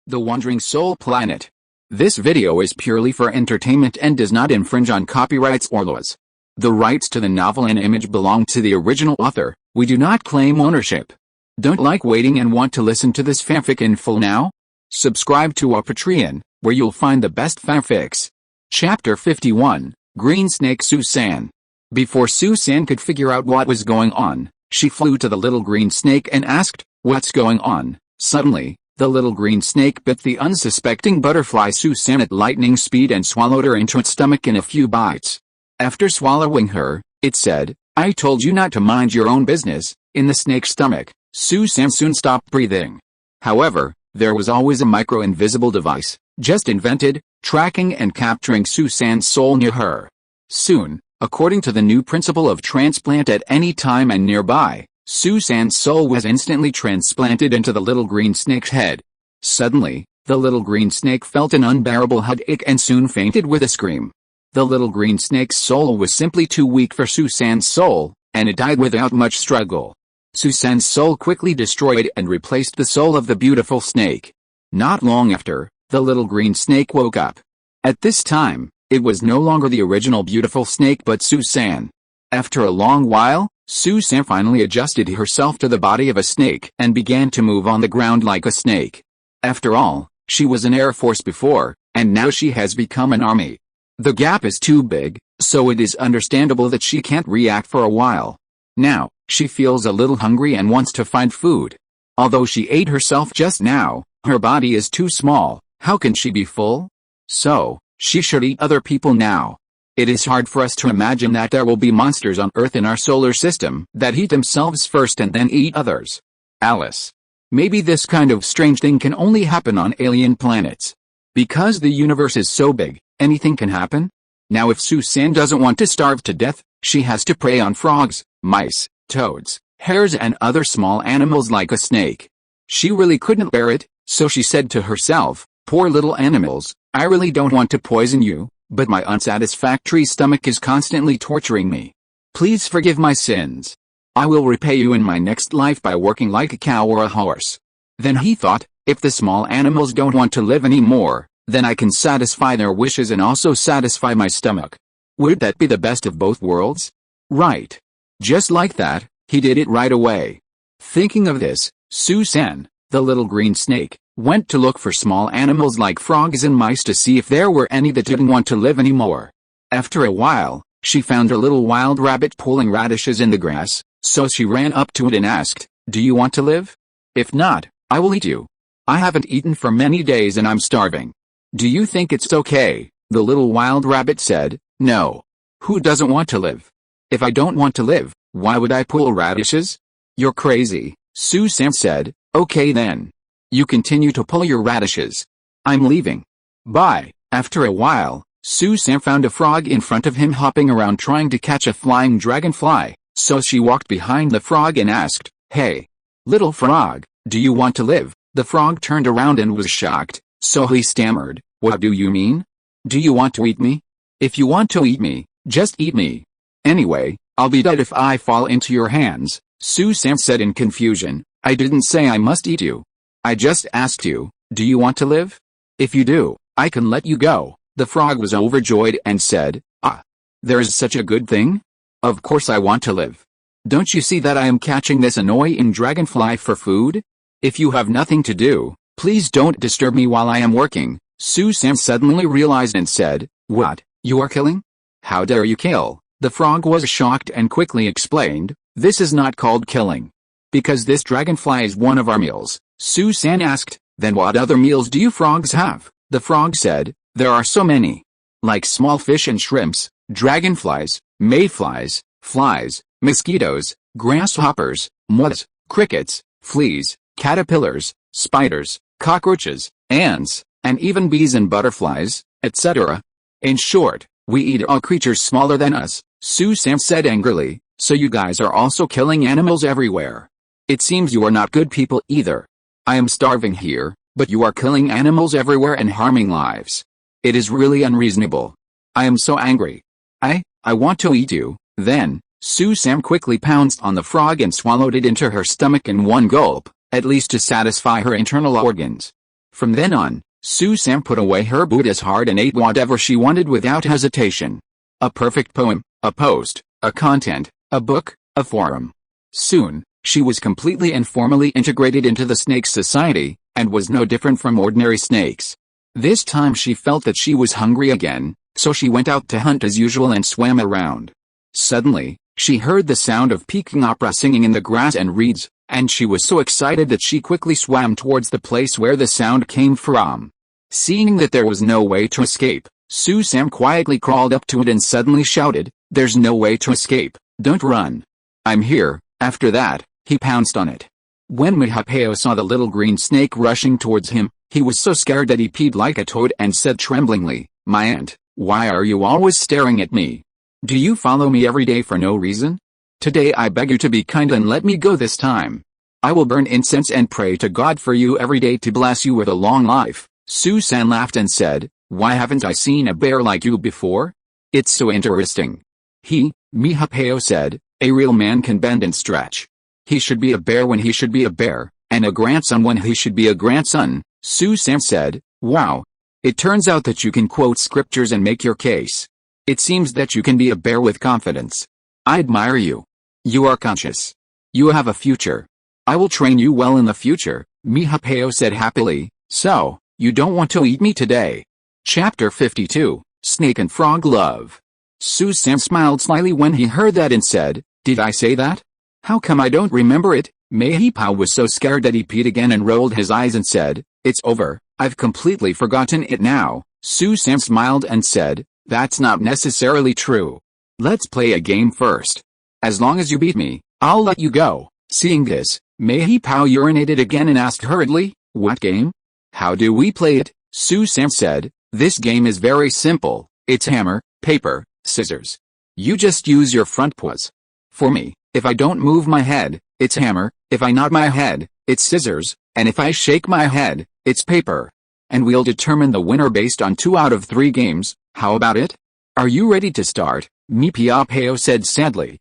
The Wandering Soul Planet. This video is purely for entertainment and does not infringe on copyrights or laws. The rights to the novel and image belong to the original author. We do not claim ownership. Don't like waiting and want to listen to this fanfic in full now? Subscribe to our Patreon, where you'll find the best fanfics. Chapter 51, Green Snake Susan. Before Susan could figure out what was going on, she flew to the little green snake and asked, "What's going on?" Suddenly, the little green snake bit the unsuspecting butterfly Susan at lightning speed and swallowed her into its stomach in a few bites. After swallowing her, it said, "I told you not to mind your own business." In the snake's stomach, Susan soon stopped breathing. However, there was always a micro-invisible device, just invented, tracking and capturing Susan's soul near her. Soon, according to the new principle of transplant at any time and nearby, Susan's soul was instantly transplanted into the little green snake's head. Suddenly, the little green snake felt an unbearable headache and soon fainted with a scream. The little green snake's soul was simply too weak for Susan's soul, and it died without much struggle. Susan's soul quickly destroyed and replaced the soul of the beautiful snake. Not long after, the little green snake woke up. At this time, it was no longer the original beautiful snake but Susan. After a long while, Susan finally adjusted herself to the body of a snake and began to move on the ground like a snake. After all, she was an air force before, and now she has become an army. The gap is too big, so it is understandable that she can't react for a while. Now, she feels a little hungry and wants to find food. Although she ate herself just now, her body is too small. How can she be full? So, she should eat other people now. It is hard for us to imagine that there will be monsters on Earth in our solar system that eat themselves first and then eat others. Alice. Maybe this kind of strange thing can only happen on alien planets. Because the universe is so big, anything can happen? Now if Susan doesn't want to starve to death, she has to prey on frogs, mice, toads, hares and other small animals like a snake. She really couldn't bear it, so she said to herself, "Poor little animals, I really don't want to poison you, but my unsatisfactory stomach is constantly torturing me. Please forgive my sins. I will repay you in my next life by working like a cow or a horse." Then he thought, if the small animals don't want to live anymore, then I can satisfy their wishes and also satisfy my stomach. Would that be the best of both worlds? Right. Just like that, he did it right away. Thinking of this, Susan, the little green snake, went to look for small animals like frogs and mice to see if there were any that didn't want to live anymore. After a while, she found a little wild rabbit pulling radishes in the grass, so she ran up to it and asked, "Do you want to live? If not, I will eat you. I haven't eaten for many days and I'm starving." "Do you think it's okay?" the little wild rabbit said. "No. Who doesn't want to live? If I don't want to live, why would I pull radishes?" "You're crazy," Susan said. "Okay then. You continue to pull your radishes. I'm leaving. Bye." After a while, Susan found a frog in front of him hopping around trying to catch a flying dragonfly, so she walked behind the frog and asked, "Hey, little frog, do you want to live?" The frog turned around and was shocked, so he stammered, "What do you mean? Do you want to eat me? If you want to eat me, just eat me. Anyway, I'll be dead if I fall into your hands," Susan said in confusion. "I didn't say I must eat you. I just asked you, do you want to live? If you do, I can let you go." The frog was overjoyed and said, "Ah, there's such a good thing? Of course I want to live. Don't you see that I am catching this annoying dragonfly for food? If you have nothing to do, please don't disturb me while I am working." Susan suddenly realized and said, "What, you are killing? How dare you kill?" The frog was shocked and quickly explained, "This is not called killing. Because this dragonfly is one of our meals." Susan asked, "Then what other meals do you frogs have?" The frog said, "There are so many. Like small fish and shrimps, dragonflies, mayflies, flies, mosquitoes, grasshoppers, moths, crickets, fleas, caterpillars, spiders, cockroaches, ants, and even bees and butterflies, etc. In short, we eat all creatures smaller than us," Susan said angrily. "So you guys are also killing animals everywhere. It seems you are not good people either. I am starving here, but you are killing animals everywhere and harming lives. It is really unreasonable. I am so angry. I want to eat you." Then, Susan quickly pounced on the frog and swallowed it into her stomach in one gulp, at least to satisfy her internal organs. From then on, Su-san put away her Buddha's heart and ate whatever she wanted without hesitation. A perfect poem, a post, a content, a book, a forum. Soon, she was completely and formally integrated into the snake society, and was no different from ordinary snakes. This time she felt that she was hungry again, so she went out to hunt as usual and swam around. Suddenly, she heard the sound of Peking opera singing in the grass and reeds, and she was so excited that she quickly swam towards the place where the sound came from. Seeing that there was no way to escape, Su-san quietly crawled up to it and suddenly shouted, "There's no way to escape, don't run. I'm here." After that, he pounced on it. When Mihapeo saw the little green snake rushing towards him, he was so scared that he peed like a toad and said tremblingly, "My aunt, why are you always staring at me? Do you follow me every day for no reason? Today I beg you to be kind and let me go this time. I will burn incense and pray to God for you every day to bless you with a long life." Su-san laughed and said, "Why haven't I seen a bear like you before? It's so interesting." Mihapeo said, "A real man can bend and stretch. He should be a bear when he should be a bear, and a grandson when he should be a grandson." Su-san said, "Wow. It turns out that you can quote scriptures and make your case. It seems that you can be a bear with confidence. I admire you. You are conscious. You have a future. I will train you well in the future," Mihapeo said happily. "So, you don't want to eat me today?" Chapter 52, Snake and Frog Love. Su-san smiled slyly when he heard that and said, "Did I say that? How come I don't remember it?" Mihapeo was so scared that he peed again and rolled his eyes and said, "It's over, I've completely forgotten it now." Su-san smiled and said, "That's not necessarily true. Let's play a game first. As long as you beat me, I'll let you go." Seeing this, Mihapeo urinated again and asked hurriedly, "What game? How do we play it?" Su-san said, "This game is very simple. It's hammer, paper, scissors. You just use your front paws. For me, if I don't move my head, it's hammer, if I nod my head, it's scissors, and if I shake my head, it's paper. And we'll determine the winner based on 2 out of 3 games. How about it? Are you ready to start?" Mihapeo said sadly.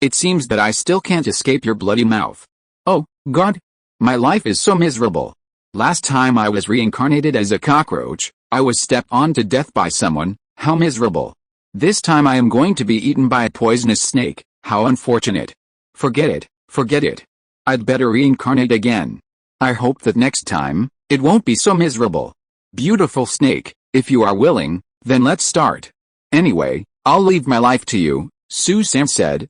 It seems that I still can't escape your bloody mouth. Oh, God! My life is so miserable. Last time I was reincarnated as a cockroach, I was stepped on to death by someone. How miserable. This time I am going to be eaten by a poisonous snake. How unfortunate. Forget it, forget it. I'd better reincarnate again. I hope that next time, it won't be so miserable. Beautiful snake, if you are willing, then let's start. Anyway, I'll leave my life to you," Su-san said.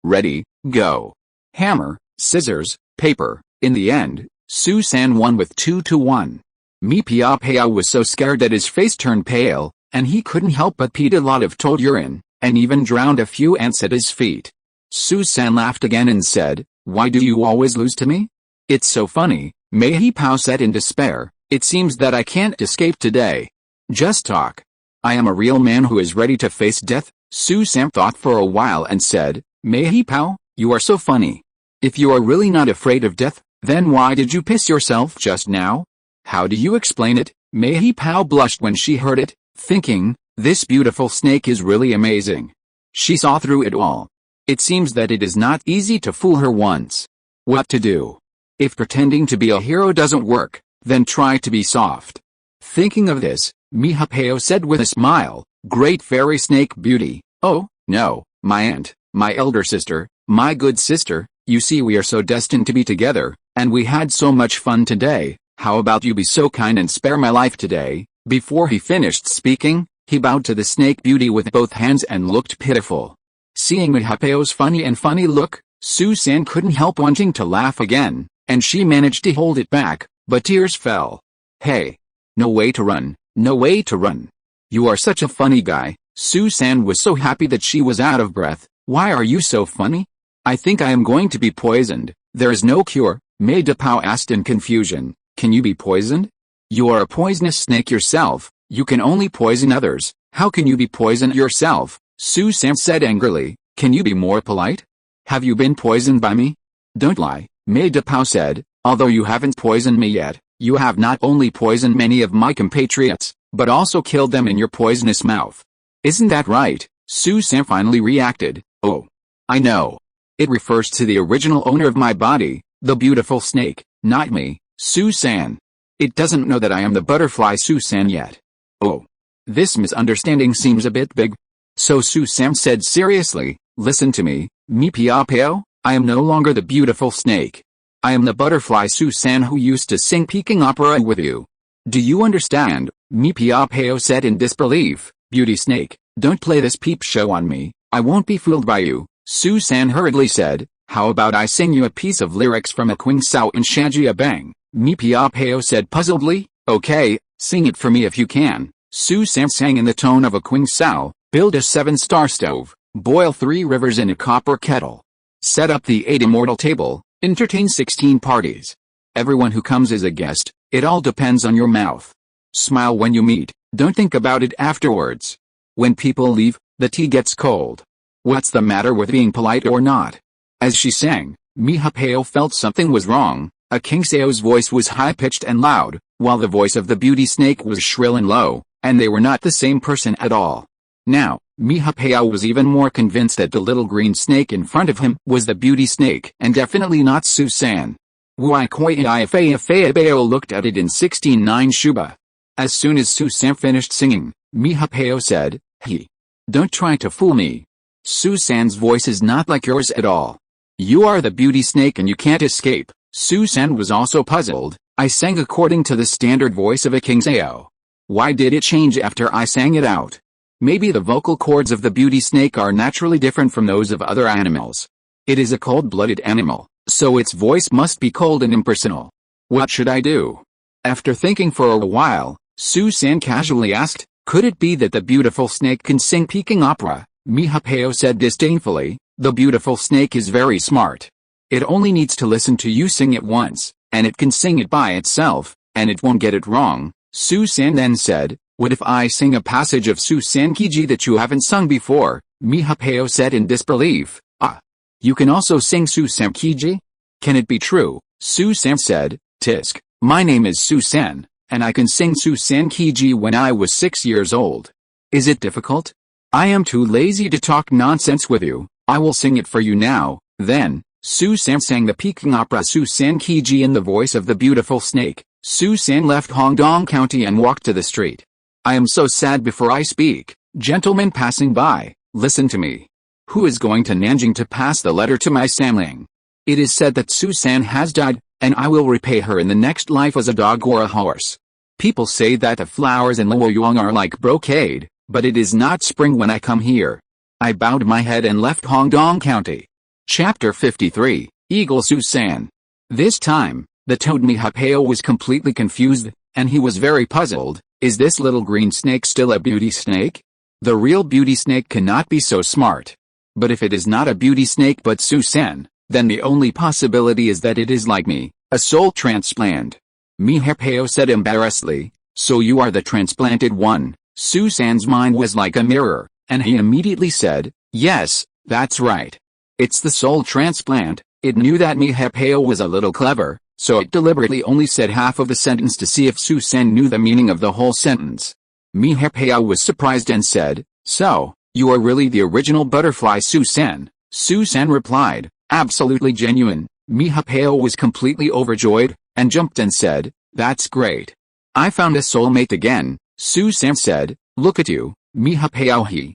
Ready, go. Hammer, scissors, paper. In the end, Su-san won with 2-1. Mihapeo was so scared that his face turned pale, and he couldn't help but peed a lot of toad urine, and even drowned a few ants at his feet. Su-san laughed again and said, "Why do you always lose to me? It's so funny," Mihapeo said in despair. "It seems that I can't escape today. Just talk. I am a real man who is ready to face death." Su-san thought for a while and said, "Mihapeo, you are so funny. If you are really not afraid of death, then why did you piss yourself just now? How do you explain it?" Mihapeo blushed when she heard it, thinking, this beautiful snake is really amazing. She saw through it all. It seems that it is not easy to fool her once. What to do? If pretending to be a hero doesn't work, then try to be soft. Thinking of this, Mihapeo said with a smile, "Great fairy snake beauty. Oh, no, my aunt, my elder sister, my good sister, you see we are so destined to be together, and we had so much fun today. How about you be so kind and spare my life today?" Before he finished speaking, he bowed to the snake beauty with both hands and looked pitiful. Seeing Mihapeo's funny look, Su-san couldn't help wanting to laugh again, and she managed to hold it back, but tears fell. "Hey! No way to run, no way to run. You are such a funny guy." Su-san was so happy that she was out of breath. "Why are you so funny?" "I think I am going to be poisoned." "There is no cure," Mihapeo asked in confusion. "Can you be poisoned? You are a poisonous snake yourself. You can only poison others. How can you be poisoned yourself?" Su-san said angrily. "Can you be more polite? Have you been poisoned by me?" "Don't lie," Mihapeo said. "Although you haven't poisoned me yet, you have not only poisoned many of my compatriots, but also killed them in your poisonous mouth. Isn't that right?" Su-san finally reacted. "Oh, I know. It refers to the original owner of my body, the beautiful snake, not me." Su-san. It doesn't know that I am the butterfly Susan yet. Oh. This misunderstanding seems a bit big. So Susan said seriously, listen to me, mi piapeo, I am no longer the beautiful snake. I am the butterfly Susan who used to sing Peking opera with you. Do you understand? Mi piapeo said in disbelief. Beauty snake, don't play this peep show on me, I won't be fooled by you. Susan hurriedly said, how about I sing you a piece of lyrics from a Queen Sao in Shajia Bang? Mi piapeo said puzzledly, okay, sing it for me if you can. Susan sang in the tone of a Queen Sao, build a 7-star stove, boil 3 rivers in a copper kettle. Set up the 8 immortal table, entertain 16 parties. Everyone who comes is a guest, it all depends on your mouth. Smile when you meet, don't think about it afterwards. When people leave, the tea gets cold. What's the matter with being polite or not? As she sang, Mi Hapeo felt something was wrong. A King Sao's voice was high-pitched and loud, while the voice of the beauty snake was shrill and low, and they were not the same person at all. Now, Mi Hapeo was even more convinced that the little green snake in front of him was the beauty snake and definitely not Susan. Wai Koi Ifeabeo looked at it in 16:9 Shuba. As soon as Susan finished singing, Mi Hapeo said, he. Don't try to fool me. Susan's voice is not like yours at all. You are the beauty snake and you can't escape. Susan was also puzzled. I sang according to the standard voice of a King Sao. Why did it change after I sang it out? Maybe the vocal cords of the beauty snake are naturally different from those of other animals. It is a cold-blooded animal, so its voice must be cold and impersonal. What should I do? After thinking for a while, Susan casually asked, could it be that the beautiful snake can sing Peking opera? Mi Hapeo said disdainfully, the beautiful snake is very smart. It only needs to listen to you sing it once, and it can sing it by itself, and it won't get it wrong. Susan then said, what if I sing a passage of Susan Kiji that you haven't sung before? Mi Hapeo said in disbelief, ah. You can also sing Susan Kiji? Can it be true? Susan said, Tisk, my name is Susan, and I can sing Susan Kiji when I was 6 years old. Is it difficult? I am too lazy to talk nonsense with you, I will sing it for you now. Then, Susan sang the Peking opera Susan Kiji in the voice of the beautiful snake. Susan left Hongdong County and walked to the street. I am so sad before I speak. Gentlemen passing by, listen to me. Who is going to Nanjing to pass the letter to my Samling? It is said that Susan has died, and I will repay her in the next life as a dog or a horse. People say that the flowers in Luoyuan are like brocade, but it is not spring when I come here. I bowed my head and left Hongdong County. Chapter 53, Eagle Susan. This time, the toad Mi Hapeo was completely confused, and he was very puzzled. Is this little green snake still a beauty snake? The real beauty snake cannot be so smart. But if it is not a beauty snake but Susan, then the only possibility is that it is like me, a soul transplant. Mi Hapeo said embarrassedly, so you are the transplanted one. Susan's mind was like a mirror, and he immediately said, yes, that's right. It's the soul transplant. It knew that Mi Hapeo was a little clever, so it deliberately only said half of the sentence to see if Susan knew the meaning of the whole sentence. Mi Hapeo was surprised and said, so, you are really the original butterfly Susan? Susan replied, absolutely genuine. Mi Hapeo was completely overjoyed, and jumped and said, that's great. I found a soulmate again. Susan said, look at you. Mi Hapeo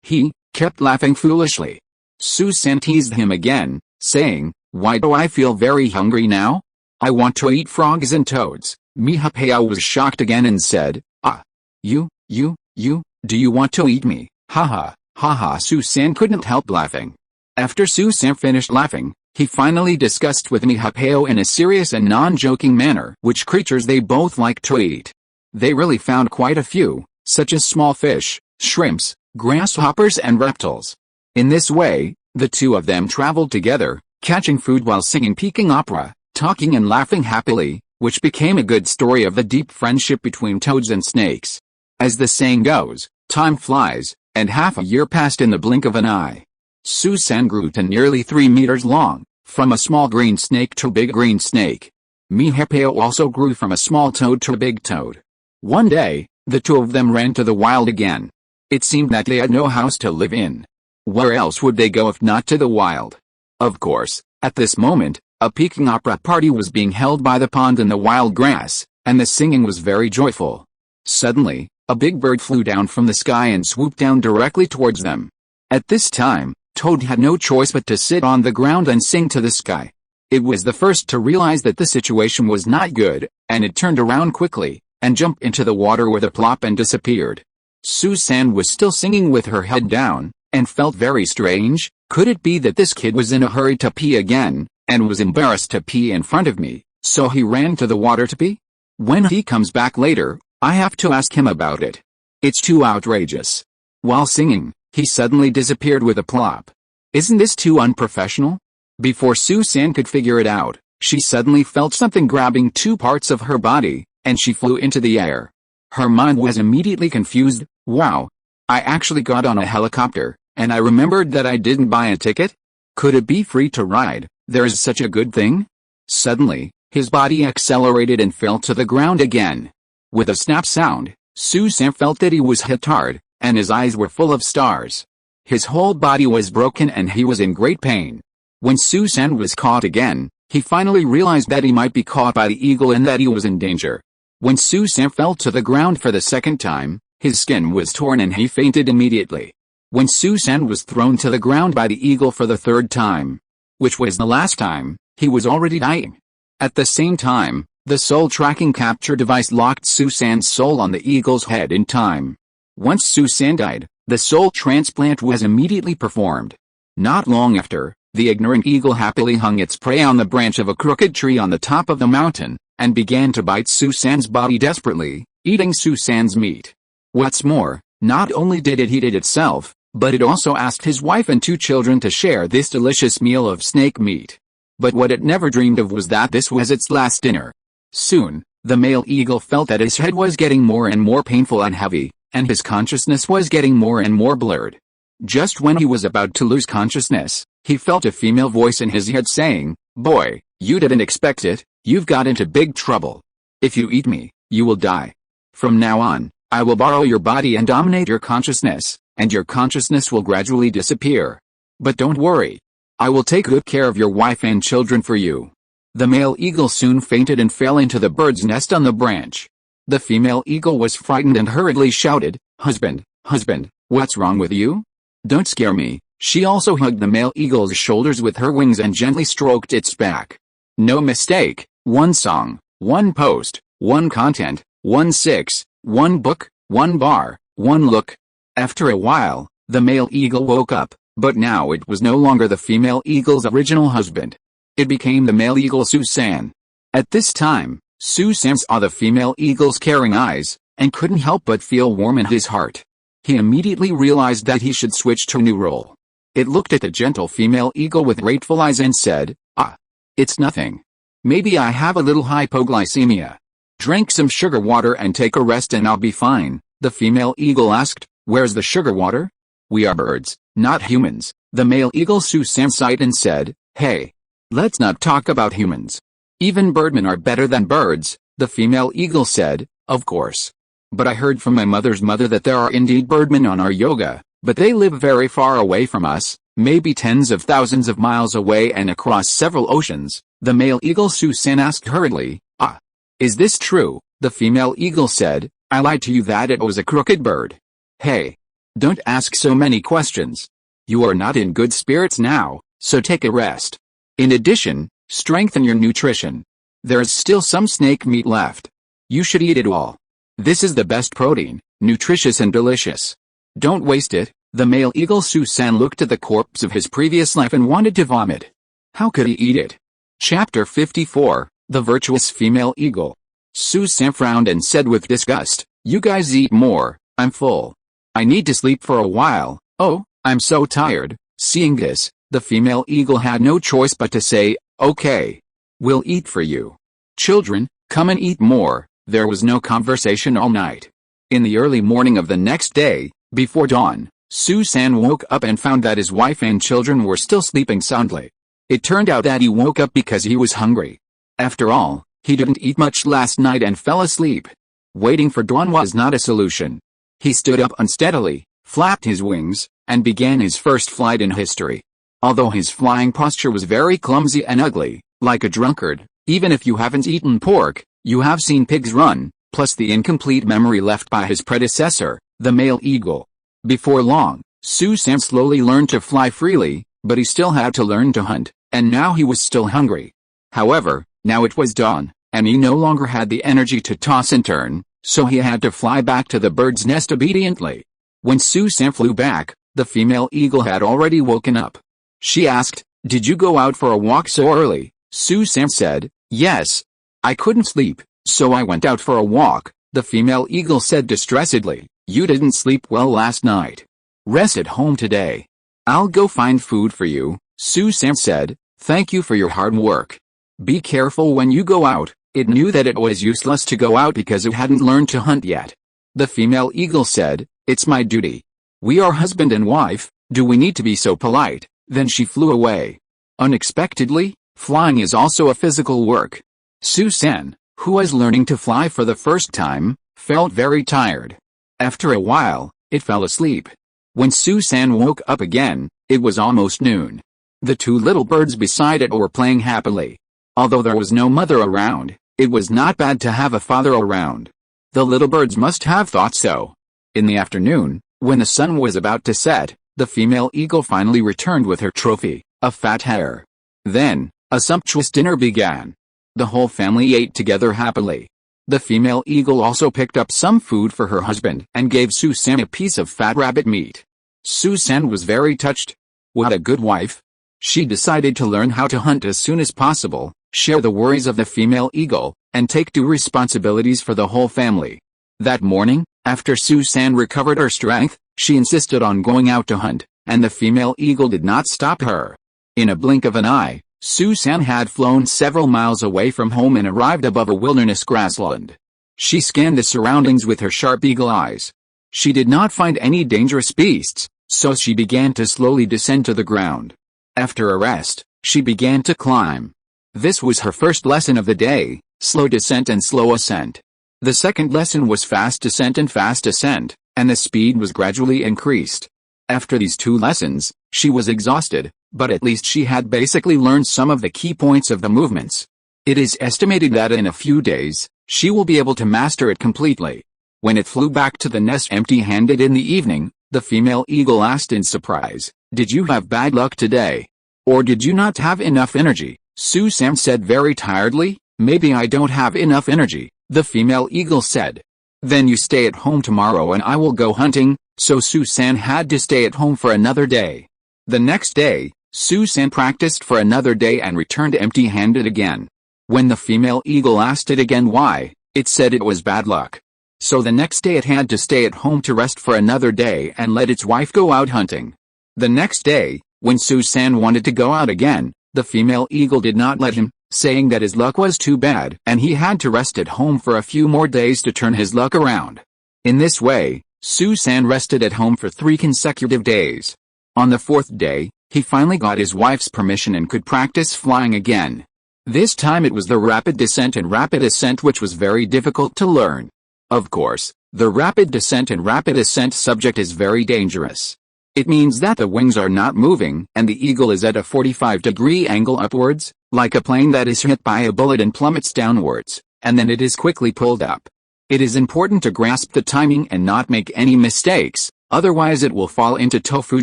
he kept laughing foolishly. Susan teased him again, saying, why do I feel very hungry now? I want to eat frogs and toads. Mi Hapeo was shocked again and said, ah. You, do you want to eat me? Ha ha. Susan couldn't help laughing. After Susan finished laughing, he finally discussed with Mi Hapeo in a serious and non-joking manner which creatures they both liked to eat. They really found quite a few, such as small fish, shrimps, grasshoppers and reptiles. In this way, the two of them traveled together, catching food while singing Peking opera, talking and laughing happily, which became a good story of the deep friendship between toads and snakes. As the saying goes, time flies, and half a year passed in the blink of an eye. Susan grew to nearly 3 meters long, from a small green snake to a big green snake. Mi Hapeo also grew from a small toad to a big toad. One day, the two of them ran to the wild again. It seemed that they had no house to live in. Where else would they go if not to the wild? Of course, at this moment, a Peking opera party was being held by the pond in the wild grass, and the singing was very joyful. Suddenly, a big bird flew down from the sky and swooped down directly towards them. At this time, Toad had no choice but to sit on the ground and sing to the sky. It was the first to realize that the situation was not good, and it turned around quickly, and jumped into the water with a plop and disappeared. Susan was still singing with her head down, and felt very strange. Could it be that this kid was in a hurry to pee again, and was embarrassed to pee in front of me, so he ran to the water to pee? When he comes back later, I have to ask him about it. It's too outrageous. While singing, he suddenly disappeared with a plop. Isn't this too unprofessional? Before Susan could figure it out, she suddenly felt something grabbing two parts of her body, and she flew into the air. Her mind was immediately confused. Wow! I actually got on a helicopter, and I remembered that I didn't buy a ticket? Could it be free to ride? There is such a good thing? Suddenly, his body accelerated and fell to the ground again. With a snap sound, Susan felt that he was hit hard, and his eyes were full of stars. His whole body was broken and he was in great pain. When Susan was caught again, he finally realized that he might be caught by the eagle and that he was in danger. When Susan fell to the ground for the second time, his skin was torn and he fainted immediately. When Susan was thrown to the ground by the eagle for the third time, which was the last time, he was already dying. At the same time, the soul tracking capture device locked Susan's soul on the eagle's head in time. Once Susan died, the soul transplant was immediately performed. Not long after, the ignorant eagle happily hung its prey on the branch of a crooked tree on the top of the mountain, and began to bite Susan's body desperately, eating Susan's meat. What's more, not only did it eat it itself, but it also asked his wife and 2 children to share this delicious meal of snake meat. But what it never dreamed of was that this was its last dinner. Soon, the male eagle felt that his head was getting more and more painful and heavy, and his consciousness was getting more and more blurred. Just when he was about to lose consciousness, he felt a female voice in his head saying, "Boy, you didn't expect it, you've got into big trouble. If you eat me, you will die. From now on, I will borrow your body and dominate your consciousness, and your consciousness will gradually disappear. But don't worry. I will take good care of your wife and children for you." The male eagle soon fainted and fell into the bird's nest on the branch. The female eagle was frightened and hurriedly shouted, "Husband, husband, what's wrong with you? Don't scare me." She also hugged the male eagle's shoulders with her wings and gently stroked its back. No mistake, 1 song, 1 post, 1 content, 1 6, 1 book, 1 bar, 1 look. After a while, the male eagle woke up, but now it was no longer the female eagle's original husband. It became the male eagle Susan. At this time, Susan saw the female eagle's caring eyes, and couldn't help but feel warm in his heart. He immediately realized that he should switch to a new role. It looked at the gentle female eagle with grateful eyes and said, "Ah, it's nothing. Maybe I have a little hypoglycemia. Drink some sugar water and take a rest and I'll be fine." The female eagle asked, "Where's the sugar water? We are birds, not humans." The male eagle Susan sighed and said, "Hey, let's not talk about humans. Even birdmen are better than birds." The female eagle said, "Of course. But I heard from my mother's mother that there are indeed birdmen on our yoga, but they live very far away from us, maybe tens of thousands of miles away and across several oceans." The male eagle Susan asked hurriedly, "Ah, is this true?" The female eagle said, "I lied to you that it was a crooked bird. Hey, don't ask so many questions. You are not in good spirits now, so take a rest. In addition, strengthen your nutrition. There is still some snake meat left. You should eat it all. This is the best protein, nutritious and delicious. Don't waste it." The male eagle Susan looked at the corpse of his previous life and wanted to vomit. How could he eat it? Chapter 54, The Virtuous Female Eagle. Susan frowned and said with disgust, "You guys eat more, I'm full. I need to sleep for a while. Oh, I'm so tired." Seeing this, the female eagle had no choice but to say, "Okay. We'll eat for you. Children, come and eat more." There was no conversation all night. In the early morning of the next day, before dawn, Susan woke up and found that his wife and children were still sleeping soundly. It turned out that he woke up because he was hungry. After all, he didn't eat much last night and fell asleep. Waiting for dawn was not a solution. He stood up unsteadily, flapped his wings, and began his first flight in history. Although his flying posture was very clumsy and ugly, like a drunkard, even if you haven't eaten pork, You have seen pigs run, plus the incomplete memory left by his predecessor, the male eagle. Before long, Su-san slowly learned to fly freely, but he still had to learn to hunt, and now he was still hungry. However, now it was dawn, and he no longer had the energy to toss and turn, so he had to fly back to the bird's nest obediently. When Su-san flew back, the female eagle had already woken up. She asked, "Did you go out for a walk so early?" Su-san said, "Yes. I couldn't sleep, so I went out for a walk." The female eagle said distressedly, "You didn't sleep well last night. Rest at home today. I'll go find food for you." Su-san said, "Thank you for your hard work. Be careful when you go out." It knew that it was useless to go out because it hadn't learned to hunt yet. The female eagle said, "It's my duty. We are husband and wife, do we need to be so polite?" Then she flew away. Unexpectedly, flying is also a physical work. Su-san, who was learning to fly for the first time, felt very tired. After a while, it fell asleep. When Su-san woke up again, it was almost noon. The two little birds beside it were playing happily. Although there was no mother around, it was not bad to have a father around. The little birds must have thought so. In the afternoon, when the sun was about to set, the female eagle finally returned with her trophy, a fat hare. Then, a sumptuous dinner began. The whole family ate together happily. The female eagle also picked up some food for her husband and gave Su-san a piece of fat rabbit meat. Su-san was very touched. What a good wife. She decided to learn how to hunt as soon as possible, share the worries of the female eagle, and take due responsibilities for the whole family. That morning, after Su-san recovered her strength, she insisted on going out to hunt, and the female eagle did not stop her. In a blink of an eye, Su-san had flown several miles away from home and arrived above a wilderness grassland. She scanned the surroundings with her sharp eagle eyes. She did not find any dangerous beasts, so she began to slowly descend to the ground. After a rest, she began to climb. This was her first lesson of the day, slow descent and slow ascent. The second lesson was fast descent and fast ascent, and the speed was gradually increased. After these two lessons, she was exhausted, but at least she had basically learned some of the key points of the movements. It is estimated that in a few days, she will be able to master it completely. When it flew back to the nest empty-handed in the evening, the female eagle asked in surprise, "Did you have bad luck today? Or did you not have enough energy?" Su-san said very tiredly, "Maybe I don't have enough energy." The female eagle said, "Then you stay at home tomorrow and I will go hunting." So Su-san had to stay at home for another day. The next day, Su-san practiced for another day and returned empty-handed again. When the female eagle asked it again why, it said it was bad luck. So the next day it had to stay at home to rest for another day and let its wife go out hunting. The next day, when Su-san wanted to go out again, the female eagle did not let him, saying that his luck was too bad and he had to rest at home for a few more days to turn his luck around. In this way, Su-san rested at home for 3 consecutive days. On the 4th day, he finally got his wife's permission and could practice flying again. This time it was the rapid descent and rapid ascent which was very difficult to learn. Of course, the rapid descent and rapid ascent subject is very dangerous. It means that the wings are not moving and the eagle is at a 45-degree angle upwards, like a plane that is hit by a bullet and plummets downwards, and then it is quickly pulled up. It is important to grasp the timing and not make any mistakes, otherwise it will fall into tofu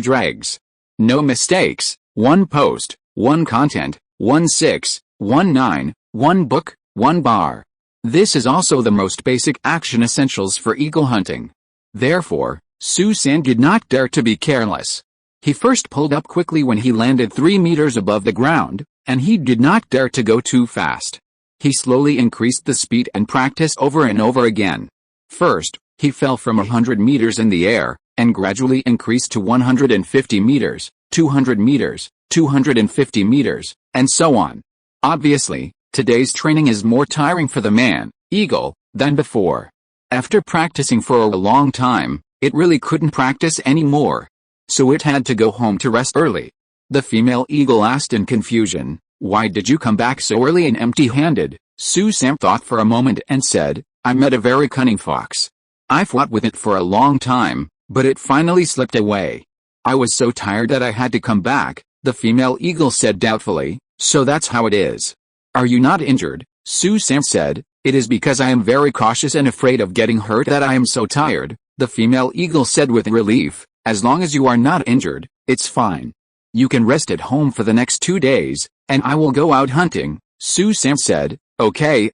dregs. No mistakes, 1 post, 1 content, 1 6, 1 9, 1 book, 1 bar. This is also the most basic action essentials for eagle hunting. Therefore, Su-san did not dare to be careless. He first pulled up quickly when he landed 3 meters above the ground, and he did not dare to go too fast. He slowly increased the speed and practiced over and over again. First, he fell from 100 meters in the air, and gradually increased to 150 meters, 200 meters, 250 meters, and so on. Obviously, today's training is more tiring for the man, eagle, than before. After practicing for a long time, it really couldn't practice anymore. So it had to go home to rest early. The female eagle asked in confusion, "Why did you come back so early and empty-handed?" Su-san thought for a moment and said, "I met a very cunning fox. I fought with it for a long time, but it finally slipped away. I was so tired that I had to come back." The female eagle said doubtfully, "So that's how it is. Are you not injured?" Su-san said, It is because I am very cautious and afraid of getting hurt that I am so tired, the female eagle said with relief. As long as you are not injured, it's fine. You can rest at home for the next 2 days, and I will go out hunting, Susan said. Okay,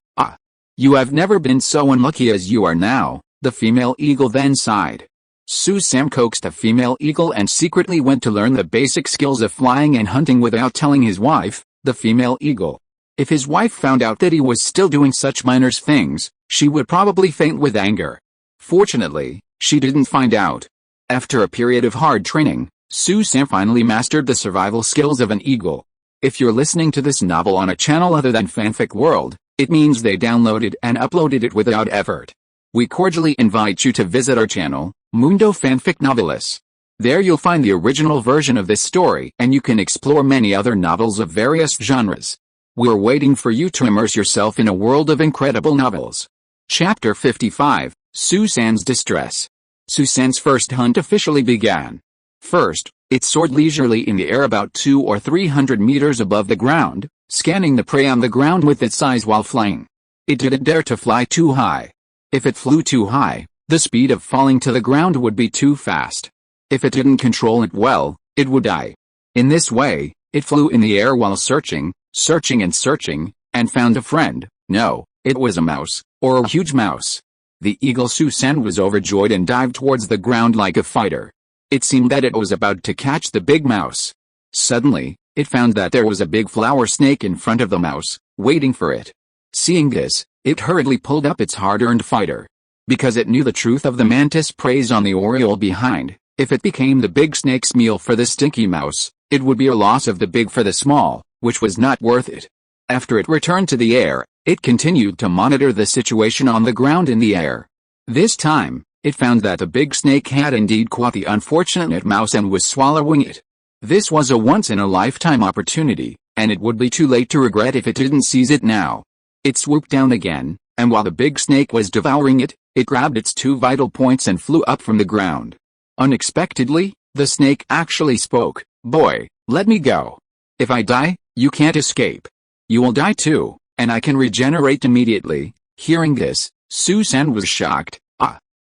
you have never been so unlucky as you are now, the female eagle then sighed. Susan coaxed the female eagle and secretly went to learn the basic skills of flying and hunting without telling his wife, the female eagle. If his wife found out that he was still doing such minor things, she would probably faint with anger. Fortunately, she didn't find out. After a period of hard training, Susan finally mastered the survival skills of an eagle. If you're listening to this novel on a channel other than Fanfic World, it means they downloaded and uploaded it without effort. We cordially invite you to visit our channel, Mundo Fanfic Novelis. There you'll find the original version of this story and you can explore many other novels of various genres. We're waiting for you to immerse yourself in a world of incredible novels. Chapter 55, Susan's Distress. Susan's first hunt officially began. First, it soared leisurely in the air about 200 or 300 meters above the ground, scanning the prey on the ground with its eyes while flying. It didn't dare to fly too high. If it flew too high, the speed of falling to the ground would be too fast. If it didn't control it well, it would die. In this way, it flew in the air while searching, and found a friend. No, it was a mouse, or a huge mouse. The eagle Susan was overjoyed and dived towards the ground like a fighter. It seemed that it was about to catch the big mouse. Suddenly, it found that there was a big flower snake in front of the mouse, waiting for it. Seeing this, it hurriedly pulled up its hard-earned fighter. Because it knew the truth of the mantis preys on the oriole behind, if it became the big snake's meal for the stinky mouse, it would be a loss of the big for the small, which was not worth it. After it returned to the air, it continued to monitor the situation on the ground in the air. This time, it found that the big snake had indeed caught the unfortunate mouse and was swallowing it. This was a once-in-a-lifetime opportunity, and it would be too late to regret if it didn't seize it now. It swooped down again, and while the big snake was devouring it, it grabbed its 2 vital points and flew up from the ground. Unexpectedly, the snake actually spoke. Boy, let me go. If I die, you can't escape. You will die too, and I can regenerate immediately. Hearing this, Susan was shocked.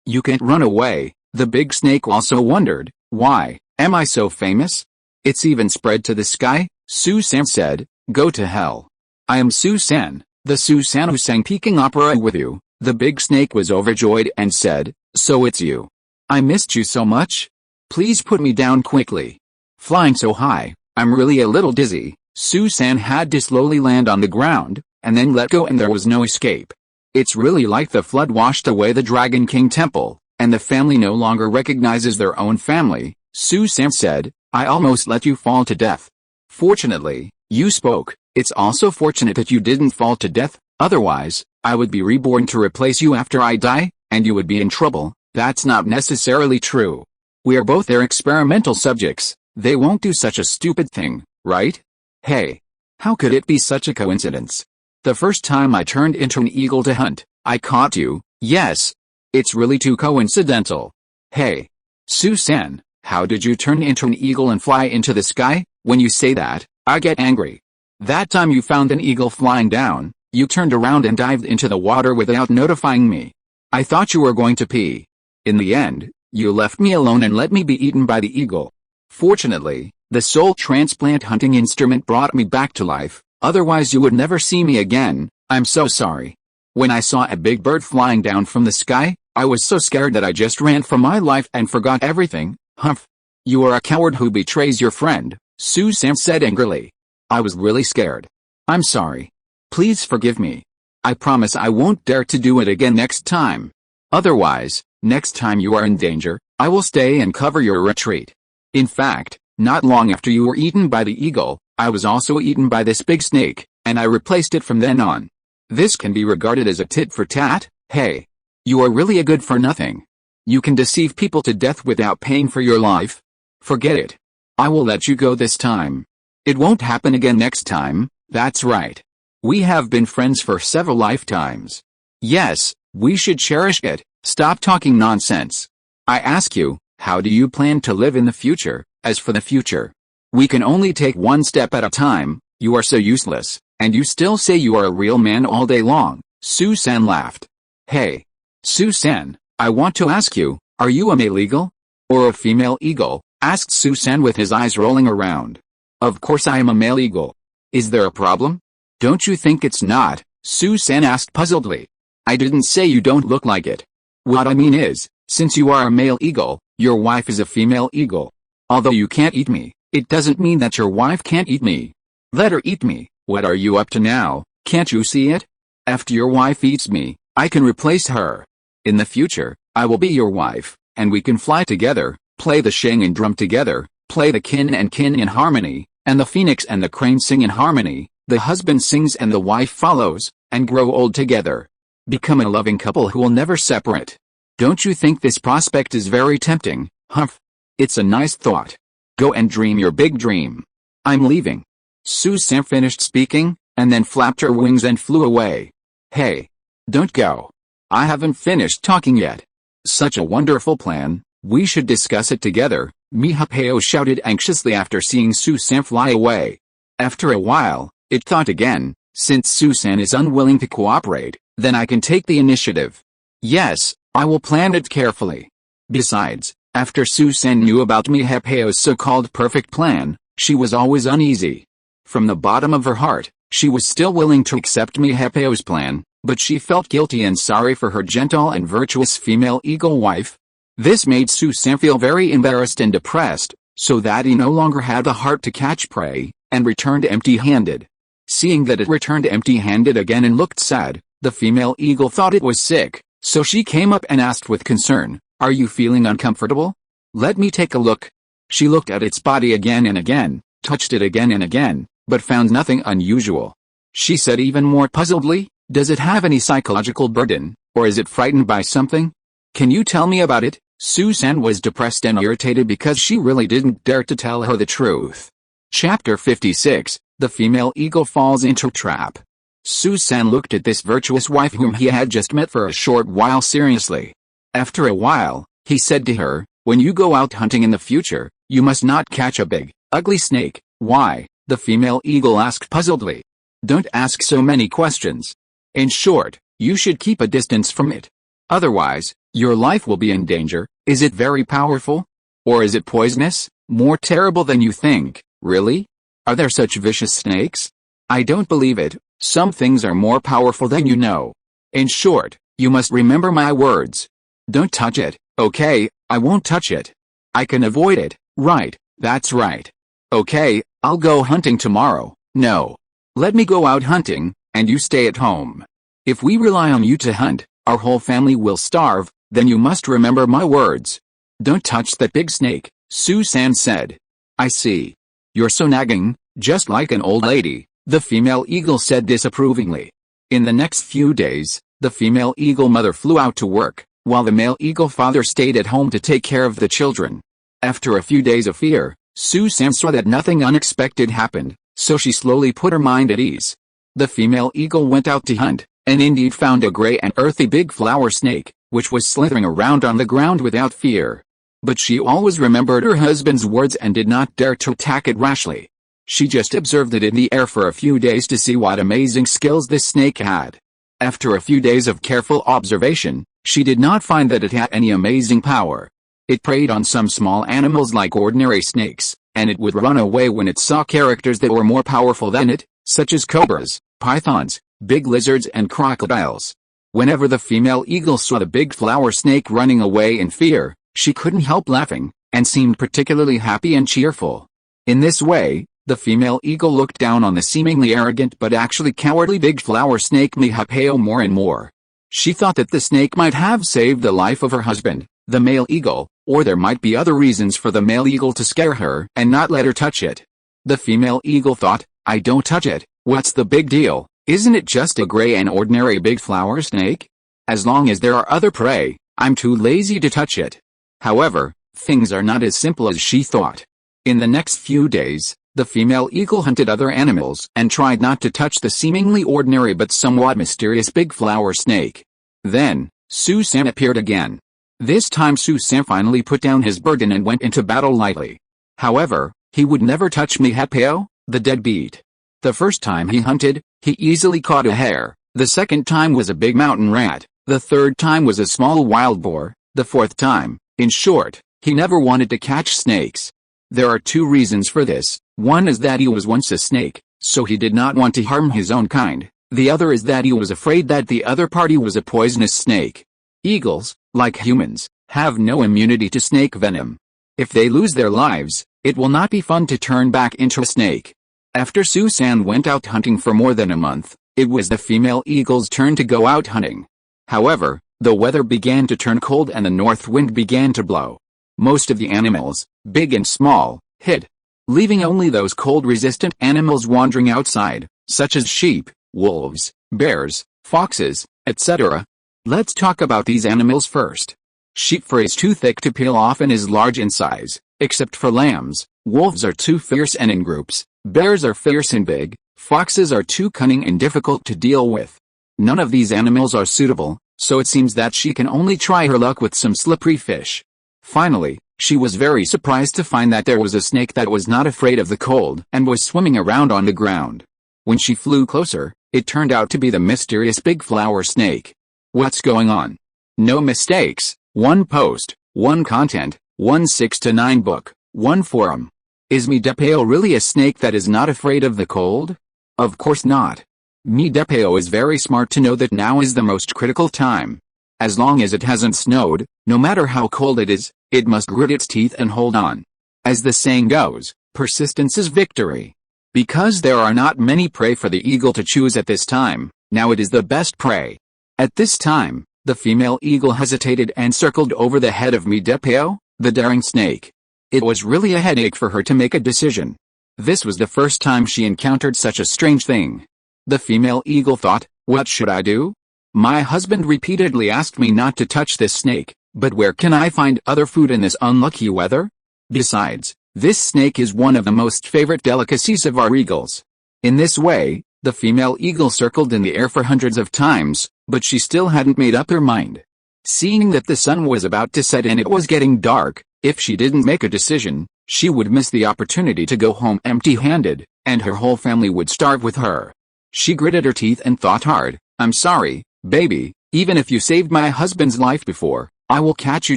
You can't run away. The big snake also wondered, why, am I so famous? It's even spread to the sky, Susan said. Go to hell. I am Susan, the Susan who sang Peking opera with you. The big snake was overjoyed and said, so it's you. I missed you so much. Please put me down quickly. Flying so high, I'm really a little dizzy. Susan had to slowly land on the ground, and then let go and there was no escape. It's really like the flood washed away the Dragon King temple, and the family no longer recognizes their own family, Susan said. I almost let you fall to death. Fortunately, you spoke. It's also fortunate that you didn't fall to death, otherwise, I would be reborn to replace you after I die, and you would be in trouble. That's not necessarily true. We are both their experimental subjects. They won't do such a stupid thing, right? Hey. How could it be such a coincidence? The first time I turned into an eagle to hunt, I caught you. Yes. It's really too coincidental. Hey. Susan, how did you turn into an eagle and fly into the sky? When you say that, I get angry. That time you found an eagle flying down, you turned around and dived into the water without notifying me. I thought you were going to pee. In the end, you left me alone and let me be eaten by the eagle. Fortunately, the soul transplant hunting instrument brought me back to life, otherwise you would never see me again. I'm so sorry. When I saw a big bird flying down from the sky, I was so scared that I just ran for my life and forgot everything. Humph. You are a coward who betrays your friend, Susan said angrily. I was really scared. I'm sorry. Please forgive me. I promise I won't dare to do it again next time. Otherwise, next time you are in danger, I will stay and cover your retreat. In fact, not long after you were eaten by the eagle, I was also eaten by this big snake, and I replaced it from then on. This can be regarded as a tit for tat. Hey. You are really a good for nothing. You can deceive people to death without paying for your life. Forget it. I will let you go this time. It won't happen again next time. That's right. We have been friends for several lifetimes. Yes, we should cherish it. Stop talking nonsense. I ask you, how do you plan to live in the future? As for the future, we can only take one step at a time. You are so useless, and you still say you are a real man all day long, Su-san laughed. Hey. Su-san, I want to ask you, are you a male eagle? Or a female eagle? Asked Su-san with his eyes rolling around. Of course I am a male eagle. Is there a problem? Don't you think it's not? Su-san asked puzzledly. I didn't say you don't look like it. What I mean is, since you are a male eagle, your wife is a female eagle. Although you can't eat me, it doesn't mean that your wife can't eat me. Let her eat me. What are you up to now? Can't you see it? After your wife eats me, I can replace her. In the future, I will be your wife, and we can fly together, play the sheng and drum together, play the kin and kin in harmony, and the phoenix and the crane sing in harmony, the husband sings and the wife follows, and grow old together. Become a loving couple who will never separate. Don't you think this prospect is very tempting? Humph. It's a nice thought. Go and dream your big dream. I'm leaving. Su-san finished speaking, and then flapped her wings and flew away. Hey. Don't go. I haven't finished talking yet. Such a wonderful plan, we should discuss it together, Mihapeo shouted anxiously after seeing Su-san fly away. After a while, it thought again, since Su-san is unwilling to cooperate, then I can take the initiative. Yes, I will plan it carefully. Besides, after Su-san knew about Mihapeo's so-called perfect plan, she was always uneasy. From the bottom of her heart, she was still willing to accept Mihapeo's plan, but she felt guilty and sorry for her gentle and virtuous female eagle wife. This made Su-san feel very embarrassed and depressed, so that he no longer had the heart to catch prey, and returned empty-handed. Seeing that it returned empty-handed again and looked sad, the female eagle thought it was sick, so she came up and asked with concern, "Are you feeling uncomfortable? Let me take a look." She looked at its body again and again, touched it again and again, but found nothing unusual. She said even more puzzledly, "Does it have any psychological burden, or is it frightened by something? Can you tell me about it?" Su-san was depressed and irritated because she really didn't dare to tell her the truth. Chapter 56, The Female Eagle Falls into Trap. Su-san looked at this virtuous wife whom he had just met for a short while seriously. After a while, he said to her, "When you go out hunting in the future, you must not catch a big, ugly snake." "Why?" the female eagle asked puzzledly. "Don't ask so many questions. In short, you should keep a distance from it. Otherwise, your life will be in danger." "Is it very powerful? Or is it poisonous? More terrible than you think, really? Are there such vicious snakes?" "I don't believe it. Some things are more powerful than you know. In short, you must remember my words. Don't touch it, okay? I won't touch it. I can avoid it, right? That's right. Okay, I'll go hunting tomorrow." "No. Let me go out hunting, and you stay at home. If we rely on you to hunt, our whole family will starve, then you must remember my words. Don't touch that big snake," Su-san said. "I see. You're so nagging, just like an old lady," the female eagle said disapprovingly. In the next few days, the female eagle mother flew out to work, while the male eagle father stayed at home to take care of the children. After a few days of fear, Su-san saw that nothing unexpected happened, so she slowly put her mind at ease. The female eagle went out to hunt, and indeed found a gray and earthy big flower snake, which was slithering around on the ground without fear. But she always remembered her husband's words and did not dare to attack it rashly. She just observed it in the air for a few days to see what amazing skills this snake had. After a few days of careful observation, she did not find that it had any amazing power. It preyed on some small animals like ordinary snakes, and it would run away when it saw characters that were more powerful than it, such as cobras, pythons, big lizards and crocodiles. Whenever the female eagle saw the big flower snake running away in fear, she couldn't help laughing, and seemed particularly happy and cheerful. In this way, the female eagle looked down on the seemingly arrogant but actually cowardly big flower snake Mihapeo more and more. She thought that the snake might have saved the life of her husband, the male eagle, or there might be other reasons for the male eagle to scare her and not let her touch it. The female eagle thought, "I don't touch it, what's the big deal? Isn't it just a gray and ordinary big flower snake? As long as there are other prey, I'm too lazy to touch it." However, things are not as simple as she thought. In the next few days, the female eagle hunted other animals and tried not to touch the seemingly ordinary but somewhat mysterious big flower snake. Then, Su-san appeared again. This time Su-san finally put down his burden and went into battle lightly. However, he would never touch Mihapeo, the deadbeat. The first time he hunted, he easily caught a hare. The second time was a big mountain rat, the third time was a small wild boar, the fourth time, in short, he never wanted to catch snakes. There are two reasons for this. One is that he was once a snake, so he did not want to harm his own kind. The other is that he was afraid that the other party was a poisonous snake. Eagles, like humans, have no immunity to snake venom. If they lose their lives, it will not be fun to turn back into a snake. After Susan went out hunting for more than a month, it was the female eagle's turn to go out hunting. However, the weather began to turn cold and the north wind began to blow. Most of the animals, big and small, hid, leaving only those cold-resistant animals wandering outside, such as sheep, wolves, bears, foxes, etc. Let's talk about these animals first. Sheep fur is too thick to peel off and is large in size, except for lambs. Wolves are too fierce and in groups. Bears are fierce and big. Foxes are too cunning and difficult to deal with. None of these animals are suitable, so it seems that she can only try her luck with some slippery fish. Finally, she was very surprised to find that there was a snake that was not afraid of the cold and was swimming around on the ground. When she flew closer, it turned out to be the mysterious big flower snake. What's going on? No mistakes, one post, one content, one 6 to 9 book, one forum. Is mi depeo really a snake that is not afraid of the cold? Of course not. Mi depeo is very smart to know that now is the most critical time. As long as it hasn't snowed, no matter how cold it is, it must grit its teeth and hold on. As the saying goes, persistence is victory. Because there are not many prey for the eagle to choose at this time, now it is the best prey. At this time, the female eagle hesitated and circled over the head of mi depeo, the daring snake. It was really a headache for her to make a decision. This was the first time she encountered such a strange thing. The female eagle thought, what should I do? My husband repeatedly asked me not to touch this snake, but where can I find other food in this unlucky weather? Besides, this snake is one of the most favorite delicacies of our eagles. In this way, the female eagle circled in the air for hundreds of times, but she still hadn't made up her mind. Seeing that the sun was about to set and it was getting dark, if she didn't make a decision, she would miss the opportunity to go home empty-handed, and her whole family would starve with her. She gritted her teeth and thought hard. I'm sorry, baby, even if you saved my husband's life before, I will catch you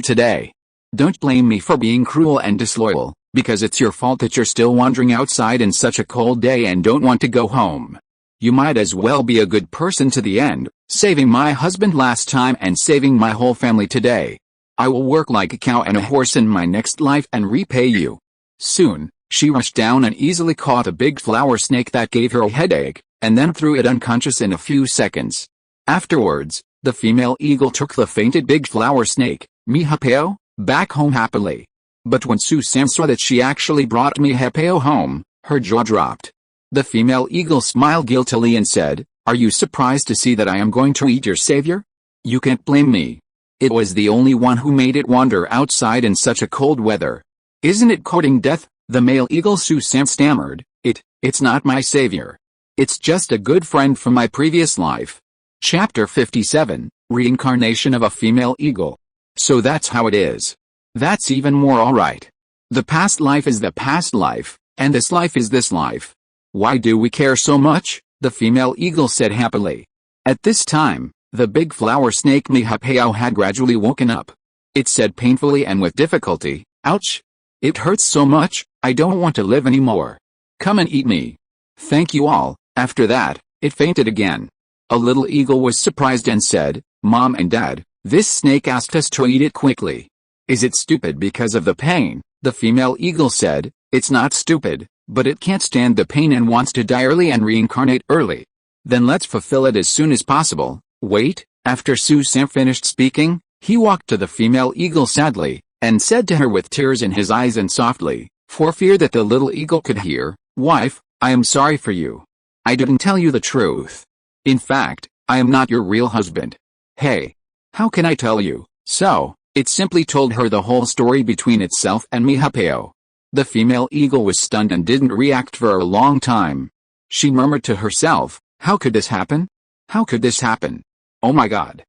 today. Don't blame me for being cruel and disloyal, because it's your fault that you're still wandering outside in such a cold day and don't want to go home. You might as well be a good person to the end, saving my husband last time and saving my whole family today. I will work like a cow and a horse in my next life and repay you. Soon, she rushed down and easily caught a big flower snake that gave her a headache, and then threw it unconscious in a few seconds. Afterwards, the female eagle took the fainted big flower snake, mi depeo, back home happily. But when Susan saw that she actually brought mi depeo home, her jaw dropped. The female eagle smiled guiltily and said, Are you surprised to see that I am going to eat your savior? You can't blame me. It was the only one who made it wander outside in such a cold weather. Isn't it courting death? The male eagle Susan stammered. It's not my savior. It's just a good friend from my previous life. Chapter 57, Reincarnation of a Female Eagle. So that's how it is. That's even more alright. The past life is the past life, and this life is this life. Why do we care so much? The female eagle said happily. At this time, the big flower snake mi depeo had gradually woken up. It said painfully and with difficulty, Ouch! It hurts so much, I don't want to live anymore. Come and eat me. Thank you all. After that, it fainted again. A little eagle was surprised and said, Mom and Dad, this snake asked us to eat it quickly. Is it stupid because of the pain? The female eagle said, It's not stupid, but it can't stand the pain and wants to die early and reincarnate early. Then let's fulfill it as soon as possible. Wait, after Susan finished speaking, he walked to the female eagle sadly, and said to her with tears in his eyes and softly, for fear that the little eagle could hear, Wife, I am sorry for you. I didn't tell you the truth. In fact, I am not your real husband. Hey. How can I tell you? So, it simply told her the whole story between itself and mi depeo. The female eagle was stunned and didn't react for a long time. She murmured to herself, How could this happen? How could this happen? Oh my God.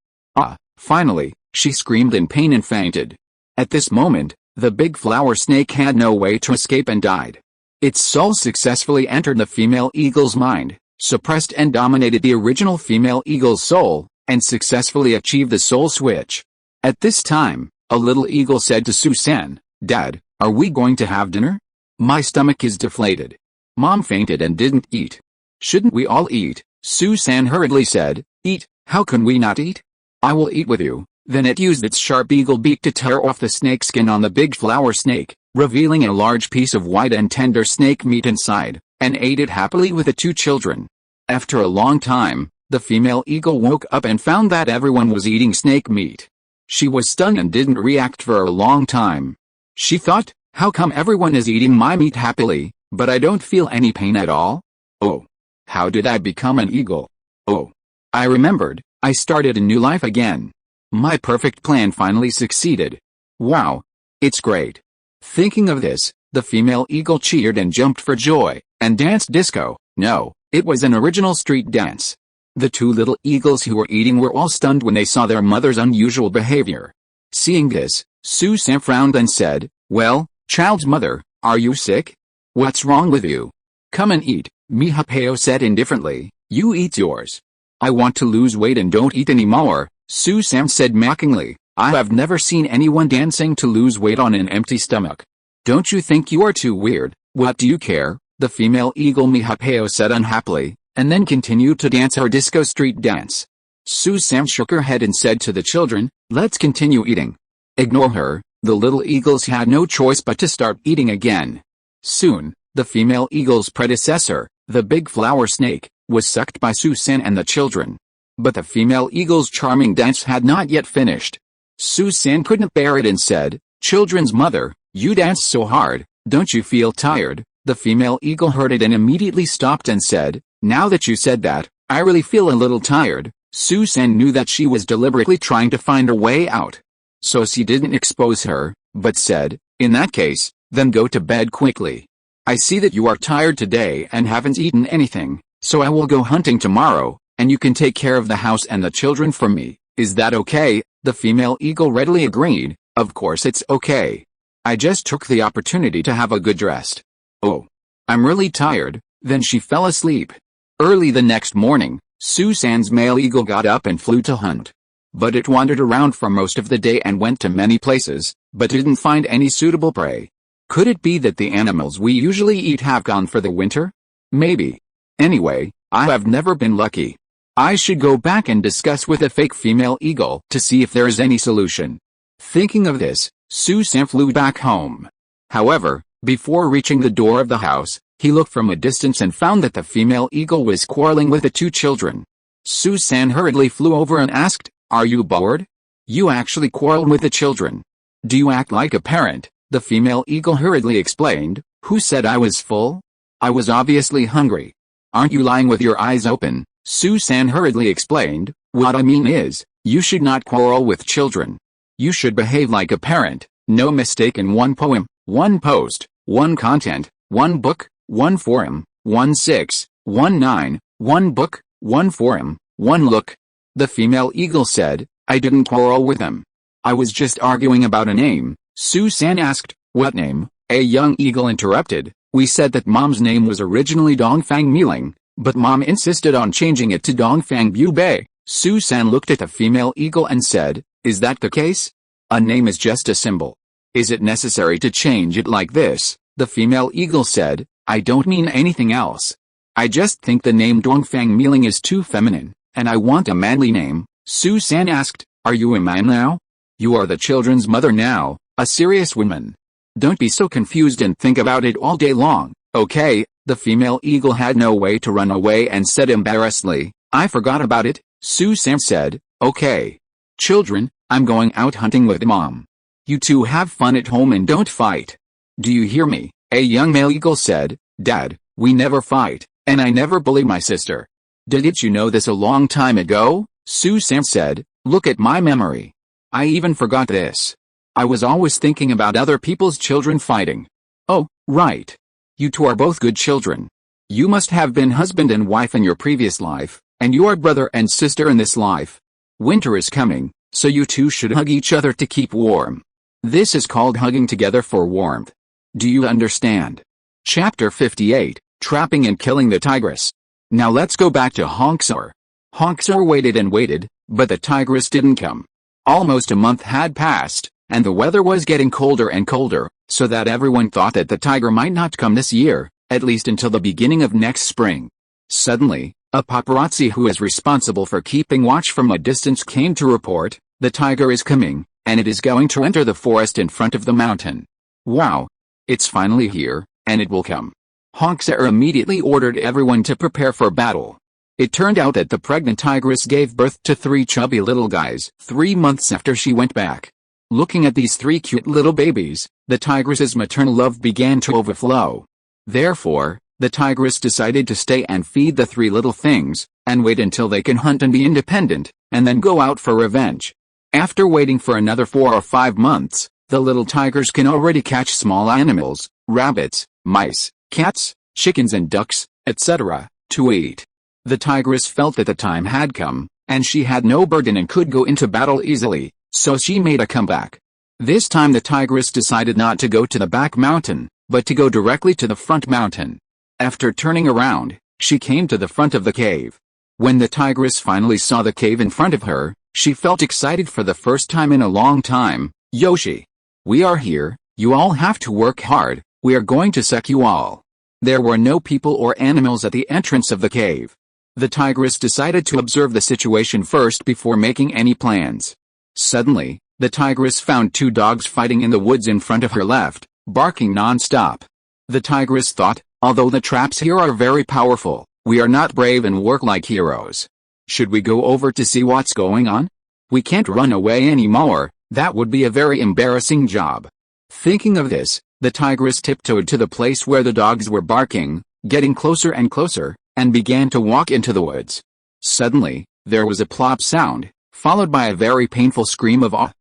Finally, she screamed in pain and fainted. At this moment, the big flower snake had no way to escape and died. Its soul successfully entered the female eagle's mind. suppressed and dominated the original female eagle's soul, and successfully achieved the soul switch. At this time, a little eagle said to Susan, "Dad, are we going to have dinner? My stomach is deflated. Mom fainted and didn't eat." "Shouldn't we all eat?" Susan hurriedly said. "Eat? How can we not eat? I will eat with you." Then it used its sharp eagle beak to tear off the snakeskin on the big flower snake, revealing a large piece of white and tender snake meat inside, and ate it happily with the two children. After a long time, the female eagle woke up and found that everyone was eating snake meat. She was stunned and didn't react for a long time. She thought, "How come everyone is eating my meat happily, but I don't feel any pain at all? Oh, how did I become an eagle? Oh, I remembered, I started a new life again. My perfect plan finally succeeded. Wow, it's great." Thinking of this, the female eagle cheered and jumped for joy, and danced disco. No, it was an original street dance. The two little eagles who were eating were all stunned when they saw their mother's unusual behavior. Seeing this, Susan frowned and said, "Well, child's mother, are you sick? What's wrong with you? Come and eat." Mihapeo said indifferently, "You eat yours. I want to lose weight and don't eat anymore," Susan said mockingly. "I have never seen anyone dancing to lose weight on an empty stomach. Don't you think you are too weird?" "What do you care?" the female eagle Mihapeo said unhappily, and then continued to dance her disco street dance. Susan shook her head and said to the children, "Let's continue eating." Ignore her. The little eagles had no choice but to start eating again. Soon, the female eagle's predecessor, the big flower snake, was sucked by Susan and the children. But the female eagle's charming dance had not yet finished. Susan couldn't bear it and said, "Children's mother, you dance so hard, don't you feel tired?" The female eagle heard it and immediately stopped and said, "Now that you said that, I really feel a little tired." Susan knew that she was deliberately trying to find a way out. So she didn't expose her, but said, "In that case, then go to bed quickly. I see that you are tired today and haven't eaten anything, so I will go hunting tomorrow, and you can take care of the house and the children for me. Is that okay?" The female eagle readily agreed. "Of course it's okay. I just took the opportunity to have a good rest. Oh, I'm really tired." Then she fell asleep. Early the next morning, Susan's male eagle got up and flew to hunt. But it wandered around for most of the day and went to many places, but didn't find any suitable prey. Could it be that the animals we usually eat have gone for the winter? Maybe. Anyway, I have never been lucky. I should go back and discuss with a fake female eagle to see if there is any solution. Thinking of this, Susan flew back home. However, before reaching the door of the house, he looked from a distance and found that the female eagle was quarreling with the two children. Susan hurriedly flew over and asked, "Are you bored? You actually quarreled with the children. Do you act like a parent?" The female eagle hurriedly explained, "Who said I was full? I was obviously hungry." "Aren't you lying with your eyes open?" Susan hurriedly explained, "What I mean is, you should not quarrel with children. You should behave like a parent. No mistake in one poem, one post, one content, one book, one forum, 1619, one book, one forum, one look." The female eagle said, "I didn't quarrel with them. I was just arguing about a name." Susan asked, "What name?" A young eagle interrupted, "We said that Mom's name was originally Dongfang Miling, but Mom insisted on changing it to Dongfang Bubei." Susan looked at the female eagle and said, "Is that the case? A name is just a symbol. Is it necessary to change it like this?" The female eagle said, "I don't mean anything else. I just think the name Dongfang Miling is too feminine, and I want a manly name." Susan asked, "Are you a man now? You are the children's mother now, a serious woman. Don't be so confused and think about it all day long, okay?" The female eagle had no way to run away and said embarrassedly, "I forgot about it." Susan said, "Okay. Children, I'm going out hunting with Mom. You two have fun at home and don't fight. Do you hear me?" A young male eagle said, "Dad, we never fight, and I never bully my sister." "Didn't you know this a long time ago?" Susan said, "Look at my memory. I even forgot this. I was always thinking about other people's children fighting." "Oh, right. You two are both good children. You must have been husband and wife in your previous life, and you are brother and sister in this life. Winter is coming, so you two should hug each other to keep warm. This is called hugging together for warmth. Do you understand?" Chapter 58, Trapping and Killing the Tigress. Now let's go back to Hongsar. Hongsar waited and waited, but the tigress didn't come. Almost a month had passed, and the weather was getting colder and colder, so that everyone thought that the tiger might not come this year, at least until the beginning of next spring. Suddenly, a paparazzi who is responsible for keeping watch from a distance came to report, "The tiger is coming, and it is going to enter the forest in front of the mountain." Wow! It's finally here, and it will come. Hongsar immediately ordered everyone to prepare for battle. It turned out that the pregnant tigress gave birth to 3 chubby little guys 3 months after she went back. Looking at these 3 cute little babies, the tigress's maternal love began to overflow. Therefore, the tigress decided to stay and feed the 3 little things, and wait until they can hunt and be independent, and then go out for revenge. After waiting for another 4 or 5 months, the little tigers can already catch small animals, rabbits, mice, cats, chickens and ducks, etc., to eat. The tigress felt that the time had come, and she had no burden and could go into battle easily, so she made a comeback. This time the tigress decided not to go to the back mountain, but to go directly to the front mountain. After turning around, she came to the front of the cave. When the tigress finally saw the cave in front of her, she felt excited for the first time in a long time. "Yoshi! We are here, you all have to work hard, we are going to sec you all." There were no people or animals at the entrance of the cave. The tigress decided to observe the situation first before making any plans. Suddenly, the tigress found 2 dogs fighting in the woods in front of her left, barking non-stop. The tigress thought, although the traps here are very powerful, we are not brave and work like heroes. Should we go over to see what's going on? We can't run away anymore, that would be a very embarrassing job. Thinking of this, the tigress tiptoed to the place where the dogs were barking, getting closer and closer, and began to walk into the woods. Suddenly, there was a plop sound, followed by a very painful scream of "ah!"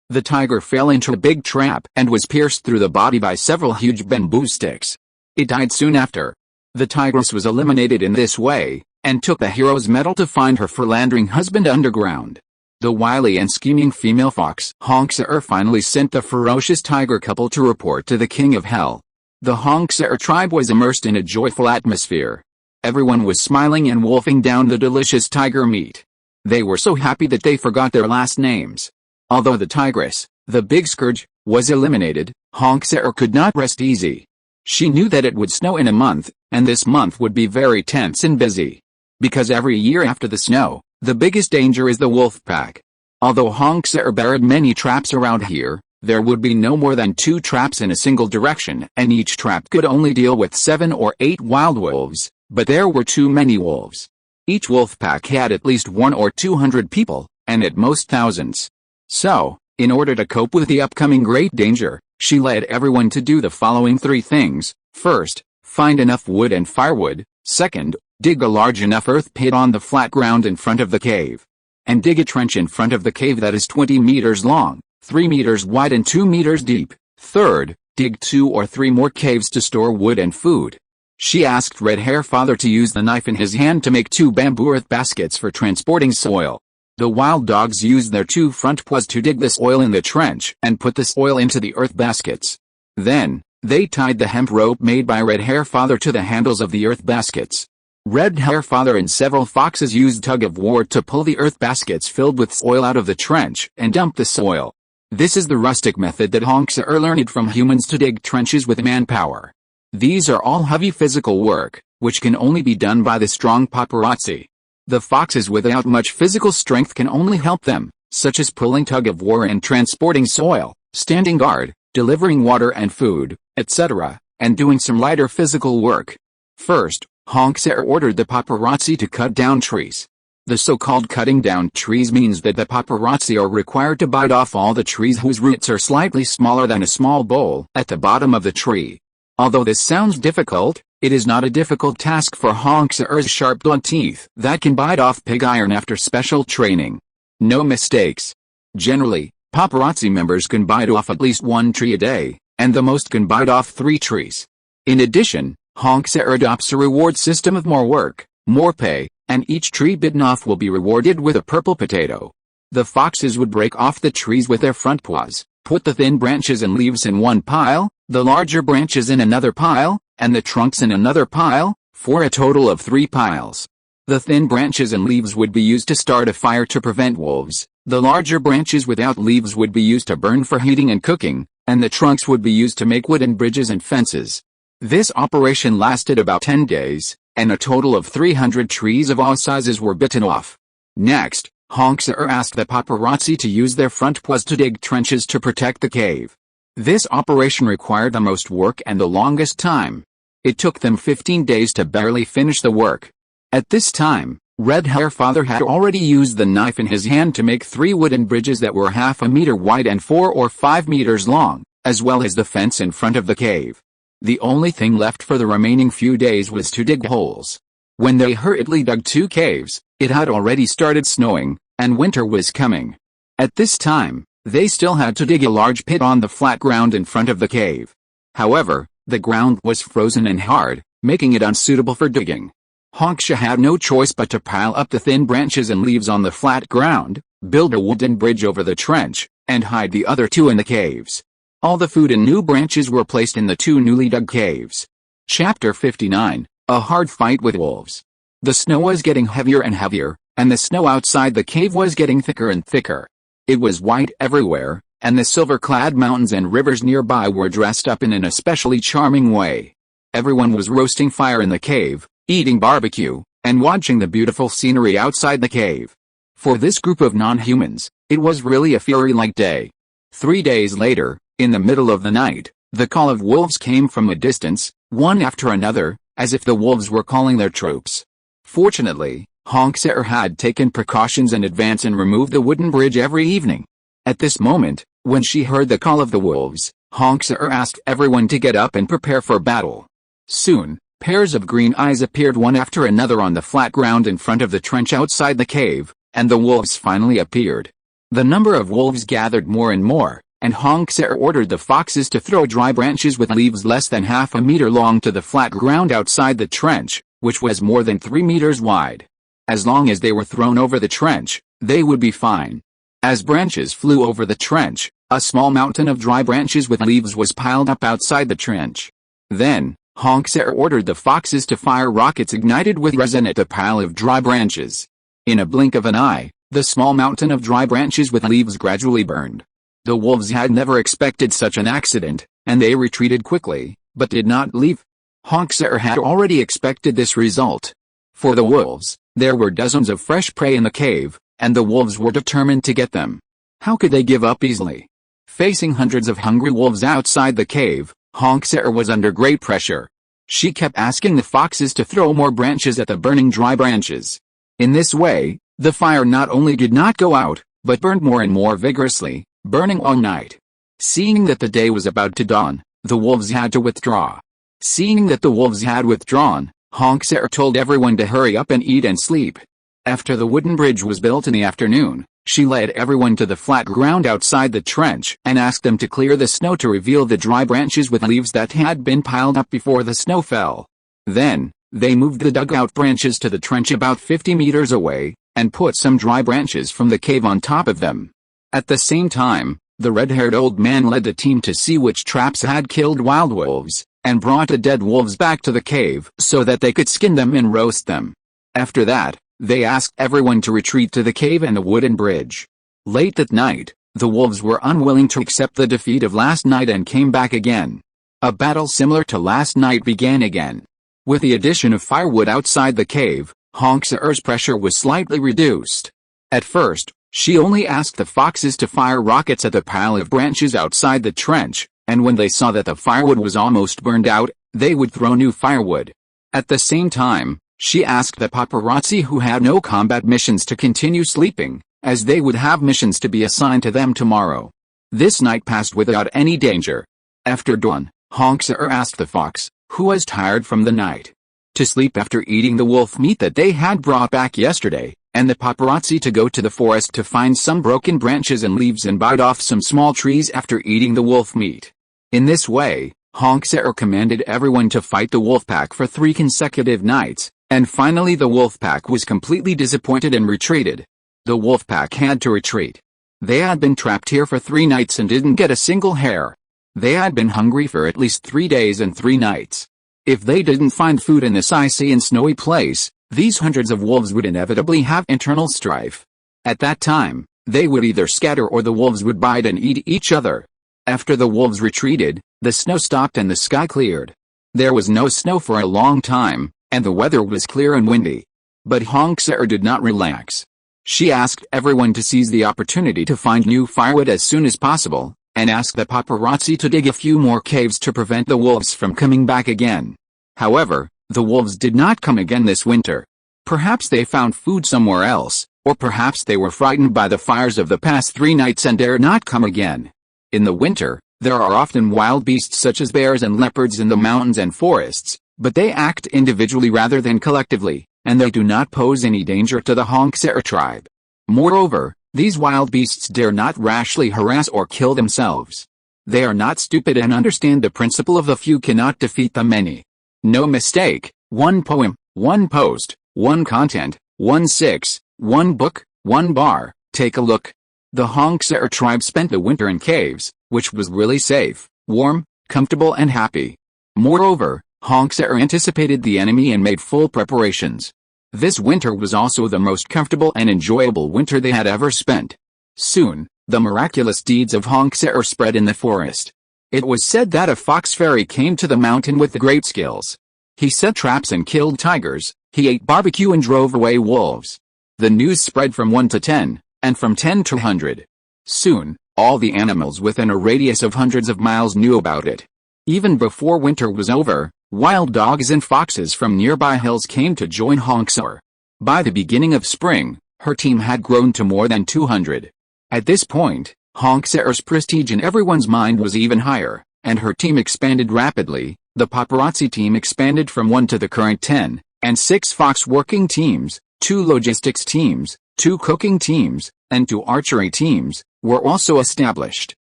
The tiger fell into a big trap and was pierced through the body by several huge bamboo sticks. It died soon after. The tigress was eliminated in this way, and took the hero's medal to find her philandering husband underground. The wily and scheming female fox Hongsar finally sent the ferocious tiger couple to report to the king of hell. The Hongsar tribe was immersed in a joyful atmosphere. Everyone was smiling and wolfing down the delicious tiger meat. They were so happy that they forgot their last names. Although the tigress, the big scourge, was eliminated, Hongsar could not rest easy. She knew that it would snow in a month, and this month would be very tense and busy. Because every year after the snow, the biggest danger is the wolf pack. Although Hongsar buried many traps around here, there would be no more than 2 traps in a single direction, and each trap could only deal with 7 or 8 wild wolves, but there were too many wolves. Each wolf pack had at least 100 or 200 people, and at most thousands. So, in order to cope with the upcoming great danger, she led everyone to do the following 3 things. First, find enough wood and firewood. Second, dig a large enough earth pit on the flat ground in front of the cave. And dig a trench in front of the cave that is 20 meters long, 3 meters wide and 2 meters deep. Third, dig 2 or 3 more caves to store wood and food. She asked Red Hair Father to use the knife in his hand to make 2 bamboo earth baskets for transporting soil. The wild dogs used their 2 front paws to dig the soil in the trench and put the soil into the earth baskets. Then, they tied the hemp rope made by Red Hair Father to the handles of the earth baskets. Red Hair Father and several foxes used tug-of-war to pull the earth baskets filled with soil out of the trench and dump the soil. This is the rustic method that Hongsar learned from humans to dig trenches with manpower. These are all heavy physical work, which can only be done by the strong paparazzi. The foxes without much physical strength can only help them, such as pulling tug-of-war and transporting soil, standing guard, delivering water and food, etc., and doing some lighter physical work. First, Hongsar ordered the paparazzi to cut down trees. The so-called cutting down trees means that the paparazzi are required to bite off all the trees whose roots are slightly smaller than a small bowl at the bottom of the tree. Although this sounds difficult, it is not a difficult task for Hongsar's sharp dog teeth that can bite off pig iron after special training. No mistakes. Generally, paparazzi members can bite off at least 1 tree a day, and the most can bite off 3 trees. In addition, Hongsar adopts a reward system of more work, more pay, and each tree bitten off will be rewarded with a purple potato. The foxes would break off the trees with their front paws, put the thin branches and leaves in one pile, the larger branches in another pile, and the trunks in another pile, for a total of 3 piles. The thin branches and leaves would be used to start a fire to prevent wolves, the larger branches without leaves would be used to burn for heating and cooking, and the trunks would be used to make wooden bridges and fences. This operation lasted about 10 days, and a total of 300 trees of all sizes were bitten off. Next, Hongsar asked the paparazzi to use their front paws to dig trenches to protect the cave. This operation required the most work and the longest time. It took them 15 days to barely finish the work. At this time, Red Hair Father had already used the knife in his hand to make 3 wooden bridges that were half a meter wide and 4 or 5 meters long, as well as the fence in front of the cave. The only thing left for the remaining few days was to dig holes. When they hurriedly dug 2 caves, it had already started snowing, and winter was coming. At this time, they still had to dig a large pit on the flat ground in front of the cave. However, the ground was frozen and hard, making it unsuitable for digging. Hongsha had no choice but to pile up the thin branches and leaves on the flat ground, build a wooden bridge over the trench, and hide the other 2 in the caves. All the food and new branches were placed in the 2 newly dug caves. Chapter 59, A Hard Fight with Wolves. The snow was getting heavier and heavier, and the snow outside the cave was getting thicker and thicker. It was white everywhere, and the silver-clad mountains and rivers nearby were dressed up in an especially charming way. Everyone was roasting fire in the cave, eating barbecue, and watching the beautiful scenery outside the cave. For this group of non-humans, it was really a fury-like day. 3 days later, in the middle of the night, the call of wolves came from a distance, one after another, as if the wolves were calling their troops. Fortunately, Hongsar had taken precautions in advance and removed the wooden bridge every evening. At this moment, when she heard the call of the wolves, Hongsar asked everyone to get up and prepare for battle. Soon, pairs of green eyes appeared one after another on the flat ground in front of the trench outside the cave, and the wolves finally appeared. The number of wolves gathered more and more, and Hongsar ordered the foxes to throw dry branches with leaves less than half a meter long to the flat ground outside the trench, which was more than 3 meters wide. As long as they were thrown over the trench, they would be fine. As branches flew over the trench, a small mountain of dry branches with leaves was piled up outside the trench. Then, Hongsar ordered the foxes to fire rockets ignited with resin at the pile of dry branches. In a blink of an eye, the small mountain of dry branches with leaves gradually burned. The wolves had never expected such an accident, and they retreated quickly, but did not leave. Hongsar had already expected this result. For the wolves, there were dozens of fresh prey in the cave, and the wolves were determined to get them. How could they give up easily? Facing hundreds of hungry wolves outside the cave, Hongsar was under great pressure. She kept asking the foxes to throw more branches at the burning dry branches. In this way, the fire not only did not go out, but burned more and more vigorously, burning all night. Seeing that the day was about to dawn, the wolves had to withdraw. Seeing that the wolves had withdrawn, Hongsar told everyone to hurry up and eat and sleep. After the wooden bridge was built in the afternoon, she led everyone to the flat ground outside the trench and asked them to clear the snow to reveal the dry branches with leaves that had been piled up before the snow fell. Then, they moved the dugout branches to the trench about 50 meters away, and put some dry branches from the cave on top of them. At the same time, the red-haired old man led the team to see which traps had killed wild wolves, and brought the dead wolves back to the cave so that they could skin them and roast them. After that, they asked everyone to retreat to the cave and the wooden bridge. Late that night, the wolves were unwilling to accept the defeat of last night and came back again. A battle similar to last night began again. With the addition of firewood outside the cave, Hongsar's pressure was slightly reduced. At first, she only asked the foxes to fire rockets at the pile of branches outside the trench, and when they saw that the firewood was almost burned out, they would throw new firewood. At the same time, she asked the paparazzi who had no combat missions to continue sleeping, as they would have missions to be assigned to them tomorrow. This night passed without any danger. After dawn, Hongsar asked the fox, who was tired from the night, to sleep after eating the wolf meat that they had brought back yesterday, and the paparazzi to go to the forest to find some broken branches and leaves and bite off some small trees after eating the wolf meat. In this way, Hongsar commanded everyone to fight the wolf pack for 3 consecutive nights, and finally the wolf pack was completely disappointed and retreated. The wolf pack had to retreat. They had been trapped here for 3 nights and didn't get a single hare. They had been hungry for at least 3 days and 3 nights. If they didn't find food in this icy and snowy place, these hundreds of wolves would inevitably have internal strife. At that time, they would either scatter or the wolves would bite and eat each other. After the wolves retreated, the snow stopped and the sky cleared. There was no snow for a long time, and the weather was clear and windy. But Hong Ser did not relax. She asked everyone to seize the opportunity to find new firewood as soon as possible, and asked the paparazzi to dig a few more caves to prevent the wolves from coming back again. However, the wolves did not come again this winter. Perhaps they found food somewhere else, or perhaps they were frightened by the fires of the past 3 nights and dare not come again. In the winter, there are often wild beasts such as bears and leopards in the mountains and forests, but they act individually rather than collectively, and they do not pose any danger to the Hong Ser tribe. Moreover, these wild beasts dare not rashly harass or kill themselves. They are not stupid and understand the principle of the few cannot defeat the many. No mistake, 1 poem, 1 post, 1 content, 1 6, 1 book, 1 bar, take a look. The Hong Ser tribe spent the winter in caves, which was really safe, warm, comfortable and happy. Moreover, Hong Ser anticipated the enemy and made full preparations. This winter was also the most comfortable and enjoyable winter they had ever spent. Soon, the miraculous deeds of Hong Ser spread in the forest. It was said that a fox fairy came to the mountain with great skills. He set traps and killed tigers, he ate barbecue and drove away wolves. The news spread from 1 to 10, and from 10 to 100. Soon, all the animals within a radius of hundreds of miles knew about it. Even before winter was over, wild dogs and foxes from nearby hills came to join Hong Ser. By the beginning of spring, her team had grown to more than 200. At this point, Hong Ser's prestige in everyone's mind was even higher, and her team expanded rapidly. The paparazzi team expanded from 1 to the current 10, and 6 fox working teams, 2 logistics teams, 2 cooking teams, and 2 archery teams, were also established.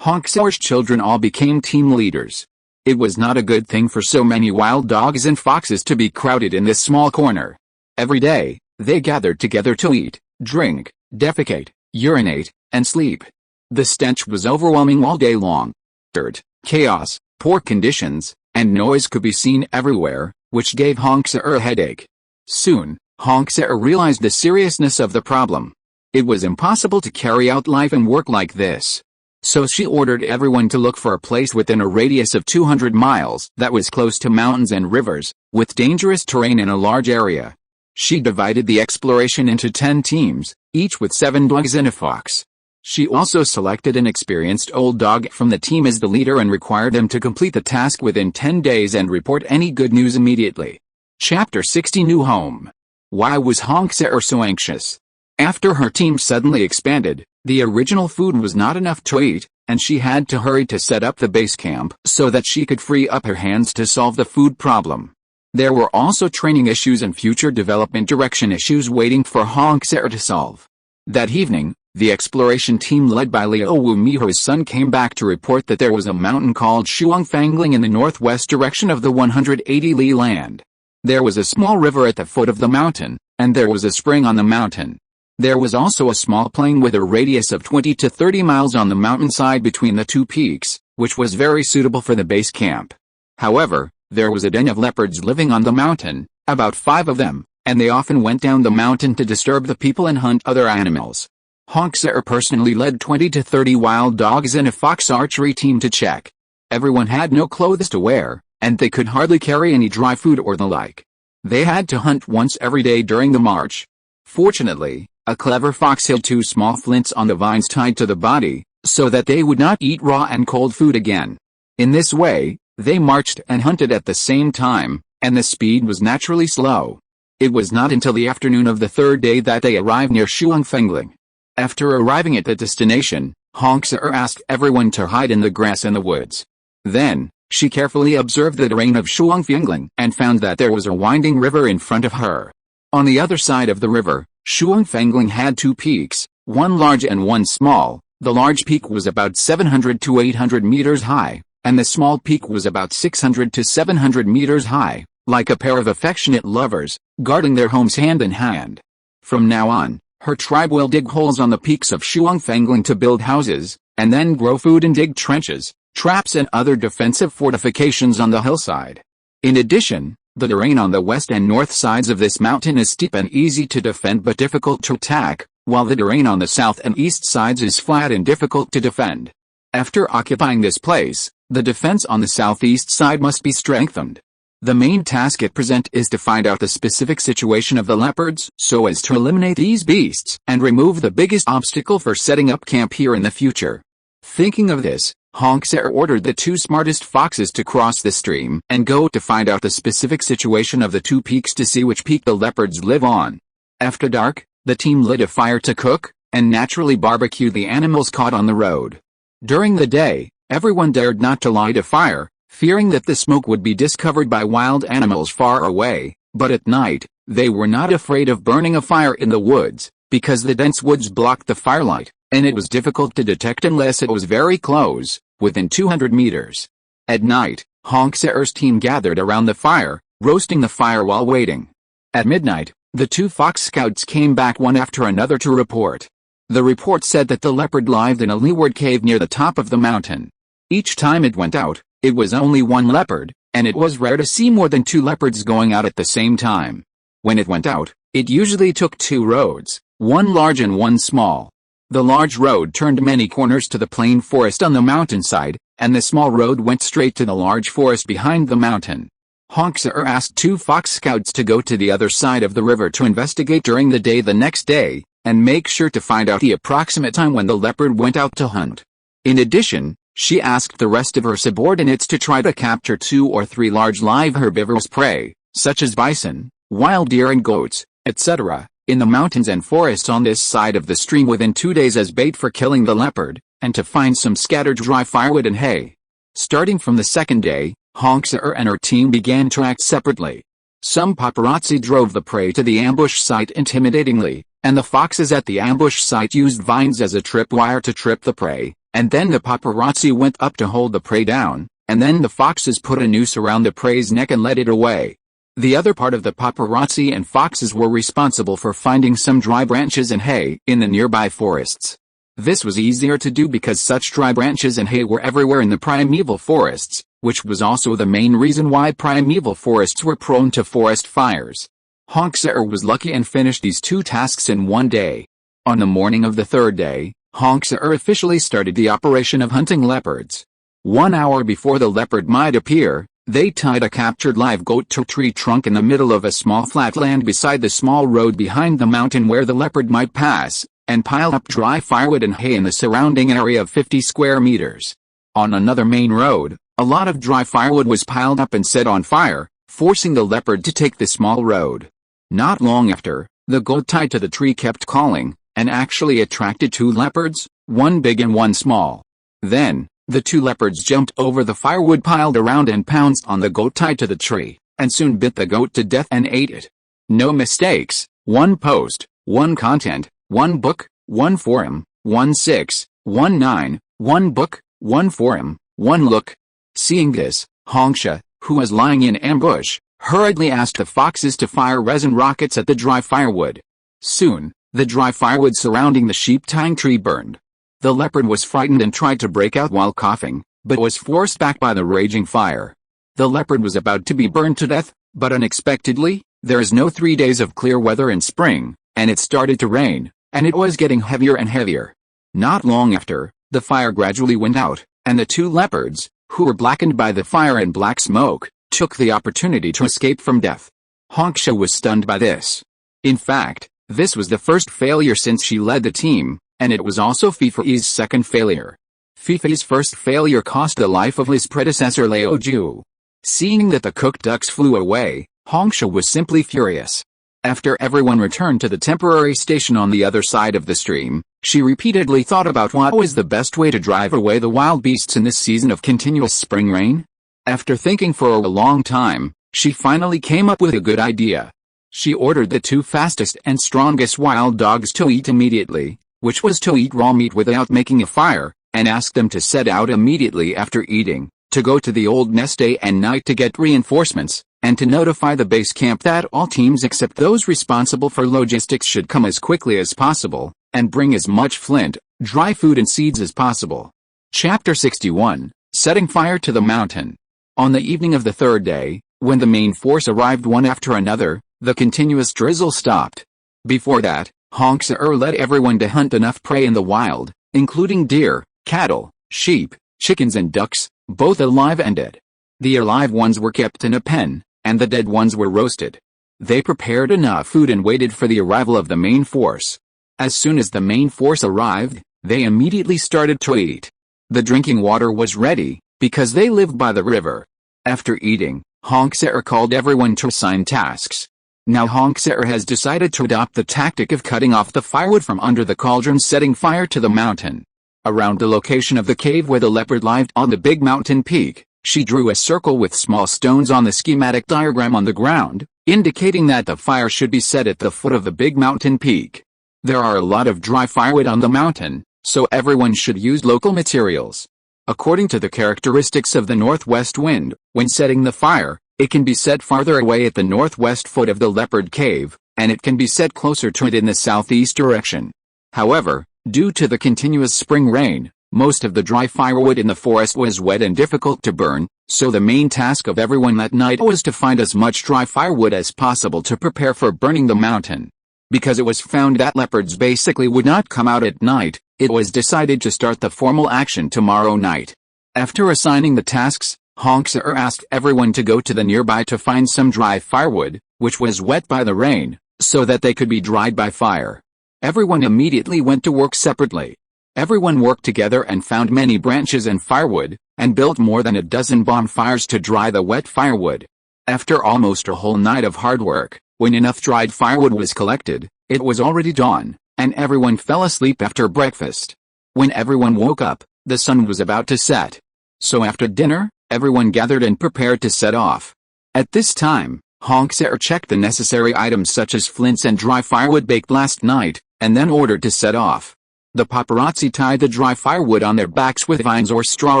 Hong Ser's children all became team leaders. It was not a good thing for so many wild dogs and foxes to be crowded in this small corner. Every day, they gathered together to eat, drink, defecate, urinate, and sleep. The stench was overwhelming all day long. Dirt, chaos, poor conditions, and noise could be seen everywhere, which gave Hong Ser a headache. Soon, Hong Ser realized the seriousness of the problem. It was impossible to carry out life and work like this. So she ordered everyone to look for a place within a radius of 200 miles that was close to mountains and rivers, with dangerous terrain in a large area. She divided the exploration into 10 teams, each with 7 dogs and a fox. She also selected an experienced old dog from the team as the leader and required them to complete the task within 10 days and report any good news immediately. Chapter 60 New Home. Why was Hong Ser so anxious? After her team suddenly expanded, the original food was not enough to eat, and she had to hurry to set up the base camp so that she could free up her hands to solve the food problem. There were also training issues and future development direction issues waiting for Hong Ser to solve. That evening, the exploration team led by Liu Wumiho's son came back to report that there was a mountain called Shuangfangling in the northwest direction of the 180 li land. There was a small river at the foot of the mountain, and there was a spring on the mountain. There was also a small plain with a radius of 20 to 30 miles on the mountainside between the 2 peaks, which was very suitable for the base camp. However, there was a den of leopards living on the mountain, about 5 of them, and they often went down the mountain to disturb the people and hunt other animals. Hong Ser personally led 20 to 30 wild dogs and a fox archery team to check. Everyone had no clothes to wear, and they could hardly carry any dry food or the like. They had to hunt once every day during the march. Fortunately, a clever fox hid 2 small flints on the vines tied to the body, so that they would not eat raw and cold food again. In this way, they marched and hunted at the same time, and the speed was naturally slow. It was not until the afternoon of the 3rd day that they arrived near Shuangfangling. After arriving at the destination, Hong Ser asked everyone to hide in the grass in the woods. Then, she carefully observed the terrain of Shuangfangling and found that there was a winding river in front of her. On the other side of the river, Shuangfangling had 2 peaks, one large and one small. The large peak was about 700 to 800 meters high, and the small peak was about 600 to 700 meters high, like a pair of affectionate lovers, guarding their homes hand in hand. From now on, her tribe will dig holes on the peaks of Shuangfangling to build houses, and then grow food and dig trenches, traps and other defensive fortifications on the hillside. In addition, the terrain on the west and north sides of this mountain is steep and easy to defend but difficult to attack, while the terrain on the south and east sides is flat and difficult to defend. After occupying this place, the defense on the southeast side must be strengthened. The main task at present is to find out the specific situation of the leopards so as to eliminate these beasts and remove the biggest obstacle for setting up camp here in the future. Thinking of this, Hongsar ordered the two smartest foxes to cross the stream and go to find out the specific situation of the two peaks to see which peak the leopards live on. After dark, the team lit a fire to cook, and naturally barbecue the animals caught on the road. During the day, everyone dared not to light a fire, fearing that the smoke would be discovered by wild animals far away, but at night, they were not afraid of burning a fire in the woods, because the dense woods blocked the firelight, and it was difficult to detect unless it was very close, within 200 meters. At night, Hongsar's team gathered around the fire, roasting the fire while waiting. At midnight, the two fox scouts came back one after another to report. The report said that the leopard lived in a leeward cave near the top of the mountain. Each time it went out, it was only one leopard, and it was rare to see more than two leopards going out at the same time. When it went out, it usually took two roads, one large and one small. The large road turned many corners to the plain forest on the mountainside, and the small road went straight to the large forest behind the mountain. Hongsar asked two fox scouts to go to the other side of the river to investigate during the day the next day, and make sure to find out the approximate time when the leopard went out to hunt. In addition, she asked the rest of her subordinates to try to capture 2 or 3 large live herbivorous prey, such as bison, wild deer and goats, etc., in the mountains and forests on this side of the stream within 2 days as bait for killing the leopard, and to find some scattered dry firewood and hay. Starting from the second day, Hongsar and her team began to act separately. Some paparazzi drove the prey to the ambush site intimidatingly, and the foxes at the ambush site used vines as a tripwire to trip the prey, and then the paparazzi went up to hold the prey down, and then the foxes put a noose around the prey's neck and led it away. The other part of the paparazzi and foxes were responsible for finding some dry branches and hay in the nearby forests. This was easier to do because such dry branches and hay were everywhere in the primeval forests, which was also the main reason why primeval forests were prone to forest fires. Hongsar was lucky and finished these 2 tasks in 1 day. On the morning of the 3rd day, Hongsar officially started the operation of hunting leopards. 1 hour before the leopard might appear, they tied a captured live goat to a tree trunk in the middle of a small flat land beside the small road behind the mountain where the leopard might pass, and piled up dry firewood and hay in the surrounding area of 50 square meters. On another main road, a lot of dry firewood was piled up and set on fire, forcing the leopard to take the small road. Not long after, the goat tied to the tree kept calling, and actually attracted 2 leopards, one big and one small. Then, the 2 leopards jumped over the firewood piled around and pounced on the goat tied to the tree, and soon bit the goat to death and ate it. No mistakes, 1 post, 1 content, 1 book, 1 forum, 1 6, 1 9, 1 book, 1 forum, 1 look. Seeing this, Hongsha, who was lying in ambush, hurriedly asked the foxes to fire resin rockets at the dry firewood. Soon, the dry firewood surrounding the sheep tying tree burned. The leopard was frightened and tried to break out while coughing, but was forced back by the raging fire. The leopard was about to be burned to death, but unexpectedly, there is no 3 days of clear weather in spring, and it started to rain, and it was getting heavier and heavier. Not long after, the fire gradually went out, and the 2 leopards, who were blackened by the fire and black smoke, took the opportunity to escape from death. Hongsha was stunned by this. In fact, this was the first failure since she led the team, and it was also Feifei's second failure. Feifei's first failure cost the life of his predecessor Lao Ju. Seeing that the cooked ducks flew away, Hongsha was simply furious. After everyone returned to the temporary station on the other side of the stream, she repeatedly thought about what was the best way to drive away the wild beasts in this season of continuous spring rain. After thinking for a long time, she finally came up with a good idea. She ordered the 2 fastest and strongest wild dogs to eat immediately, which was to eat raw meat without making a fire, and asked them to set out immediately after eating, to go to the old nest day and night to get reinforcements, and to notify the base camp that all teams except those responsible for logistics should come as quickly as possible, and bring as much flint, dry food and seeds as possible. Chapter 61, Setting Fire to the Mountain. On the evening of the 3rd day, When the main force arrived one after another, the continuous drizzle stopped. Before that, Hongsar led everyone to hunt enough prey in the wild, including deer, cattle, sheep, chickens and ducks, both alive and dead. The alive ones were kept in a pen, and the dead ones were roasted. They prepared enough food and waited for the arrival of the main force. As soon as the main force arrived, they immediately started to eat. The drinking water was ready, because they lived by the river. After eating, Hongsar called everyone to assign tasks. Now Hongsar has decided to adopt the tactic of cutting off the firewood from under the cauldron, setting fire to the mountain. Around the location of the cave where the leopard lived on the big mountain peak, she drew a circle with small stones on the schematic diagram on the ground, indicating that the fire should be set at the foot of the big mountain peak. There are a lot of dry firewood on the mountain, so everyone should use local materials. According to the characteristics of the northwest wind, when setting the fire, it can be set farther away at the northwest foot of the leopard cave, and it can be set closer to it in the southeast direction. However, due to the continuous spring rain, most of the dry firewood in the forest was wet and difficult to burn, so the main task of everyone that night was to find as much dry firewood as possible to prepare for burning the mountain. Because it was found that leopards basically would not come out at night, it was decided to start the formal action tomorrow night. After assigning the tasks, Hongsar asked everyone to go to the nearby to find some dry firewood, which was wet by the rain, so that they could be dried by fire. Everyone immediately went to work separately. Everyone worked together and found many branches and firewood, and built more than a dozen bonfires to dry the wet firewood. After almost a whole night of hard work, when enough dried firewood was collected, it was already dawn, and everyone fell asleep after breakfast. When everyone woke up, the sun was about to set. So after dinner, everyone gathered and prepared to set off. At this time, Hongsar checked the necessary items such as flints and dry firewood baked last night, and then ordered to set off. The paparazzi tied the dry firewood on their backs with vines or straw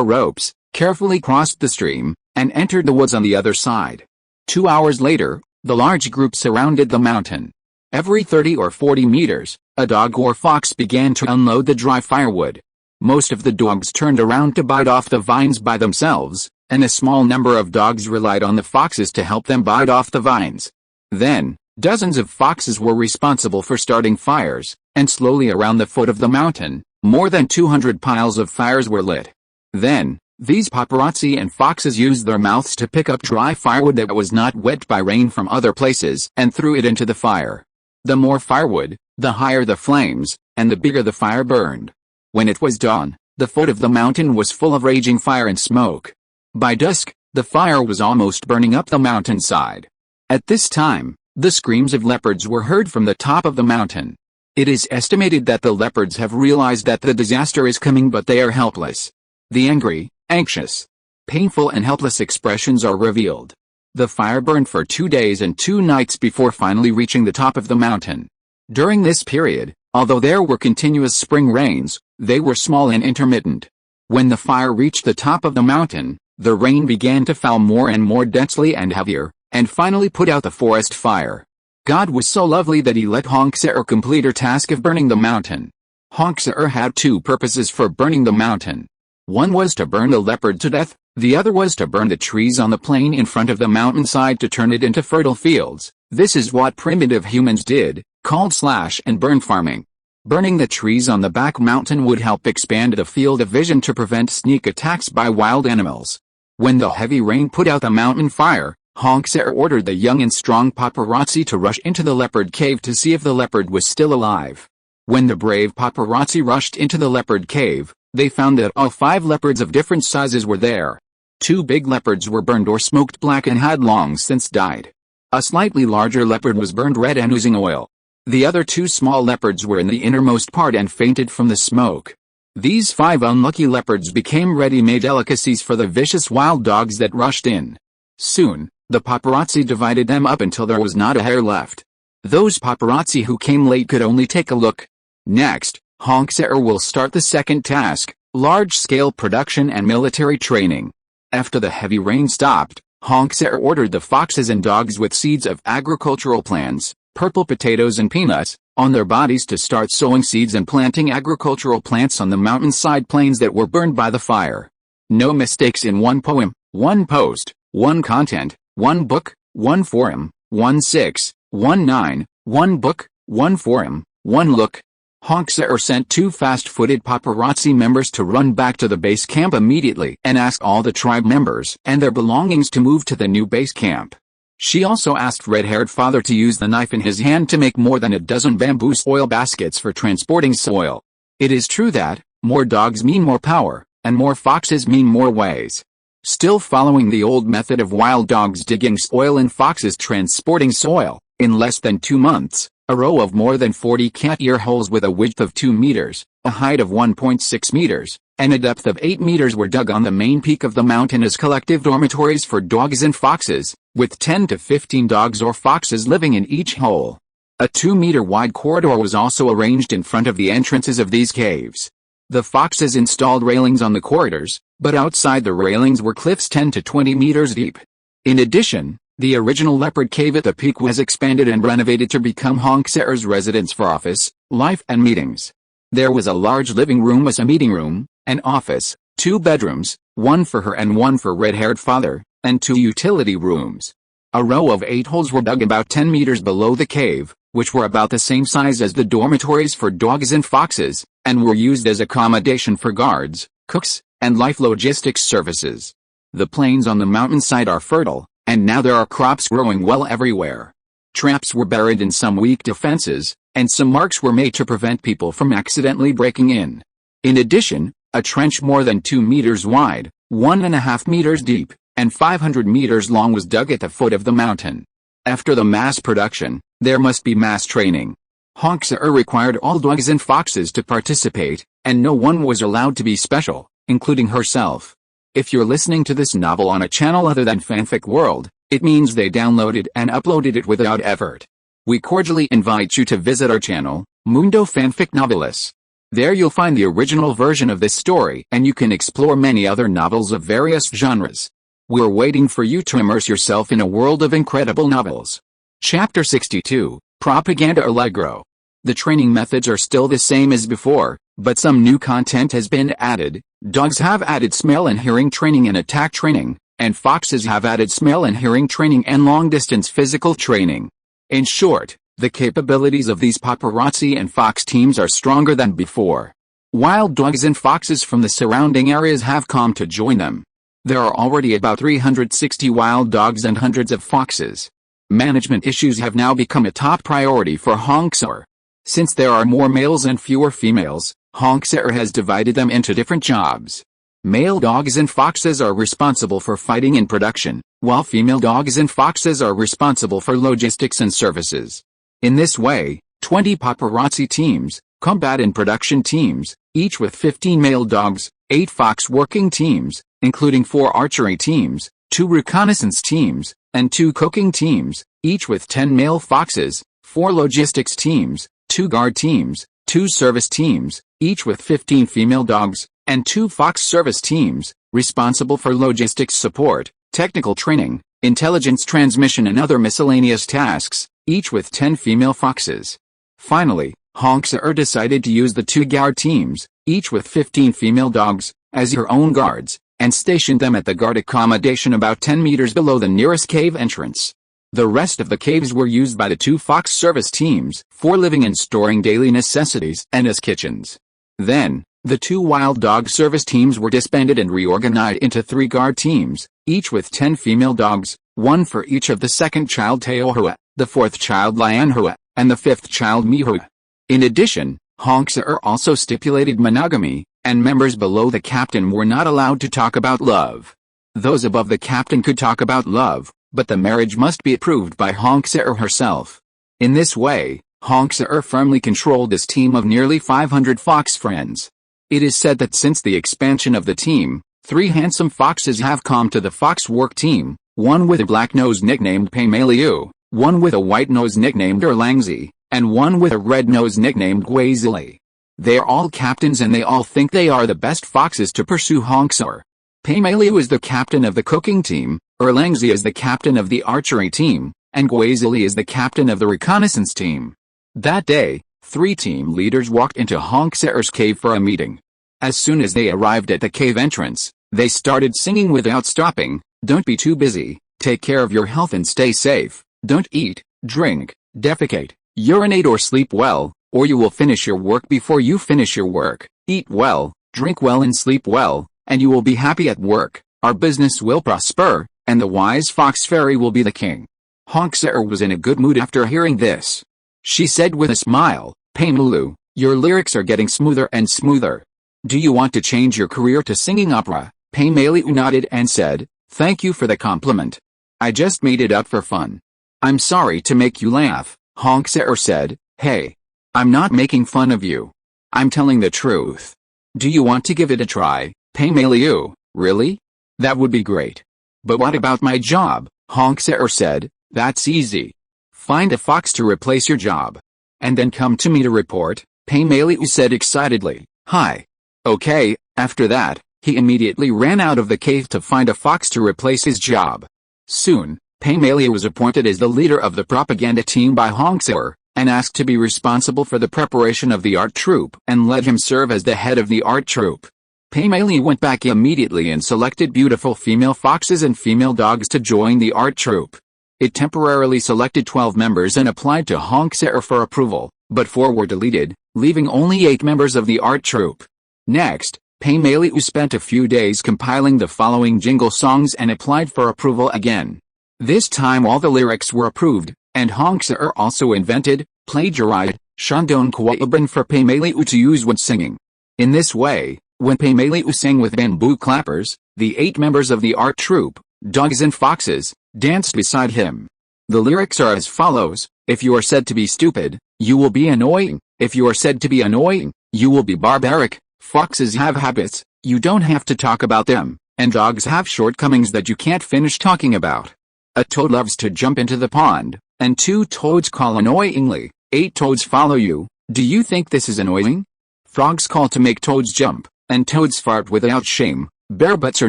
ropes, carefully crossed the stream, and entered the woods on the other side. 2 hours later, the large group surrounded the mountain. Every 30 or 40 meters, a dog or fox began to unload the dry firewood. Most of the dogs turned around to bite off the vines by themselves, and a small number of dogs relied on the foxes to help them bite off the vines. Then, dozens of foxes were responsible for starting fires, and slowly around the foot of the mountain, more than 200 piles of fires were lit. Then, these paparazzi and foxes used their mouths to pick up dry firewood that was not wet by rain from other places and threw it into the fire. The more firewood, the higher the flames, and the bigger the fire burned. When it was dawn, the foot of the mountain was full of raging fire and smoke. By dusk, the fire was almost burning up the mountainside. At this time, the screams of leopards were heard from the top of the mountain. It is estimated that the leopards have realized that the disaster is coming, but they are helpless. The angry, anxious, painful and helpless expressions are revealed. The fire burned for 2 days and 2 nights before finally reaching the top of the mountain. During this period, although there were continuous spring rains, they were small and intermittent. When the fire reached the top of the mountain, the rain began to fall more and more densely and heavier, and finally put out the forest fire. God was so lovely that he let Hongsar complete her task of burning the mountain. Hongsar had 2 purposes for burning the mountain. One was to burn the leopard to death, the other was to burn the trees on the plain in front of the mountainside to turn it into fertile fields. This is what primitive humans did, called slash and burn farming. Burning the trees on the back mountain would help expand the field of vision to prevent sneak attacks by wild animals. When the heavy rain put out the mountain fire, Hongsar ordered the young and strong paparazzi to rush into the leopard cave to see if the leopard was still alive. When the brave paparazzi rushed into the leopard cave, they found that all 5 leopards of different sizes were there. 2 big leopards were burned or smoked black and had long since died. A slightly larger leopard was burned red and oozing oil. The other 2 small leopards were in the innermost part and fainted from the smoke. These 5 unlucky leopards became ready-made delicacies for the vicious wild dogs that rushed in. Soon, the paparazzi divided them up until there was not a hair left. Those paparazzi who came late could only take a look. Next, Hongsar will start the second task, large-scale production and military training. After the heavy rain stopped, Hongsar ordered the foxes and dogs with seeds of agricultural plants, purple potatoes and peanuts, on their bodies to start sowing seeds and planting agricultural plants on the mountainside plains that were burned by the fire. No mistakes in one poem, one post, one content, 1 book, 1 forum, 1 6, 1 9, 1 book, 1 forum, 1 look. Hongsar sent 2 fast-footed paparazzi members to run back to the base camp immediately and ask all the tribe members and their belongings to move to the new base camp. She also asked red-haired father to use the knife in his hand to make more than a dozen bamboo soil baskets for transporting soil. It is true that more dogs mean more power, and more foxes mean more ways. Still following the old method of wild dogs digging soil and foxes transporting soil, in less than 2 months, a row of more than 40 cat ear holes with a width of 2 meters, a height of 1.6 meters, and a depth of 8 meters were dug on the main peak of the mountain as collective dormitories for dogs and foxes, with 10 to 15 dogs or foxes living in each hole. A 2-meter wide corridor was also arranged in front of the entrances of these caves. The foxes installed railings on the corridors, but outside the railings were cliffs 10 to 20 meters deep. In addition, the original leopard cave at the peak was expanded and renovated to become Hongsar's residence for office, life and meetings. There was a large living room as a meeting room, an office, 2 bedrooms, 1 for her and 1 for red-haired father, and 2 utility rooms. A row of 8 holes were dug about 10 meters below the cave, which were about the same size as the dormitories for dogs and foxes, and were used as accommodation for guards, cooks, and life logistics services. The plains on the mountainside are fertile, and now there are crops growing well everywhere. Traps were buried in some weak defenses, and some marks were made to prevent people from accidentally breaking in. In addition, a trench more than 2 meters wide, 1.5 meters deep, and 500 meters long was dug at the foot of the mountain. After the mass production, there must be mass training. Hongsar required all dogs and foxes to participate, and no one was allowed to be special, including herself. If you're listening to this novel on a channel other than Fanfic World, it means they downloaded and uploaded it without effort. We cordially invite you to visit our channel, Mundo Fanfic Novelis. There you'll find the original version of this story and you can explore many other novels of various genres. We're waiting for you to immerse yourself in a world of incredible novels. Chapter 62, Propaganda Allegro. The training methods are still the same as before, but some new content has been added. Dogs have added smell and hearing training and attack training, and foxes have added smell and hearing training and long-distance physical training. In short, the capabilities of these paparazzi and fox teams are stronger than before. Wild dogs and foxes from the surrounding areas have come to join them. There are already about 360 wild dogs and hundreds of foxes. Management issues have now become a top priority for Hongsar. Since there are more males and fewer females, Hongsar has divided them into different jobs. Male dogs and foxes are responsible for fighting and production, while female dogs and foxes are responsible for logistics and services. In this way, 20 paparazzi teams, combat and production teams, each with 15 male dogs, 8 fox working teams, including 4 archery teams, 2 reconnaissance teams, and 2 cooking teams, each with 10 male foxes, 4 logistics teams, 2 guard teams, 2 service teams, each with 15 female dogs, and 2 fox service teams, responsible for logistics support, technical training, intelligence transmission and other miscellaneous tasks, each with 10 female foxes. Finally, Hongsar decided to use the 2 guard teams, each with 15 female dogs, as her own guards, and stationed them at the guard accommodation about 10 meters below the nearest cave entrance. The rest of the caves were used by the 2 fox service teams for living and storing daily necessities and as kitchens. Then, the 2 wild dog service teams were disbanded and reorganized into 3 guard teams, each with 10 female dogs, 1 for each of the 2nd child Teohua, the 4th child Lianhua, and the 5th child Mihua. In addition, Hongsar also stipulated monogamy, and members below the captain were not allowed to talk about love. Those above the captain could talk about love, but the marriage must be approved by Hongsar herself. In this way, Hongsar firmly controlled this team of nearly 500 fox friends. It is said that since the expansion of the team, 3 handsome foxes have come to the fox work team, 1 with a black nose nicknamed Paimaliu, 1 with a white nose nicknamed Erlangzi, and 1 with a red nose nicknamed Guazili. They are all captains and they all think they are the best foxes to pursue Hongsar. Paimaliu is the captain of the cooking team, Erlangzi is the captain of the archery team, and Guazili is the captain of the reconnaissance team. That day, 3 team leaders walked into Hongsar's cave for a meeting. As soon as they arrived at the cave entrance, they started singing without stopping, "Don't be too busy, Take care of your health and stay safe. Don't eat, drink, defecate, urinate or sleep well, or you will finish your work before you finish your work. Eat well, drink well and sleep well, and you will be happy at work. Our business will prosper, and the wise fox fairy will be the king. Honksar was in a good mood after hearing this. She said with a smile, Paimalu, your lyrics are getting smoother and smoother. Do you want to change your career to singing opera? Paimalu nodded and said, thank you for the compliment. I just made it up for fun. I'm sorry to make you laugh, Honksar said. Hey. I'm not making fun of you. I'm telling the truth. Do you want to give it a try, Paimalu? Really? That would be great. But what about my job? Honksar said. That's easy. Find a fox to replace your job. And then come to me to report, Paimalu said excitedly. Hi. Okay, after that, he immediately ran out of the cave to find a fox to replace his job. Soon, Paimalu was appointed as the leader of the propaganda team by Honksar, and asked to be responsible for the preparation of the art troupe and let him serve as the head of the art troupe. Paimalu went back immediately and selected beautiful female foxes and female dogs to join the art troupe. It temporarily selected 12 members and applied to Honksar for approval, but 4 were deleted, leaving only 8 members of the art troupe. Next, Paimalu spent a few days compiling the following jingle songs and applied for approval again. This time all the lyrics were approved, and Honksar also invented, plagiarized, Shandong Kwaban for Paimalu to use when singing. In this way, when Paimalu sang with bamboo clappers, the 8 members of the art troupe, dogs and foxes, danced beside him. The lyrics are as follows: if you are said to be stupid, you will be annoying. If you are said to be annoying, you will be barbaric. Foxes have habits, you don't have to talk about them, and dogs have shortcomings that you can't finish talking about. A toad loves to jump into the pond, and 2 toads call annoyingly. 8 toads follow you. Do you think this is annoying? Frogs call to make toads jump, and toads fart without shame. Bearbutts are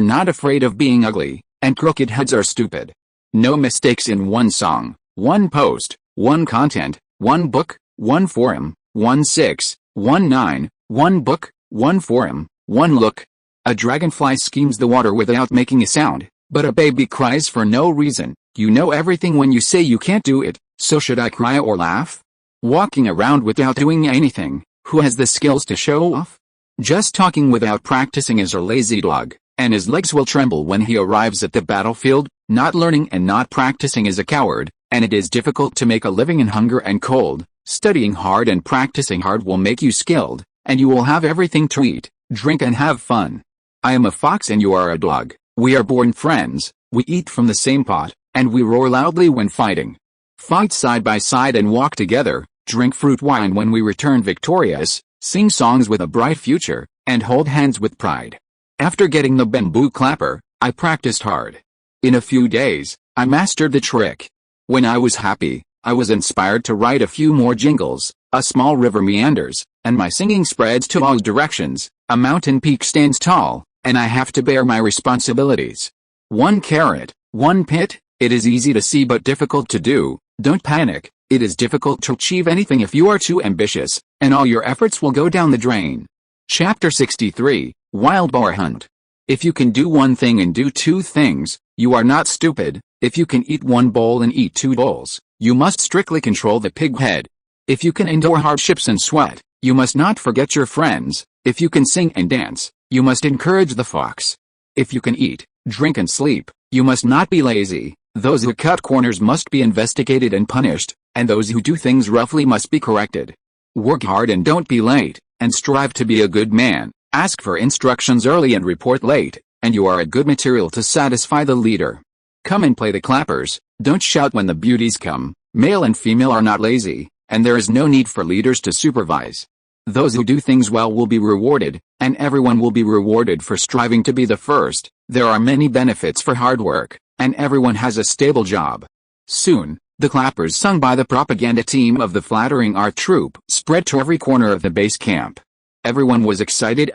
not afraid of being ugly, and crooked heads are stupid. No mistakes in one song, one post, one content, one book, one forum, 1619, one book, one forum, one look. A dragonfly schemes the water without making a sound, but a baby cries for no reason. You know everything when you say you can't do it, so should I cry or laugh? Walking around without doing anything, who has the skills to show off? Just talking without practicing is a lazy dog, and his legs will tremble when he arrives at the battlefield. Not learning and not practicing is a coward, and it is difficult to make a living in hunger and cold. Studying hard and practicing hard will make you skilled, and you will have everything to eat, drink and have fun. I am a fox and you are a dog. We are born friends, we eat from the same pot, and we roar loudly when fighting. Fight side by side and walk together, drink fruit wine when we return victorious, sing songs with a bright future, and hold hands with pride. After getting the bamboo clapper, I practiced hard. In a few days, I mastered the trick. When I was happy, I was inspired to write a few more jingles. A small river meanders, and my singing spreads to all directions. A mountain peak stands tall, and I have to bear my responsibilities. 1 carrot, 1 pit. It is easy to see but difficult to do. Don't panic. It is difficult to achieve anything if you are too ambitious, and all your efforts will go down the drain. Chapter 63, Wild Boar Hunt. If you can do one thing and do 2 things, you are not stupid. If you can eat 1 bowl and eat 2 bowls, you must strictly control the pig head. If you can endure hardships and sweat, you must not forget your friends. If you can sing and dance, you must encourage the fox. If you can eat, drink and sleep, you must not be lazy. Those who cut corners must be investigated and punished, and those who do things roughly must be corrected. Work hard and don't be late, and strive to be a good man. Ask for instructions early and report late, and you are a good material to satisfy the leader. Come and play the clappers, don't shout when the beauties come. Male and female are not lazy, and there is no need for leaders to supervise. Those who do things well will be rewarded, and everyone will be rewarded for striving to be the first. There are many benefits for hard work, and everyone has a stable job. Soon, the clappers sung by the propaganda team of the flattering art troupe spread to every corner of the base camp. Everyone was excited,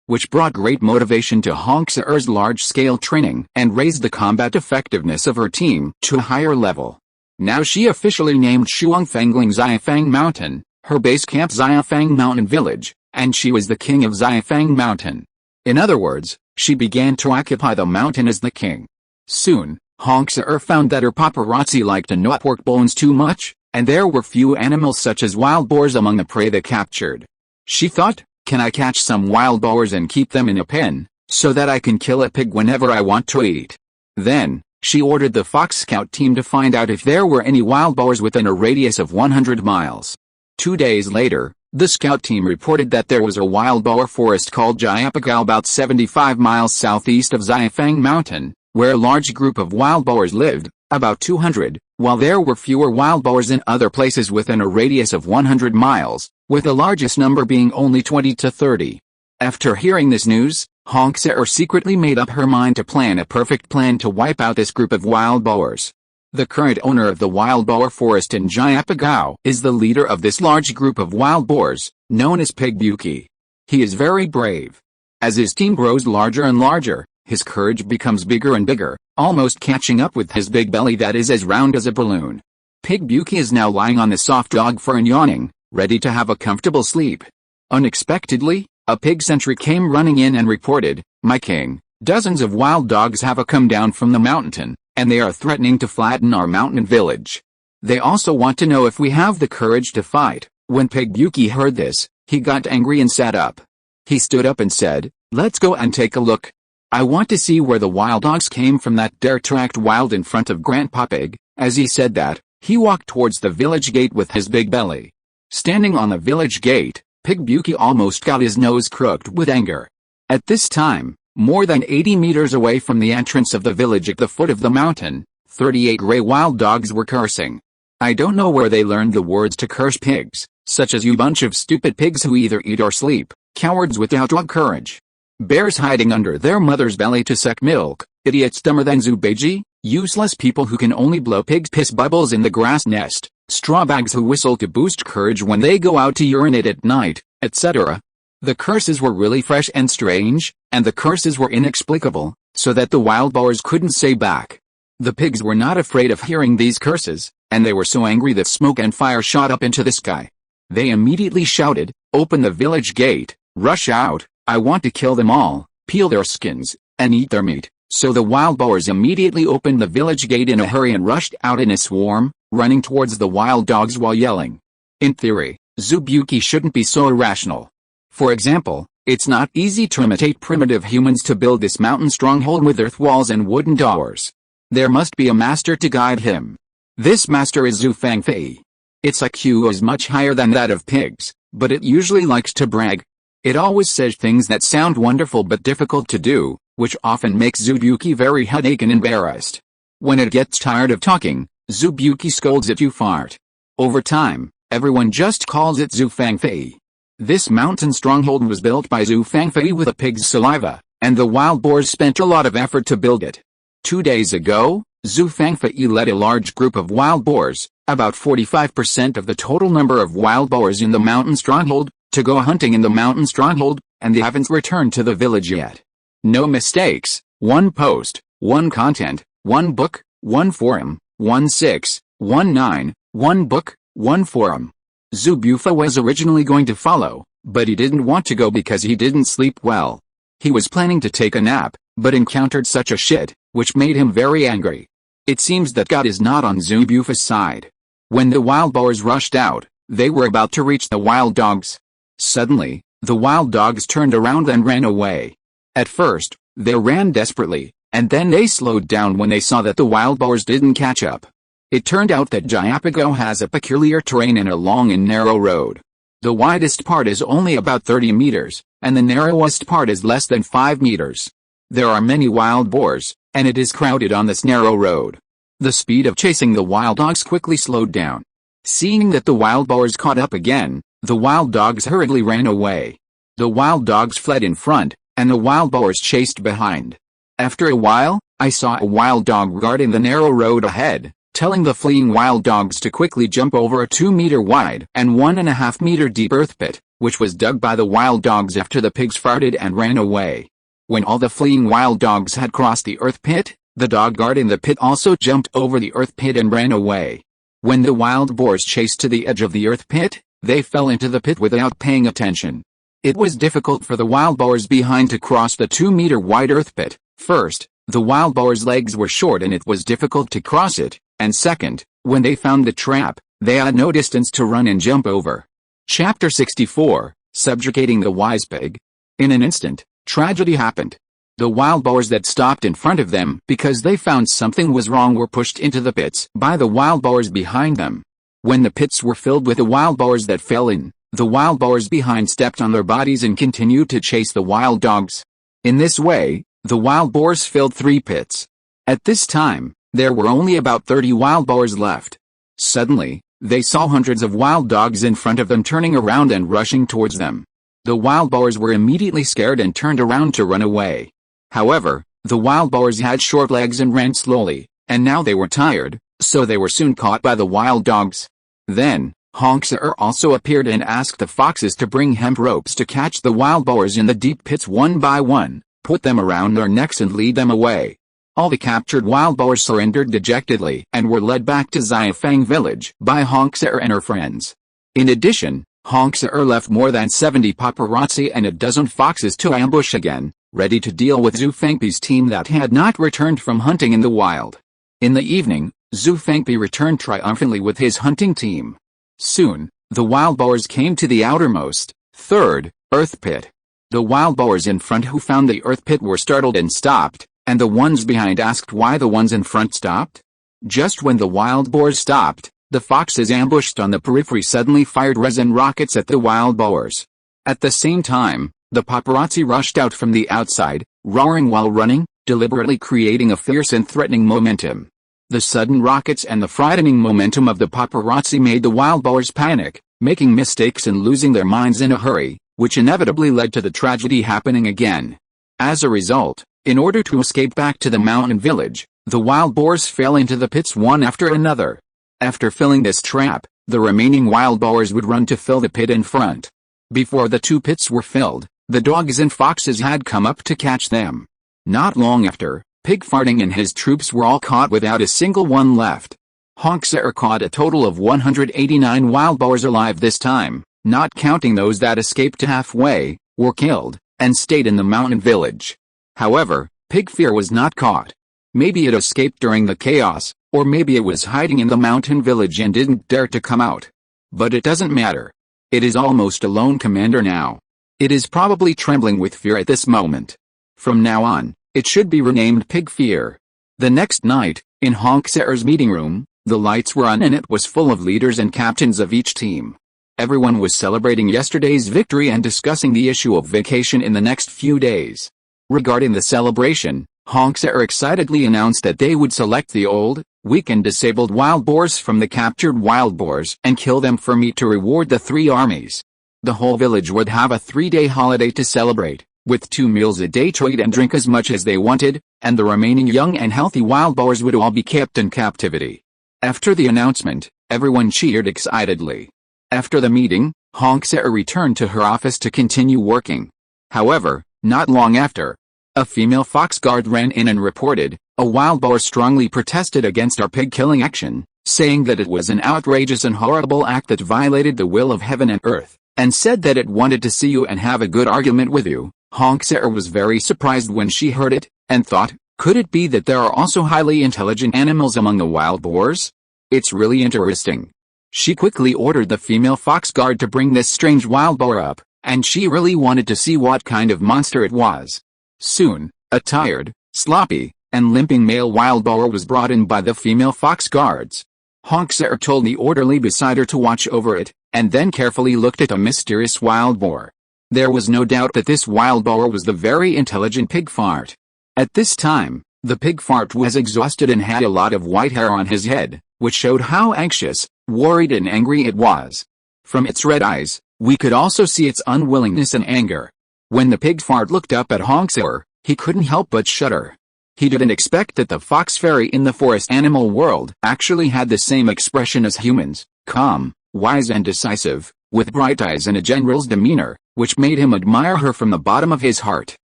which brought great motivation to Honksar's large-scale training and raised the combat effectiveness of her team to a higher level. Now she officially named Shuangfangling Xiafang Mountain, her base camp Xiafang Mountain Village, and she was the king of Xiafang Mountain. In other words, she began to occupy the mountain as the king. Soon, Honksar found that her paparazzi liked to know pork bones too much, and there were few animals such as wild boars among the prey they captured. She thought, can I catch some wild boars and keep them in a pen, so that I can kill a pig whenever I want to eat? Then, she ordered the Fox Scout team to find out if there were any wild boars within a radius of 100 miles. 2 days later, the scout team reported that there was a wild boar forest called Jiapagao about 75 miles southeast of Xiafang Mountain, where a large group of wild boars lived, about 200, while there were fewer wild boars in other places within a radius of 100 miles, with the largest number being only 20 to 30. After hearing this news, Honksar secretly made up her mind to plan a perfect plan to wipe out this group of wild boars. The current owner of the wild boar forest in Jiapagao is the leader of this large group of wild boars, known as Pig Buki. He is very brave. As his team grows larger and larger, his courage becomes bigger and bigger, almost catching up with his big belly that is as round as a balloon. Pig Buki is now lying on the soft dog fur and yawning, ready to have a comfortable sleep. Unexpectedly, a pig sentry came running in and reported, "My king, dozens of wild dogs have come down from the mountain, and they are threatening to flatten our mountain village. They also want to know if we have the courage to fight." When Pig Buki heard this, he got angry and sat up. He stood up and said, "Let's go and take a look. I want to see where the wild dogs came from that dare to act wild in front of Grandpa Pig." As he said that, he walked towards the village gate with his big belly. Standing on the village gate, Pig Buki almost got his nose crooked with anger. At this time, more than 80 meters away from the entrance of the village at the foot of the mountain, 38 gray wild dogs were cursing. I don't know where they learned the words to curse pigs, such as "you bunch of stupid pigs who either eat or sleep, cowards without dog courage. Bears hiding under their mother's belly to suck milk, idiots dumber than Zubeji, useless people who can only blow pig's piss bubbles in the grass nest, straw bags who whistle to boost courage when they go out to urinate at night," etc. The curses were really fresh and strange, and the curses were inexplicable, so that the wild boars couldn't say back. The pigs were not afraid of hearing these curses, and they were so angry that smoke and fire shot up into the sky. They immediately shouted, "Open the village gate, rush out, I want to kill them all, peel their skins, and eat their meat." So the wild boars immediately opened the village gate in a hurry and rushed out in a swarm, running towards the wild dogs while yelling. In theory, Zubuki shouldn't be so irrational. For example, it's not easy to imitate primitive humans to build this mountain stronghold with earth walls and wooden doors. There must be a master to guide him. This master is Gao Feifei. Its IQ is much higher than that of pigs, but it usually likes to brag. It always says things that sound wonderful but difficult to do, which often makes Zubuki very headache and embarrassed. When it gets tired of talking, Zubuki scolds it, "You fart." Over time, everyone just calls it Gao Feifei. This mountain stronghold was built by Gao Feifei with a pig's saliva, and the wild boars spent a lot of effort to build it. 2 days ago, Gao Feifei led a large group of wild boars, about 45% of the total number of wild boars in the mountain stronghold, to go hunting in the mountain stronghold, and they haven't returned to the village yet. No mistakes, 1 post, 1 content, 1 book, 1 forum, 1619, 1 book, 1 forum. Zubufa was originally going to follow, but he didn't want to go because he didn't sleep well. He was planning to take a nap, but encountered such a shit, which made him very angry. It seems that God is not on Zubufa's side. When the wild boars rushed out, they were about to reach the wild dogs. Suddenly, the wild dogs turned around and ran away. At first, they ran desperately, and then they slowed down when they saw that the wild boars didn't catch up. It turned out that Jiapagao has a peculiar terrain and a long and narrow road. The widest part is only about 30 meters, and the narrowest part is less than 5 meters. There are many wild boars, and it is crowded on this narrow road. The speed of chasing the wild dogs quickly slowed down. Seeing that the wild boars caught up again, the wild dogs hurriedly ran away. The wild dogs fled in front, and the wild boars chased behind. After a while, I saw a wild dog guarding the narrow road ahead, telling the fleeing wild dogs to quickly jump over a 2-meter wide and 1.5-meter deep earth pit, which was dug by the wild dogs after the pigs farted and ran away. When all the fleeing wild dogs had crossed the earth pit, the dog guarding the pit also jumped over the earth pit and ran away. When the wild boars chased to the edge of the earth pit, they fell into the pit without paying attention. It was difficult for the wild boars behind to cross the 2-meter wide earth pit. First, The wild boar's legs were short and it was difficult to cross it, and second, when they found the trap, they had no distance to run and jump over. Chapter 64, Subjugating the Wise Pig. In an instant, tragedy happened. The wild boars that stopped in front of them because they found something was wrong were pushed into the pits by the wild boars behind them. When the pits were filled with the wild boars that fell in, the wild boars behind stepped on their bodies and continued to chase the wild dogs. In this way, the wild boars filled 3 pits. At this time, there were only about 30 wild boars left. Suddenly, they saw hundreds of wild dogs in front of them turning around and rushing towards them. The wild boars were immediately scared and turned around to run away. However, the wild boars had short legs and ran slowly, and now they were tired, so they were soon caught by the wild dogs. Then, Honksar also appeared and asked the foxes to bring hemp ropes to catch the wild boars in the deep pits one by one, put them around their necks and lead them away. All the captured wild boars surrendered dejectedly and were led back to Xiafang village by Honksar and her friends. In addition, Honksar left more than 70 paparazzi and a dozen foxes to ambush again, ready to deal with Zhu Fengpi's team that had not returned from hunting in the wild. In the evening, Zhu Fengpi returned triumphantly with his hunting team. Soon, the wild boars came to the outermost, 3rd, earth pit. The wild boars in front who found the earth pit were startled and stopped, and the ones behind asked why the ones in front stopped. Just when the wild boars stopped, the foxes ambushed on the periphery suddenly fired resin rockets at the wild boars. At the same time, the paparazzi rushed out from the outside, roaring while running, deliberately creating a fierce and threatening momentum. The sudden rockets and the frightening momentum of the paparazzi made the wild boars panic, making mistakes and losing their minds in a hurry, which inevitably led to the tragedy happening again. As a result, in order to escape back to the mountain village, the wild boars fell into the pits one after another. After filling this trap, the remaining wild boars would run to fill the pit in front. Before the 2 pits were filled, the dogs and foxes had come up to catch them. Not long after, Pig Farting and his troops were all caught without a single one left. Honksar caught a total of 189 wild boars alive this time, not counting those that escaped to halfway, were killed, and stayed in the mountain village. However, Pig Fear was not caught. Maybe it escaped during the chaos, or maybe it was hiding in the mountain village and didn't dare to come out. But it doesn't matter. It is almost a lone commander now. It is probably trembling with fear at this moment. From now on, it should be renamed Pig Fear. The next night, in Honksar's meeting room, the lights were on and it was full of leaders and captains of each team. Everyone was celebrating yesterday's victory and discussing the issue of vacation in the next few days. Regarding the celebration, Honksar excitedly announced that they would select the old, weak and disabled wild boars from the captured wild boars and kill them for meat to reward the 3 armies. The whole village would have a 3-day holiday to celebrate, with 2 meals a day to eat and drink as much as they wanted, and the remaining young and healthy wild boars would all be kept in captivity. After the announcement, everyone cheered excitedly. After the meeting, Honksar returned to her office to continue working. However, not long after, a female fox guard ran in and reported, "A wild boar strongly protested against our pig-killing action, saying that it was an outrageous and horrible act that violated the will of heaven and earth, and said that it wanted to see you and have a good argument with you." Honksar was very surprised when she heard it, and thought, could it be that there are also highly intelligent animals among the wild boars? It's really interesting. She quickly ordered the female fox guard to bring this strange wild boar up, and she really wanted to see what kind of monster it was. Soon, a tired, sloppy, and limping male wild boar was brought in by the female fox guards. Honksar told the orderly beside her to watch over it, and then carefully looked at a mysterious wild boar. There was no doubt that this wild boar was the very intelligent Pig Fart. At this time, the Pig Fart was exhausted and had a lot of white hair on his head, which showed how anxious, worried and angry it was. From its red eyes, we could also see its unwillingness and anger. When the Pig Fart looked up at Honksar, he couldn't help but shudder. He didn't expect that the fox fairy in the forest animal world actually had the same expression as humans, calm, wise and decisive, with bright eyes and a general's demeanor, which made him admire her from the bottom of his heart.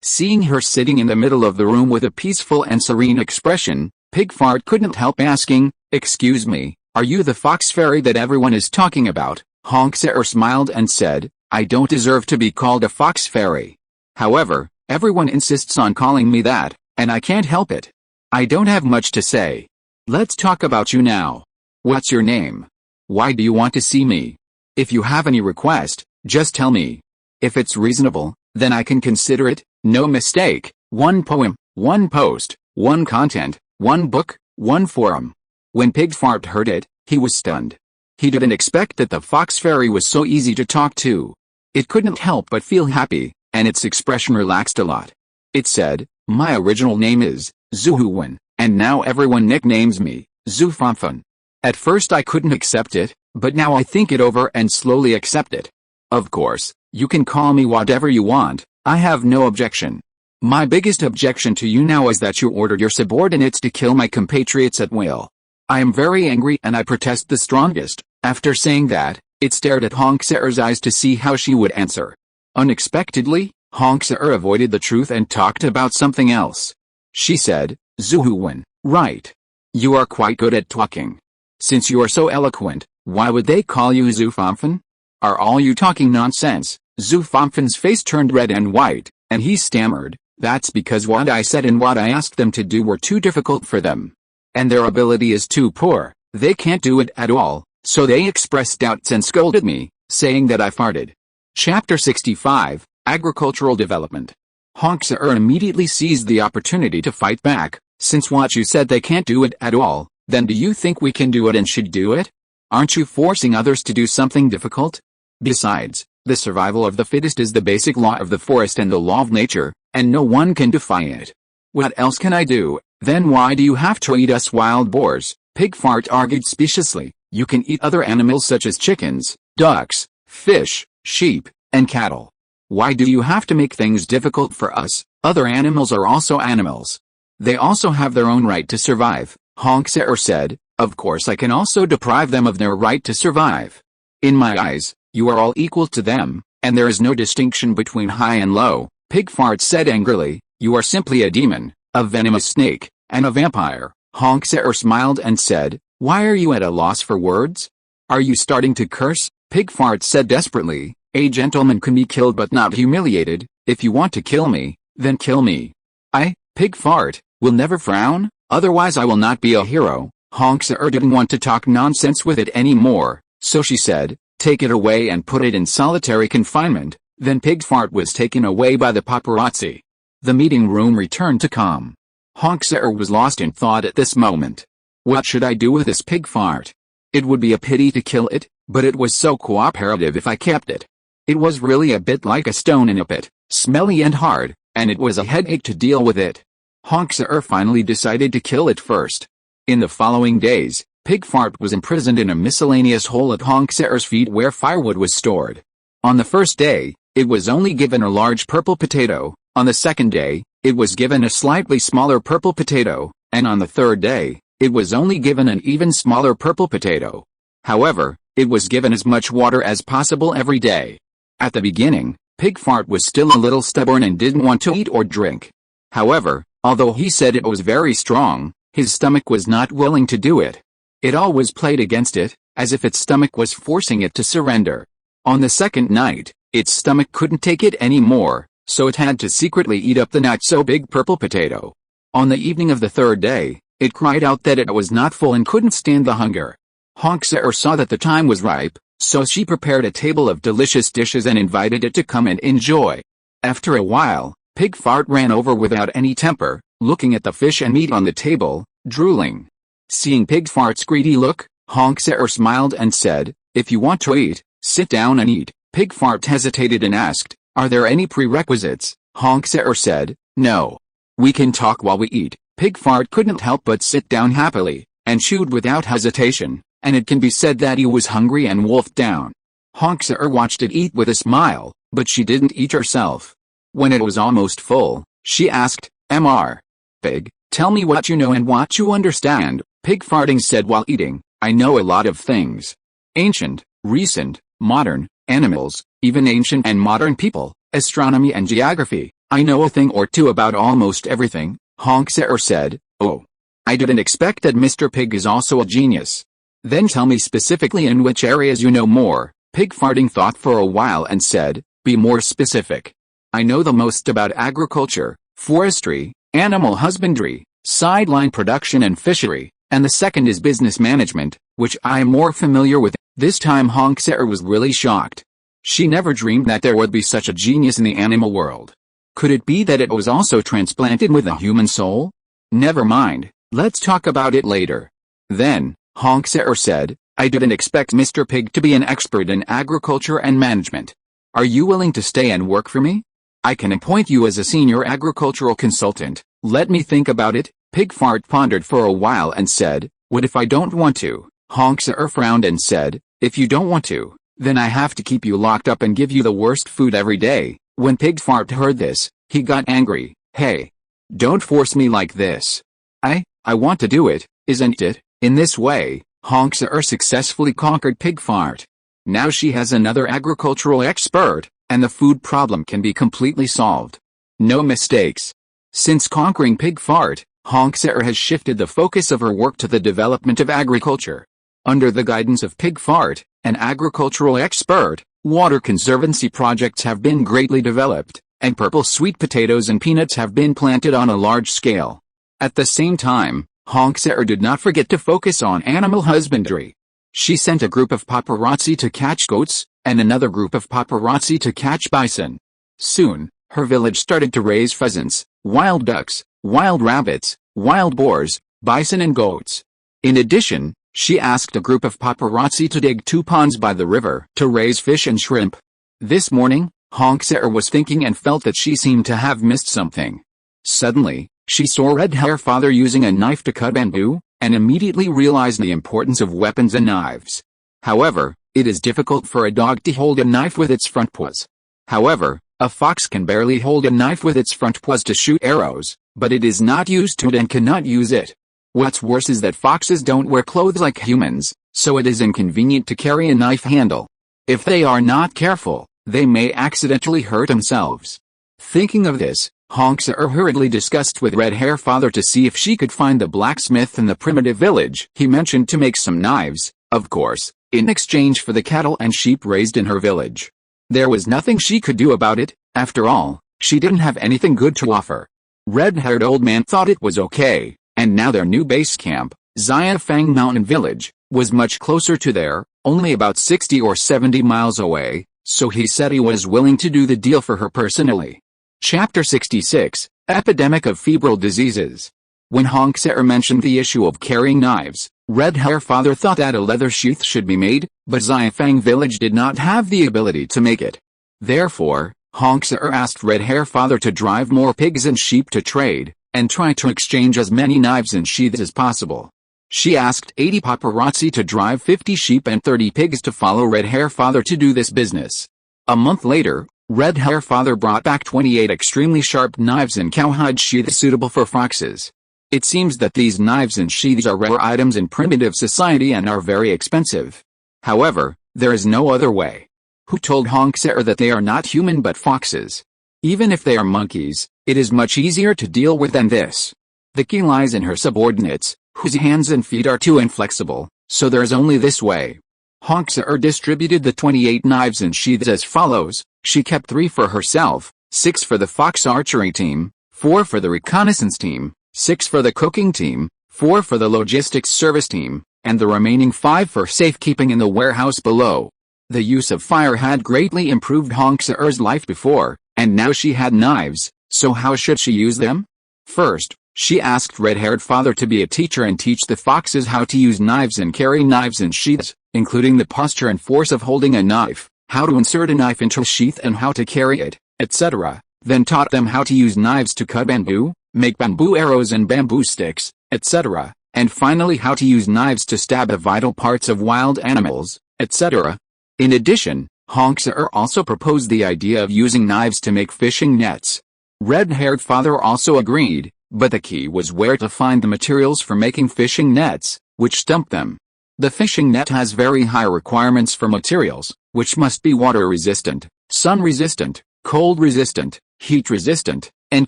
Seeing her sitting in the middle of the room with a peaceful and serene expression, Pig Fart couldn't help asking, "Excuse me, are you the fox fairy that everyone is talking about?" Honksar smiled and said, "I don't deserve to be called a fox fairy. However, everyone insists on calling me that, And I can't help it. I don't have much to say. Let's talk about you now. What's your name? Why do you want to see me? If you have any request, just tell me. If it's reasonable, then I can consider it. No mistake. 1 poem, 1 post, 1 content, 1 book, 1 forum. When Pigfart heard it, he was stunned. He didn't expect that the fox fairy was so easy to talk to. It couldn't help but feel happy, and its expression relaxed a lot. It said, "My original name is Zuhuwen, and now everyone nicknames me Zufamfun." At first I couldn't accept it, but now I think it over and slowly accept it. Of course, you can call me whatever you want, I have no objection. My biggest objection to you now is that you ordered your subordinates to kill my compatriots at will. I am very angry and I protest the strongest. After saying that, it stared at Honkseer's eyes to see how she would answer. Unexpectedly, Honkseer avoided the truth and talked about something else. She said, "Zuhuwen, right. You are quite good at talking. Since you are so eloquent, why would they call you Zufamfen? Are all you talking nonsense?" Zufamfen's face turned red and white, and he stammered, "That's because what I said and what I asked them to do were too difficult for them. And their ability is too poor, they can't do it at all, so they expressed doubts and scolded me, saying that I farted." Chapter 65, Agricultural Development. Honkseer immediately seized the opportunity to fight back. "Since what you said they can't do it at all, then do you think we can do it and should do it? Aren't you forcing others to do something difficult? Besides, the survival of the fittest is the basic law of the forest and the law of nature, and no one can defy it. What else can I do? Then why do you have to eat us wild boars?" Pigfart argued speciously. "You can eat other animals such as chickens, ducks, fish, sheep, and cattle. Why do you have to make things difficult for us? Other animals are also animals. They also have their own right to survive." Honkseer said, "Of course I can also deprive them of their right to survive. In my eyes, you are all equal to them, and there is no distinction between high and low." Pigfart said angrily, "You are simply a demon, a venomous snake, and a vampire." Honkseer smiled and said, "Why are you at a loss for words? Are you starting to curse?" Pigfart said desperately, "A gentleman can be killed but not humiliated. If you want to kill me, then kill me. I, Pigfart, will never frown, otherwise I will not be a hero." Honkseer didn't want to talk nonsense with it anymore, so she said, "Take it away and put it in solitary confinement." Then Pigfart was taken away by the paparazzi. The meeting room returned to calm. Honkseer was lost in thought at this moment. What should I do with this Pigfart? It would be a pity to kill it, but it was so cooperative if I kept it. It was really a bit like a stone in a pit, smelly and hard, and it was a headache to deal with it. Honkseer finally decided to kill it first. In the following days, Pigfart was imprisoned in a miscellaneous hole at Honkseer's feet where firewood was stored. On the first day, it was only given a large purple potato. On the second day, it was given a slightly smaller purple potato, and on the third day, it was only given an even smaller purple potato. However, it was given as much water as possible every day. At the beginning, Pigfart was still a little stubborn and didn't want to eat or drink. However, although he said it was very strong, his stomach was not willing to do it. It always played against it, as if its stomach was forcing it to surrender. On the second night, its stomach couldn't take it anymore, so it had to secretly eat up the not-so-big purple potato. On the evening of the third day, it cried out that it was not full and couldn't stand the hunger. Honkseer saw that the time was ripe, so she prepared a table of delicious dishes and invited it to come and enjoy. After a while, Pigfart ran over without any temper, looking at the fish and meat on the table, drooling. Seeing Pigfart's greedy look, Honkseer smiled and said, "If you want to eat, sit down and eat." Pigfart hesitated and asked, "Are there any prerequisites?" Honkseer said, "No. We can talk while we eat." Pigfart couldn't help but sit down happily, and chewed without hesitation, and it can be said that he was hungry and wolfed down. Honkseer watched it eat with a smile, but she didn't eat herself. When it was almost full, she asked, "Mr. Pig, tell me what you know and what you understand." Pigfarting said while eating, "I know a lot of things. Ancient, recent, modern, animals, even ancient and modern people, astronomy and geography. I know a thing or two about almost everything." Honkseer said, "Oh. I didn't expect that Mr. Pig is also a genius. Then tell me specifically in which areas you know more." Pigfarting thought for a while and said, "Be more specific." "I know the most about agriculture, forestry, animal husbandry, sideline production and fishery, and the second is business management, which I am more familiar with. This time Hong Seer was really shocked. She never dreamed that there would be such a genius in the animal world. Could it be that it was also transplanted with a human soul? Never mind, let's talk about it later. Then, Hong Seer said, I didn't expect Mr. Pig to be an expert in agriculture and management. Are you willing to stay and work for me? I can appoint you as a senior agricultural consultant. Let me think about it. Pig Fart pondered for a while and said, what if I don't want to? Hong Seer frowned and said, if you don't want to, then I have to keep you locked up and give you the worst food every day. When Pig Fart heard this, he got angry. Hey, don't force me like this. I want to do it, isn't it? In this way, Hong Seer successfully conquered Pig Fart. Now she has another agricultural expert, and the food problem can be completely solved. No mistakes. Since conquering Pig Fart, Hong Seer has shifted the focus of her work to the development of agriculture. Under the guidance of Pig Fart, an agricultural expert, water conservancy projects have been greatly developed, and purple sweet potatoes and peanuts have been planted on a large scale. At the same time, Hong Seer did not forget to focus on animal husbandry. She sent a group of paparazzi to catch goats, and another group of paparazzi to catch bison. Soon, her village started to raise pheasants, wild ducks, wild rabbits, wild boars, bison and goats. In addition, she asked a group of paparazzi to dig 2 ponds by the river to raise fish and shrimp. This morning, Hong Seer was thinking and felt that she seemed to have missed something. Suddenly, she saw Red Hair Father using a knife to cut bamboo, and immediately realized the importance of weapons and knives. However, it is difficult for a dog to hold a knife with its front paws. However, a fox can barely hold a knife with its front paws to shoot arrows, but it is not used to it and cannot use it. What's worse is that foxes don't wear clothes like humans, so it is inconvenient to carry a knife handle. If they are not careful, they may accidentally hurt themselves. Thinking of this, Hong Seer hurriedly discussed with Red Hair Father to see if she could find the blacksmith in the primitive village he mentioned to make some knives, of course, in exchange for the cattle and sheep raised in her village. There was nothing she could do about it. After all, she didn't have anything good to offer. Red-haired old man thought it was okay, and now their new base camp, Xiafang Mountain Village, was much closer to there, only about 60 or 70 miles away, so he said he was willing to do the deal for her personally. Chapter 66, Epidemic of Febrile Diseases. When Hong Seer mentioned the issue of carrying knives, Red Hair Father thought that a leather sheath should be made, but Xiafang Village did not have the ability to make it. Therefore, Hong Seer asked Red Hair Father to drive more pigs and sheep to trade, and try to exchange as many knives and sheaths as possible. She asked 80 paparazzi to drive 50 sheep and 30 pigs to follow Red Hair Father to do this business. A month later, Red Hair Father brought back 28 extremely sharp knives and cowhide sheaths suitable for foxes. It seems that these knives and sheaths are rare items in primitive society and are very expensive. However, there is no other way. Who told Hong Seer that they are not human but foxes? Even if they are monkeys, it is much easier to deal with than this. The key lies in her subordinates, whose hands and feet are too inflexible, so there is only this way. Hong Seer distributed the 28 knives and sheaths as follows. She kept 3 for herself, 6 for the fox archery team, 4 for the reconnaissance team, 6 for the cooking team, 4 for the logistics service team, and the remaining 5 for safekeeping in the warehouse below. The use of fire had greatly improved Hong Seer's life before, and now she had knives, so how should she use them? First, she asked Red-haired Father to be a teacher and teach the foxes how to use knives and carry knives and sheaths, including the posture and force of holding a knife, how to insert a knife into a sheath and how to carry it, etc. Then taught them how to use knives to cut bamboo, make bamboo arrows and bamboo sticks, etc. And finally how to use knives to stab the vital parts of wild animals, etc. In addition, Hong Seer also proposed the idea of using knives to make fishing nets. Red-haired Father also agreed, but the key was where to find the materials for making fishing nets, which stumped them. The fishing net has very high requirements for materials, which must be water-resistant, sun-resistant, cold-resistant, heat-resistant, and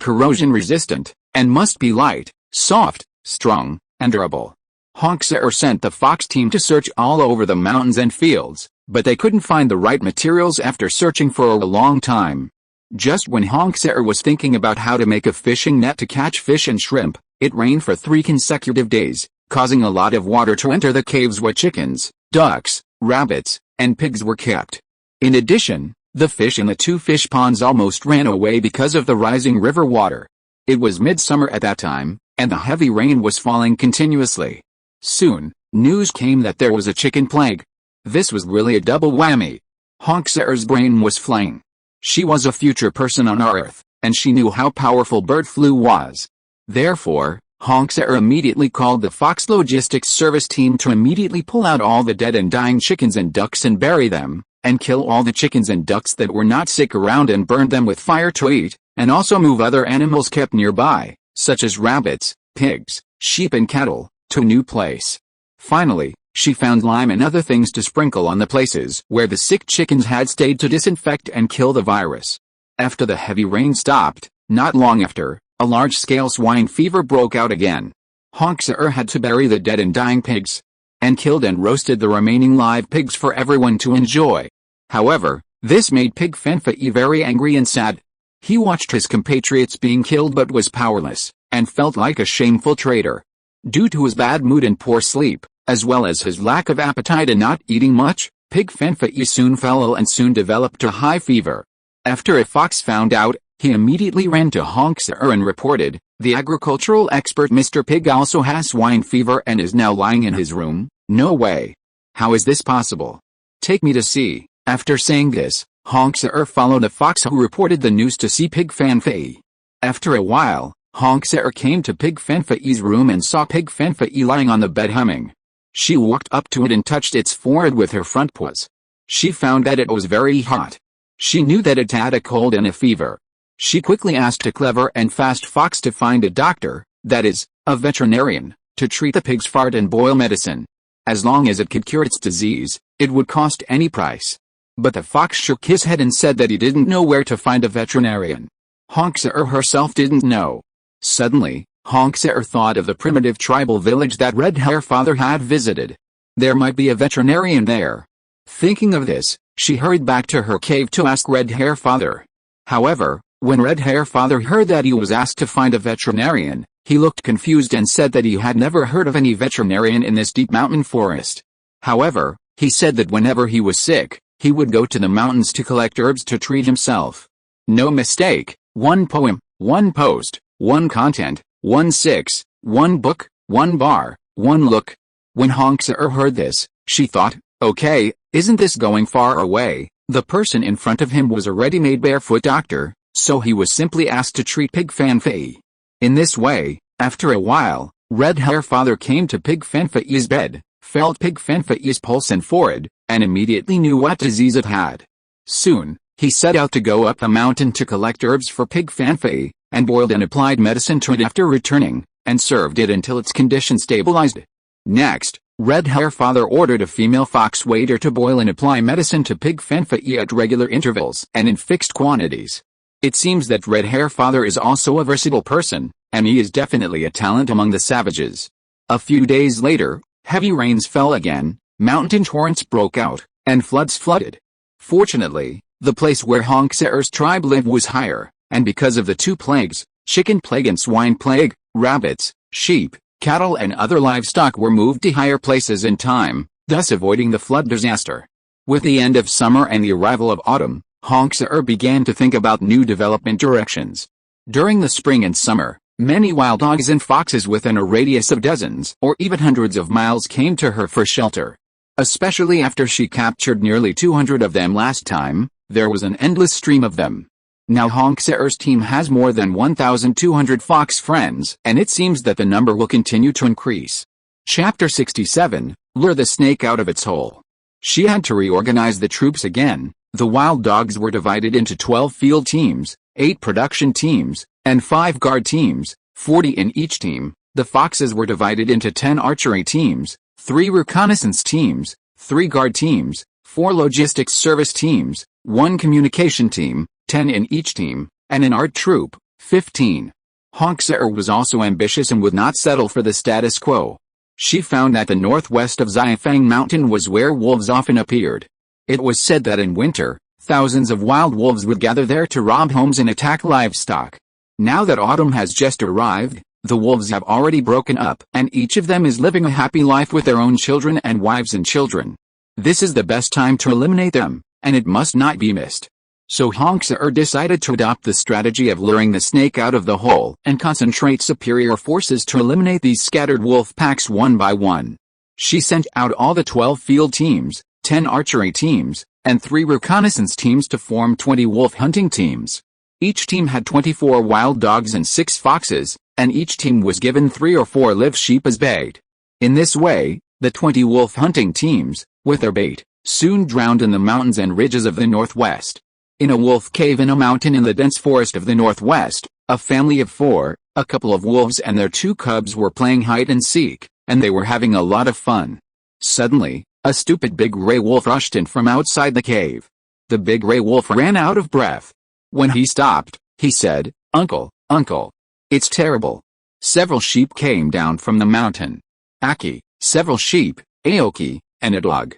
corrosion-resistant, and must be light, soft, strong, and durable. Hong Seer sent the fox team to search all over the mountains and fields, but they couldn't find the right materials after searching for a long time. Just when Honkser was thinking about how to make a fishing net to catch fish and shrimp, it rained for 3 consecutive days, causing a lot of water to enter the caves where chickens, ducks, rabbits, and pigs were kept. In addition, the fish in the 2 fish ponds almost ran away because of the rising river water. It was midsummer at that time, and the heavy rain was falling continuously. Soon, news came that there was a chicken plague. This was really a double whammy. Honkser's brain was flying. She was a future person on Earth, and she knew how powerful bird flu was. Therefore, Honkser immediately called the Fox Logistics Service team to immediately pull out all the dead and dying chickens and ducks and bury them, and kill all the chickens and ducks that were not sick around and burn them with fire to eat, and also move other animals kept nearby, such as rabbits, pigs, sheep and cattle, to a new place. Finally, she found lime and other things to sprinkle on the places where the sick chickens had stayed to disinfect and kill the virus. After the heavy rain stopped, not long after, a large-scale swine fever broke out again. Honkser had to bury the dead and dying pigs, and killed and roasted the remaining live pigs for everyone to enjoy. However, this made Pig Feifei very angry and sad. He watched his compatriots being killed but was powerless, and felt like a shameful traitor. Due to his bad mood and poor sleep, as well as his lack of appetite and not eating much, Pig Feifei soon fell ill and soon developed a high fever. After a fox found out, he immediately ran to Honkser and reported, "The agricultural expert Mr. Pig also has swine fever and is now lying in his room." "No way. How is this possible? Take me to see." After saying this, Honkser followed a fox who reported the news to see Pig Feifei. After a while, Honkser came to Pig Feifei's room and saw Pig Feifei lying on the bed humming. She walked up to it and touched its forehead with her front paws. She found that it was very hot. She knew that it had a cold and a fever. She quickly asked a clever and fast fox to find a doctor, that is, a veterinarian, to treat the pig's fart and boil medicine. As long as it could cure its disease, it would cost any price. But the fox shook his head and said that he didn't know where to find a veterinarian. Honkser herself didn't know. Suddenly, Honkser thought of the primitive tribal village that Red Hair Father had visited. There might be a veterinarian there. Thinking of this, she hurried back to her cave to ask Red Hair Father. However, when Red Hair Father heard that he was asked to find a veterinarian, he looked confused and said that he had never heard of any veterinarian in this deep mountain forest. However, he said that whenever he was sick, he would go to the mountains to collect herbs to treat himself. No mistake, 1 poem, 1 post, 1 content, 1 6, 1 book, 1 bar, 1 look. When Honkser heard this, she thought, okay, isn't this going far away? The person in front of him was a ready-made barefoot doctor, so he was simply asked to treat Pig Feifei. In this way, after a while, Red Hair Father came to Pig Feifei's bed, felt Pig Feifei's pulse and forehead, and immediately knew what disease it had. Soon, he set out to go up a mountain to collect herbs for Pig Feifei, and boiled and applied medicine to it after returning, and served it until its condition stabilized. Next, Red Hair Father ordered a female fox waiter to boil and apply medicine to Pig Feifei at regular intervals and in fixed quantities. It seems that Red Hair Father is also a versatile person, and he is definitely a talent among the savages. A few days later, heavy rains fell again, mountain torrents broke out, and floods flooded. Fortunately, the place where Honkser's tribe lived was higher, and because of the 2 plagues, chicken plague and swine plague, rabbits, sheep, cattle and other livestock were moved to higher places in time, thus avoiding the flood disaster. With the end of summer and the arrival of autumn, Honkser began to think about new development directions. During the spring and summer, many wild dogs and foxes within a radius of dozens or even hundreds of miles came to her for shelter. Especially after she captured nearly 200 of them last time, there was an endless stream of them. Now Honkser's team has more than 1,200 fox friends, and it seems that the number will continue to increase. Chapter 67, Lure the Snake Out of Its Hole. She had to reorganize the troops again. The wild dogs were divided into 12 field teams, 8 production teams, and 5 guard teams, 40 in each team. The foxes were divided into 10 archery teams, 3 reconnaissance teams, 3 guard teams, 4 logistics service teams, 1 communication team, 10 in each team, and an art troop, 15. Honkser was also ambitious and would not settle for the status quo. She found that the northwest of Xiafang Mountain was where wolves often appeared. It was said that in winter, Thousands of wild wolves would gather there to rob homes and attack livestock. Now that autumn has just arrived, the wolves have already broken up, and each of them is living a happy life with their own children and wives and children. This is the best time to eliminate them, and it must not be missed. So Hongsar decided to adopt the strategy of luring the snake out of the hole and concentrate superior forces to eliminate these scattered wolf packs one by one. She sent out all the 12 field teams, 10 archery teams, and 3 reconnaissance teams to form 20 wolf hunting teams. Each team had 24 wild dogs and 6 foxes, and each team was given 3 or 4 live sheep as bait. In this way, the 20 wolf hunting teams, with their bait, soon drowned in the mountains and ridges of the northwest. In a wolf cave in a mountain in the dense forest of the northwest, a family of 4, a couple of wolves and their 2 cubs were playing hide and seek, and they were having a lot of fun. Suddenly, a stupid big gray wolf rushed in from outside the cave. The big gray wolf ran out of breath. When he stopped, he said, "Uncle, uncle, it's terrible." Several sheep came down from the mountain. Aki, several sheep, Aoki, and a dog,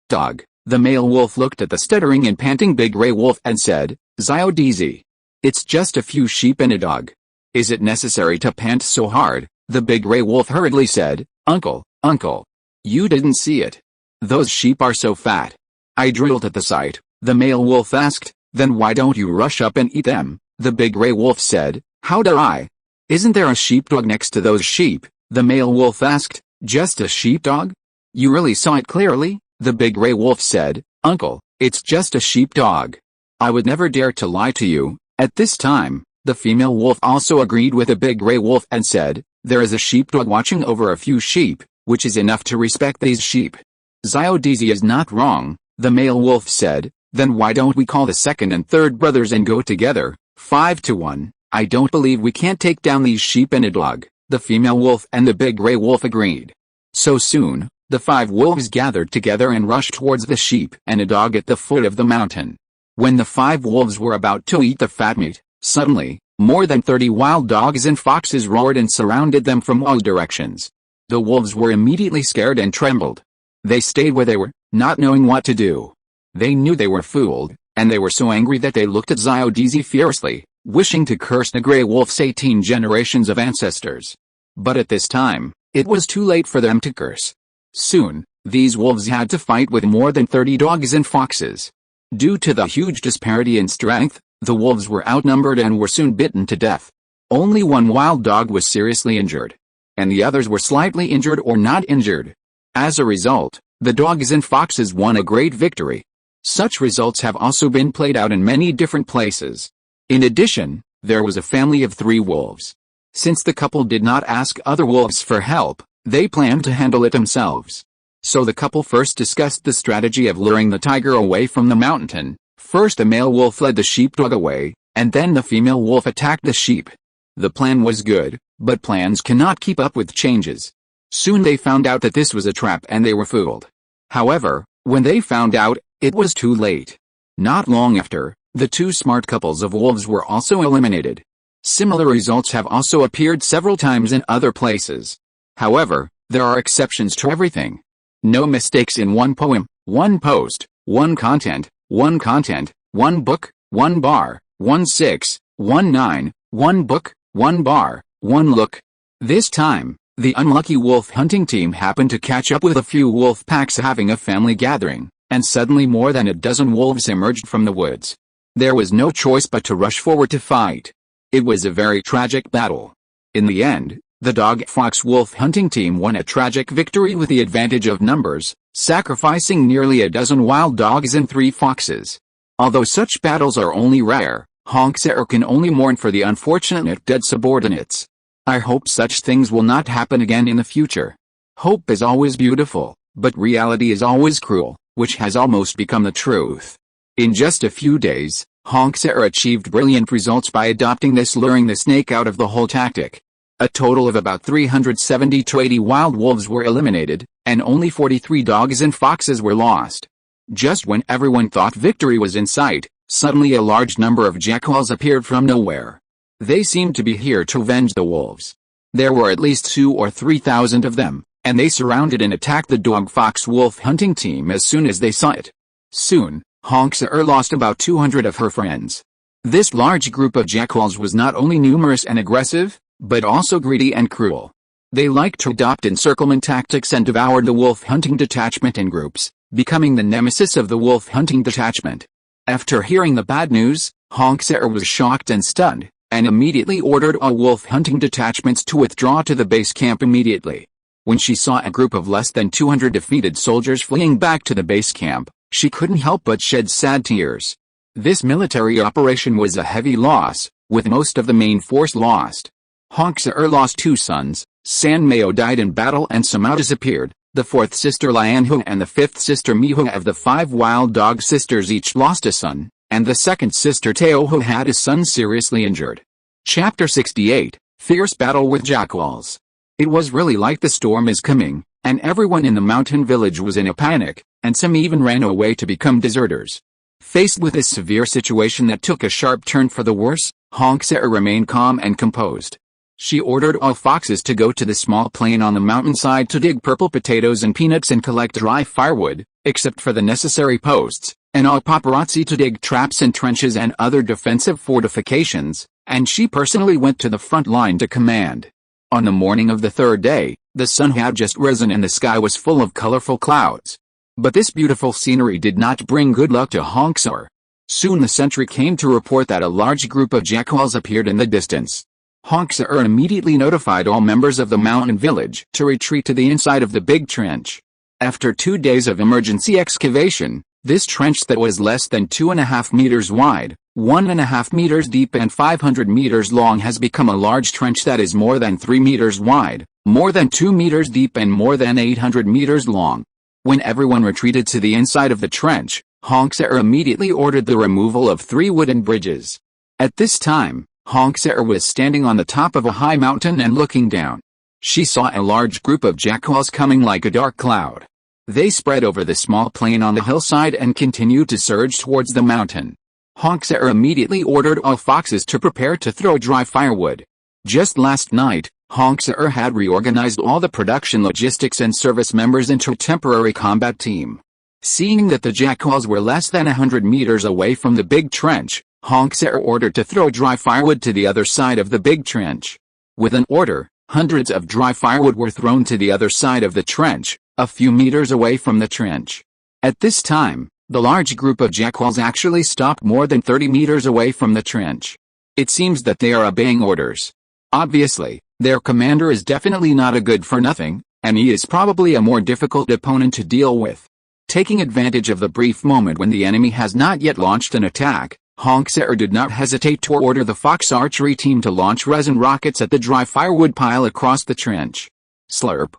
dog. The male wolf looked at the stuttering and panting big gray wolf and said, "Xiaodizi. It's just a few sheep and a dog. Is it necessary to pant so hard?" The big gray wolf hurriedly said, "Uncle, uncle. You didn't see it. Those sheep are so fat." I drooled at the sight. The male wolf asked, "Then why don't you rush up and eat them?" The big gray wolf said, "How dare I? Isn't there a sheepdog next to those sheep?" The male wolf asked, "Just a sheepdog? You really saw it clearly?" The big gray wolf said, "Uncle, it's just a sheepdog. I would never dare to lie to you." At this time, the female wolf also agreed with the big gray wolf and said, "There is a sheepdog watching over a few sheep, which is enough to respect these sheep." Xiaodizi is not wrong, the male wolf said. "Then why don't we call the second and third brothers and go together, 5 to 1? I don't believe we can't take down these sheep and a dog." The female wolf and the big gray wolf agreed. So soon, the 5 wolves gathered together and rushed towards the sheep and a dog at the foot of the mountain. When the 5 wolves were about to eat the fat meat, suddenly, more than 30 wild dogs and foxes roared and surrounded them from all directions. The wolves were immediately scared and trembled. They stayed where they were, not knowing what to do. They knew they were fooled, and they were so angry that they looked at Xiaodizi fiercely, wishing to curse the gray wolf's 18 generations of ancestors. But at this time, it was too late for them to curse. Soon, these wolves had to fight with more than 30 dogs and foxes. Due to the huge disparity in strength, the wolves were outnumbered and were soon bitten to death. Only one wild dog was seriously injured, and the others were slightly injured or not injured. As a result, the dogs and foxes won a great victory. Such results have also been played out in many different places. In addition, there was a family of 3 wolves. Since the couple did not ask other wolves for help, they planned to handle it themselves. So the couple first discussed the strategy of luring the tiger away from the mountain. First the male wolf led the sheepdog away, and then the female wolf attacked the sheep. The plan was good, but plans cannot keep up with changes. Soon they found out that this was a trap and they were fooled. However, when they found out, it was too late. Not long after, the 2 smart couples of wolves were also eliminated. Similar results have also appeared several times in other places. However, there are exceptions to everything. No mistakes in one poem, one post, one content, one book, one bar, 1/6, 1/9, one book, one bar, one look. This time, the unlucky wolf hunting team happened to catch up with a few wolf packs having a family gathering, and suddenly more than a dozen wolves emerged from the woods. There was no choice but to rush forward to fight. It was a very tragic battle. In the end, the dog-fox-wolf hunting team won a tragic victory with the advantage of numbers, sacrificing nearly a dozen wild dogs and 3 foxes. Although such battles are only rare, Hongsar can only mourn for the unfortunate dead subordinates. I hope such things will not happen again in the future. Hope is always beautiful, but reality is always cruel, which has almost become the truth. In just a few days, Hongsar achieved brilliant results by adopting this luring the snake out of the hole tactic. A total of about 370 to 80 wild wolves were eliminated, and only 43 dogs and foxes were lost. Just when everyone thought victory was in sight, suddenly a large number of jackals appeared from nowhere. They seemed to be here to avenge the wolves. There were at least 2,000 or 3,000 of them, and they surrounded and attacked the dog-fox-wolf hunting team as soon as they saw it. Soon, Hongsa lost about 200 of her friends. This large group of jackals was not only numerous and aggressive, but also greedy and cruel. They liked to adopt encirclement tactics and devoured the wolf hunting detachment in groups, becoming the nemesis of the wolf hunting detachment. After hearing the bad news, Hongsa was shocked and stunned, and immediately ordered all wolf hunting detachments to withdraw to the base camp immediately. When she saw a group of less than 200 defeated soldiers fleeing back to the base camp, she couldn't help but shed sad tears. This military operation was a heavy loss, with most of the main force lost. Hongsa lost 2 sons, San Mao died in battle and Samao disappeared, the 4th sister Lianhu and the 5th sister Mihu of the 5 wild dog sisters each lost a son, and the 2nd sister Teohu had a son seriously injured. Chapter 68, Fierce Battle with Jackals. It was really like the storm is coming, and everyone in the mountain village was in a panic, and some even ran away to become deserters. Faced with this severe situation that took a sharp turn for the worse, Hongsa remained calm and composed. She ordered all foxes to go to the small plain on the mountainside to dig purple potatoes and peanuts and collect dry firewood, except for the necessary posts, and all paparazzi to dig traps and trenches and other defensive fortifications, and she personally went to the front line to command. On the morning of the 3rd day, the sun had just risen and the sky was full of colorful clouds. But this beautiful scenery did not bring good luck to Hongsa. Soon the sentry came to report that a large group of jackals appeared in the distance. Hongsa immediately notified all members of the mountain village to retreat to the inside of the big trench. After 2 days of emergency excavation, this trench that was less than 2.5 meters wide, 1.5 meters deep and 500 meters long has become a large trench that is more than 3 meters wide, more than 2 meters deep and more than 800 meters long. When everyone retreated to the inside of the trench, Hongsa immediately ordered the removal of 3 wooden bridges. At this time, Hongsa was standing on the top of a high mountain and looking down. She saw a large group of jackals coming like a dark cloud. They spread over the small plain on the hillside and continued to surge towards the mountain. Hongsa immediately ordered all foxes to prepare to throw dry firewood. Just last night, Hongsa had reorganized all the production logistics and service members into a temporary combat team. Seeing that the jackals were less than 100 meters away from the big trench, Hongsa ordered to throw dry firewood to the other side of the big trench. With an order, hundreds of dry firewood were thrown to the other side of the trench, a few meters away from the trench. At this time, the large group of jackals actually stopped more than 30 meters away from the trench. It seems that they are obeying orders. Obviously, their commander is definitely not a good-for-nothing, and he is probably a more difficult opponent to deal with. Taking advantage of the brief moment when the enemy has not yet launched an attack, Hongsa did not hesitate to order the Fox archery team to launch resin rockets at the dry firewood pile across the trench. Slurp.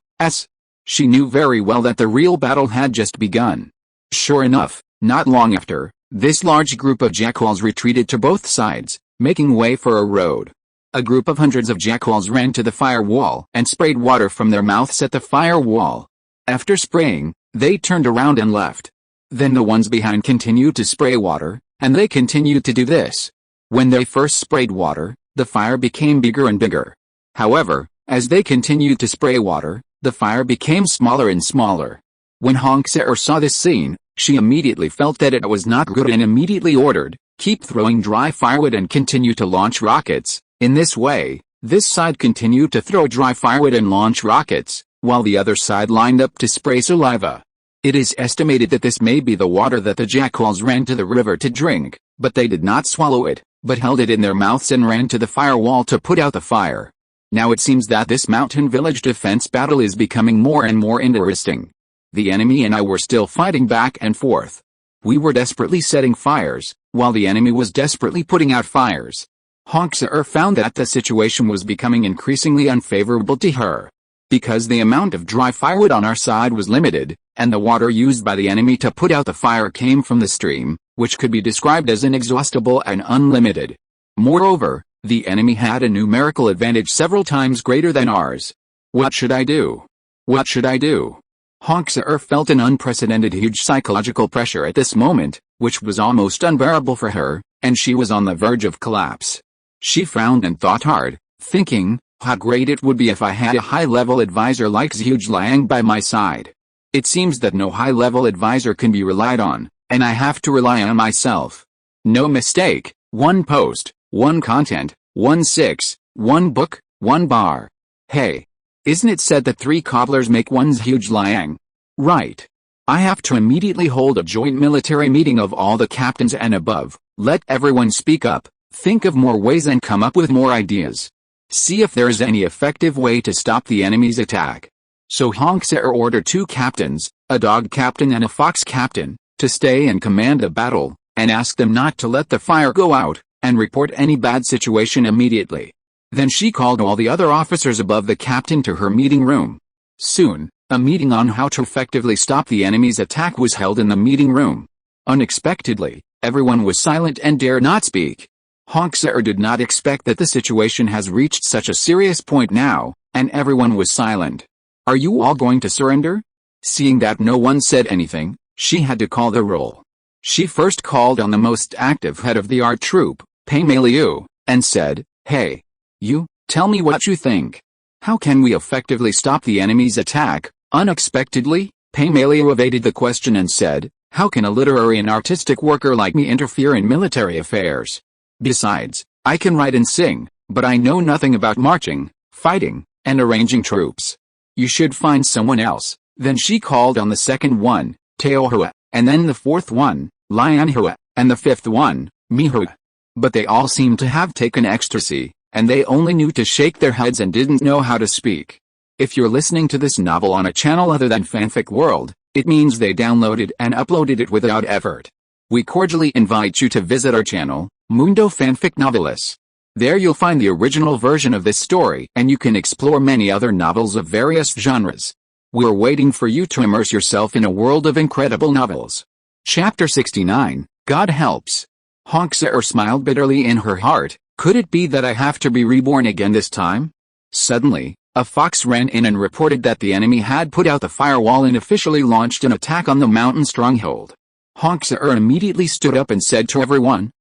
She knew very well that the real battle had just begun. Sure enough, not long after, this large group of jackals retreated to both sides, making way for a road. A group of hundreds of jackals ran to the firewall and sprayed water from their mouths at the firewall. After spraying, they turned around and left. Then the ones behind continued to spray water, and they continued to do this. When they first sprayed water, the fire became bigger and bigger. However, as they continued to spray water, the fire became smaller and smaller. When Hongsa saw this scene, she immediately felt that it was not good and immediately ordered, "Keep throwing dry firewood and continue to launch rockets." In this way, this side continued to throw dry firewood and launch rockets, while the other side lined up to spray saliva. It is estimated that this may be the water that the jackals ran to the river to drink, but they did not swallow it, but held it in their mouths and ran to the firewall to put out the fire. Now it seems that this mountain village defense battle is becoming more and more interesting. The enemy and I were still fighting back and forth. We were desperately setting fires, while the enemy was desperately putting out fires. Hongsa found that the situation was becoming increasingly unfavorable to her. Because the amount of dry firewood on our side was limited, and the water used by the enemy to put out the fire came from the stream, which could be described as inexhaustible and unlimited. Moreover, the enemy had a numerical advantage several times greater than ours. What should I do? What should I do? Hongsa felt an unprecedented huge psychological pressure at this moment, which was almost unbearable for her, and she was on the verge of collapse. She frowned and thought hard, thinking, how great it would be if I had a high-level advisor like Zhuge Liang by my side. It seems that no high-level advisor can be relied on, and I have to rely on myself. No mistake, one post, one content, 1 book, 1 bar. Hey. Isn't it said that 3 cobblers make one's huge liang? Right. I have to immediately hold a joint military meeting of all the captains and above, let everyone speak up, think of more ways and come up with more ideas. See if there is any effective way to stop the enemy's attack. So Hongser ordered 2 captains, a dog captain and a fox captain, to stay and command the battle, and ask them not to let the fire go out, and report any bad situation immediately. Then she called all the other officers above the captain to her meeting room. Soon, a meeting on how to effectively stop the enemy's attack was held in the meeting room. Unexpectedly, everyone was silent and dared not speak. Hongser did not expect that the situation has reached such a serious point now, and everyone was silent. Are you all going to surrender? Seeing that no one said anything, she had to call the roll. She first called on the most active head of the art troupe, Pei Liu, and said, "Hey. You, tell me what you think. How can we effectively stop the enemy's attack?" Unexpectedly, Pei Liu evaded the question and said, "How can a literary and artistic worker like me interfere in military affairs? Besides, I can write and sing, but I know nothing about marching, fighting, and arranging troops. You should find someone else." Then she called on the second one, Tao Hua, and then the fourth one, Lian Hua, and the fifth one, Mi Hua. But they all seemed to have taken ecstasy, and they only knew to shake their heads and didn't know how to speak. If you're listening to this novel on a channel other than Fanfic World, it means they downloaded and uploaded it without effort. We cordially invite you to visit our channel, Mundo Fanfic Novelis. There you'll find the original version of this story and you can explore many other novels of various genres. We're waiting for you to immerse yourself in a world of incredible novels. Chapter 69, God Helps. Hongser smiled bitterly in her heart. Could it be that I have to be reborn again this time? Suddenly, a fox ran in and reported that the enemy had put out the firewall and officially launched an attack on the mountain stronghold. Hongser immediately stood up and said to everyone,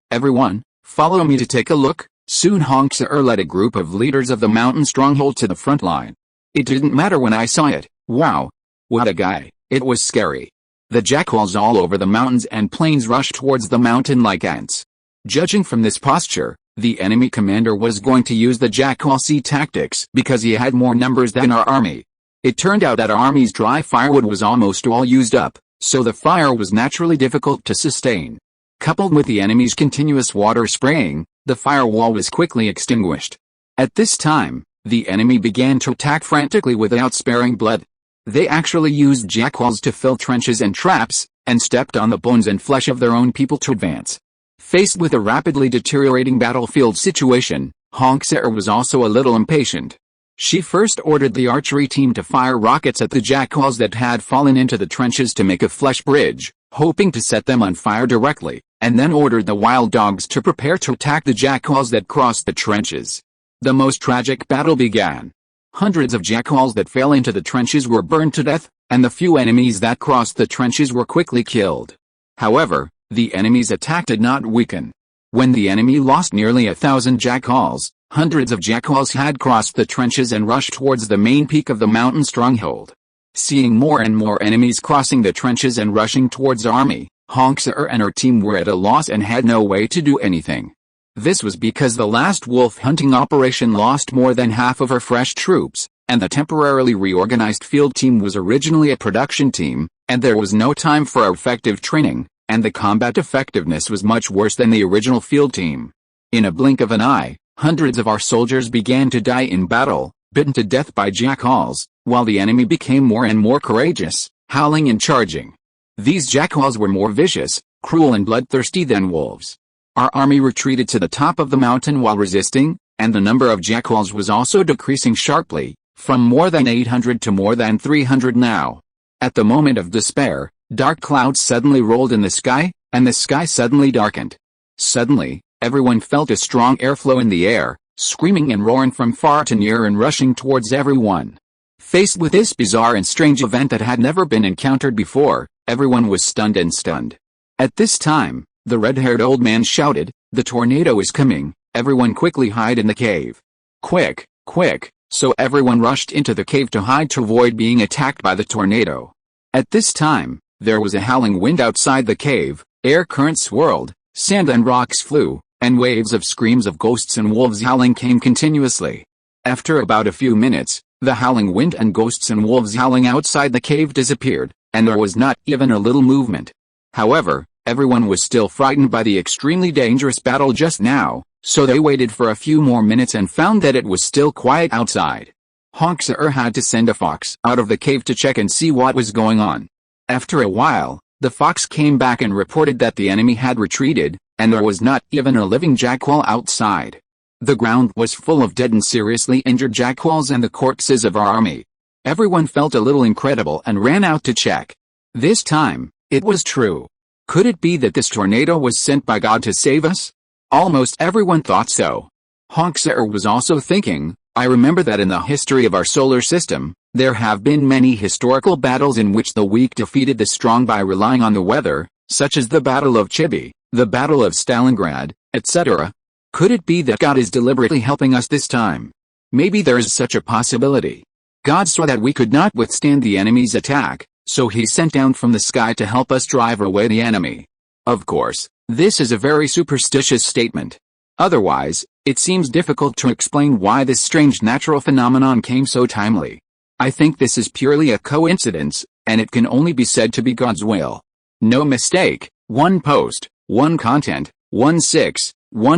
follow me to take a look." Soon Hongser led a group of leaders of the mountain stronghold to the front line. It didn't matter when I saw it. Wow. What a guy. It was scary. The jackals all over the mountains and plains rushed towards the mountain like ants. Judging from this posture, the enemy commander was going to use the Jackal Sea tactics because he had more numbers than our army. It turned out that our army's dry firewood was almost all used up, so the fire was naturally difficult to sustain. Coupled with the enemy's continuous water spraying, the firewall was quickly extinguished. At this time, the enemy began to attack frantically without sparing blood. They actually used jackals to fill trenches and traps, and stepped on the bones and flesh of their own people to advance. Faced with a rapidly deteriorating battlefield situation, Hongser was also a little impatient. She first ordered the archery team to fire rockets at the jackals that had fallen into the trenches to make a flesh bridge, hoping to set them on fire directly, and then ordered the wild dogs to prepare to attack the jackals that crossed the trenches. The most tragic battle began. Hundreds of jackals that fell into the trenches were burned to death, and the few enemies that crossed the trenches were quickly killed. However, the enemy's attack did not weaken. When the enemy lost nearly 1,000 jackals, hundreds of jackals had crossed the trenches and rushed towards the main peak of the mountain stronghold. Seeing more and more enemies crossing the trenches and rushing towards the army, Hongser and her team were at a loss and had no way to do anything. This was because the last wolf hunting operation lost more than half of her fresh troops, and the temporarily reorganized field team was originally a production team, and there was no time for effective training, and the combat effectiveness was much worse than the original field team. In a blink of an eye, hundreds of our soldiers began to die in battle, bitten to death by jackals, while the enemy became more and more courageous, howling and charging. These jackals were more vicious, cruel and bloodthirsty than wolves. Our army retreated to the top of the mountain while resisting, and the number of jackals was also decreasing sharply, from more than 800 to more than 300 now. At the moment of despair, dark clouds suddenly rolled in the sky, and the sky suddenly darkened. Suddenly, everyone felt a strong airflow in the air, screaming and roaring from far to near and rushing towards everyone. Faced with this bizarre and strange event that had never been encountered before, everyone was stunned. At this time, the red-haired old man shouted, "The tornado is coming, everyone quickly hide in the cave. Quick, quick!" So everyone rushed into the cave to hide to avoid being attacked by the tornado. At this time, There was a howling wind outside the cave, air currents swirled, sand and rocks flew, and waves of screams of ghosts and wolves howling came continuously. After about a few minutes, the howling wind and ghosts and wolves howling outside the cave disappeared, and there was not even a little movement. However, everyone was still frightened by the extremely dangerous battle just now, so they waited for a few more minutes and found that it was still quiet outside. Hongsar had to send a fox out of the cave to check and see what was going on. After a while, the fox came back and reported that the enemy had retreated, and there was not even a living jackal outside. The ground was full of dead and seriously injured jackals and the corpses of our army. Everyone felt a little incredible and ran out to check. This time, it was true. Could it be that this tornado was sent by God to save us? Almost everyone thought so. Hongsar was also thinking, I remember that in the history of our solar system, there have been many historical battles in which the weak defeated the strong by relying on the weather, such as the Battle of Chibi, the Battle of Stalingrad, etc. Could it be that God is deliberately helping us this time? Maybe there is such a possibility. God saw that we could not withstand the enemy's attack, so he sent down from the sky to help us drive away the enemy. Of course, this is a very superstitious statement. Otherwise, it seems difficult to explain why this strange natural phenomenon came so timely. I think this is purely a coincidence, and it can only be said to be God's will. No mistake, one post, one content, 1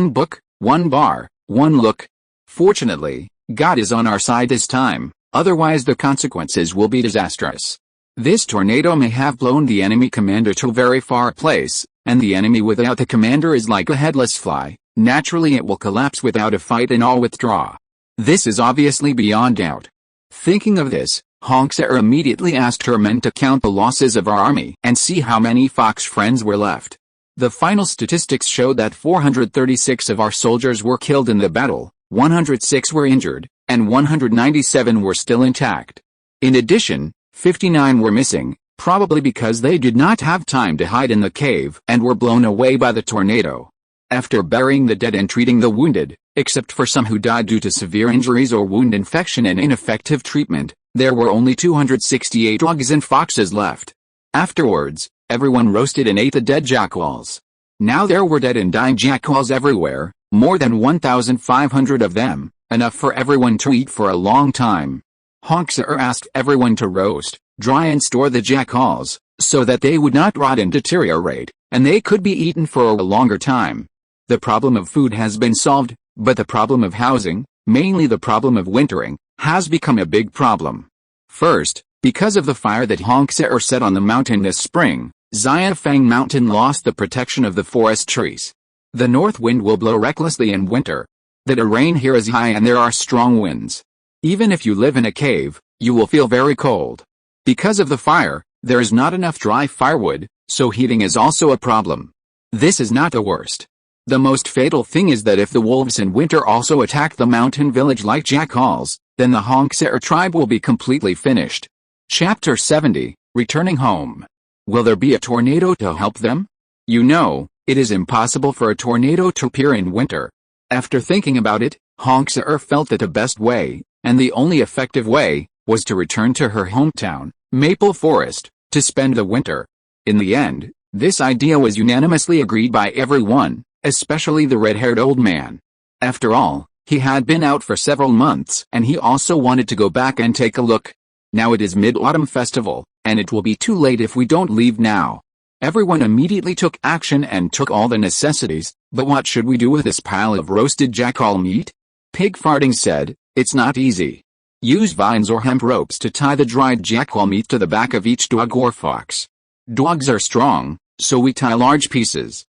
book, 1 bar, 1 look. Fortunately, God is on our side this time, otherwise the consequences will be disastrous. This tornado may have blown the enemy commander to a very far place, and the enemy without the commander is like a headless fly. Naturally it will collapse without a fight and all withdraw. This is obviously beyond doubt. Thinking of this, Hongsar immediately asked her men to count the losses of our army and see how many fox friends were left. The final statistics showed that 436 of our soldiers were killed in the battle, 106 were injured, and 197 were still intact. In addition, 59 were missing, probably because they did not have time to hide in the cave and were blown away by the tornado. After burying the dead and treating the wounded, except for some who died due to severe injuries or wound infection and ineffective treatment, there were only 268 dogs and foxes left. Afterwards, everyone roasted and ate the dead jackals. Now there were dead and dying jackals everywhere, more than 1,500 of them, enough for everyone to eat for a long time. Hongsar asked everyone to roast, dry and store the jackals, so that they would not rot and deteriorate, and they could be eaten for a longer time. The problem of food has been solved, but the problem of housing, mainly the problem of wintering, has become a big problem. First, because of the fire that Hongsar set on the mountain this spring, Xianfang Mountain lost the protection of the forest trees. The north wind will blow recklessly in winter. The terrain here is high and there are strong winds. Even if you live in a cave, you will feel very cold. Because of the fire, there is not enough dry firewood, so heating is also a problem. This is not the worst. The most fatal thing is that if the wolves in winter also attack the mountain village like jackals, then the Hongsar tribe will be completely finished. Chapter 70, Returning Home. Will there be a tornado to help them? You know, it is impossible for a tornado to appear in winter. After thinking about it, Hongsar felt that the best way, and the only effective way, was to return to her hometown, Maple Forest, to spend the winter. In the end, this idea was unanimously agreed by everyone, especially the red-haired old man. After all, he had been out for several months and he also wanted to go back and take a look. Now it is Mid-Autumn Festival, and it will be too late if we don't leave now. Everyone immediately took action and took all the necessities, but what should we do with this pile of roasted jackal meat? Pig Farting said, it's not easy. Use vines or hemp ropes to tie the dried jackal meat to the back of each dog or fox. Dogs are strong, so we tie large pieces.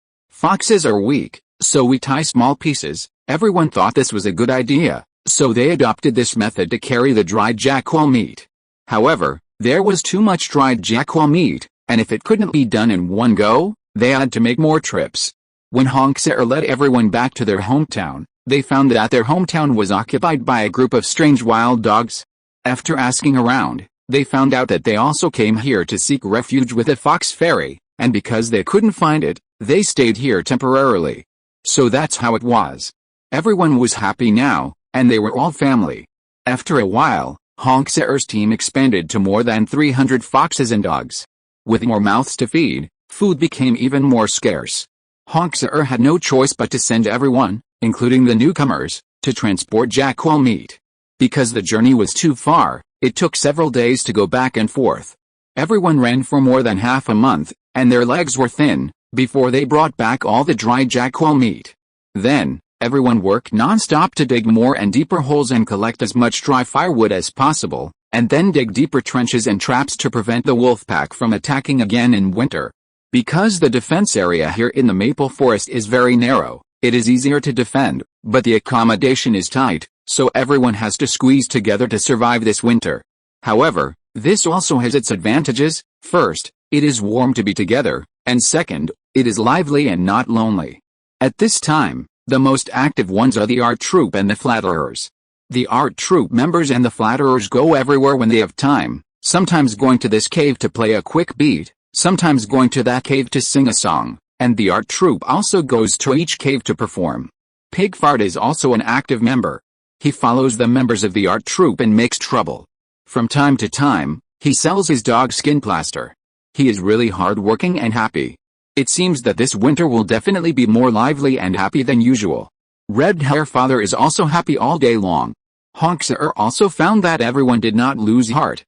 Foxes are weak, so we tie small pieces. Everyone thought this was a good idea, so they adopted this method to carry the dried jackal meat. However, there was too much dried jackal meat, and if it couldn't be done in one go, they had to make more trips. When Hongsar led everyone back to their hometown, they found that their hometown was occupied by a group of strange wild dogs. After asking around, they found out that they also came here to seek refuge with a fox fairy, and because they couldn't find it, they stayed here temporarily. So that's how it was. Everyone was happy now, and they were all family. After a while, Hongsar's team expanded to more than 300 foxes and dogs. With more mouths to feed, food became even more scarce. Hongsar had no choice but to send everyone, including the newcomers, to transport jackal meat. Because the journey was too far, it took several days to go back and forth. Everyone ran for more than half a month, and their legs were thin, before they brought back all the dry jackal meat. Then, everyone worked non-stop to dig more and deeper holes and collect as much dry firewood as possible, and then dig deeper trenches and traps to prevent the wolf pack from attacking again in winter. Because the defense area here in the maple forest is very narrow, it is easier to defend, but the accommodation is tight, so everyone has to squeeze together to survive this winter. However, this also has its advantages. First, it is warm to be together, and second, it is lively and not lonely. At this time, the most active ones are the art troupe and the flatterers. The art troupe members and the flatterers go everywhere when they have time, sometimes going to this cave to play a quick beat, sometimes going to that cave to sing a song, and the art troupe also goes to each cave to perform. Pigfart is also an active member. He follows the members of the art troupe and makes trouble. From time to time, he sells his dog skin plaster. He is really hard-working and happy. It seems that this winter will definitely be more lively and happy than usual. Red Hair Father is also happy all day long. Hongsar also found that everyone did not lose heart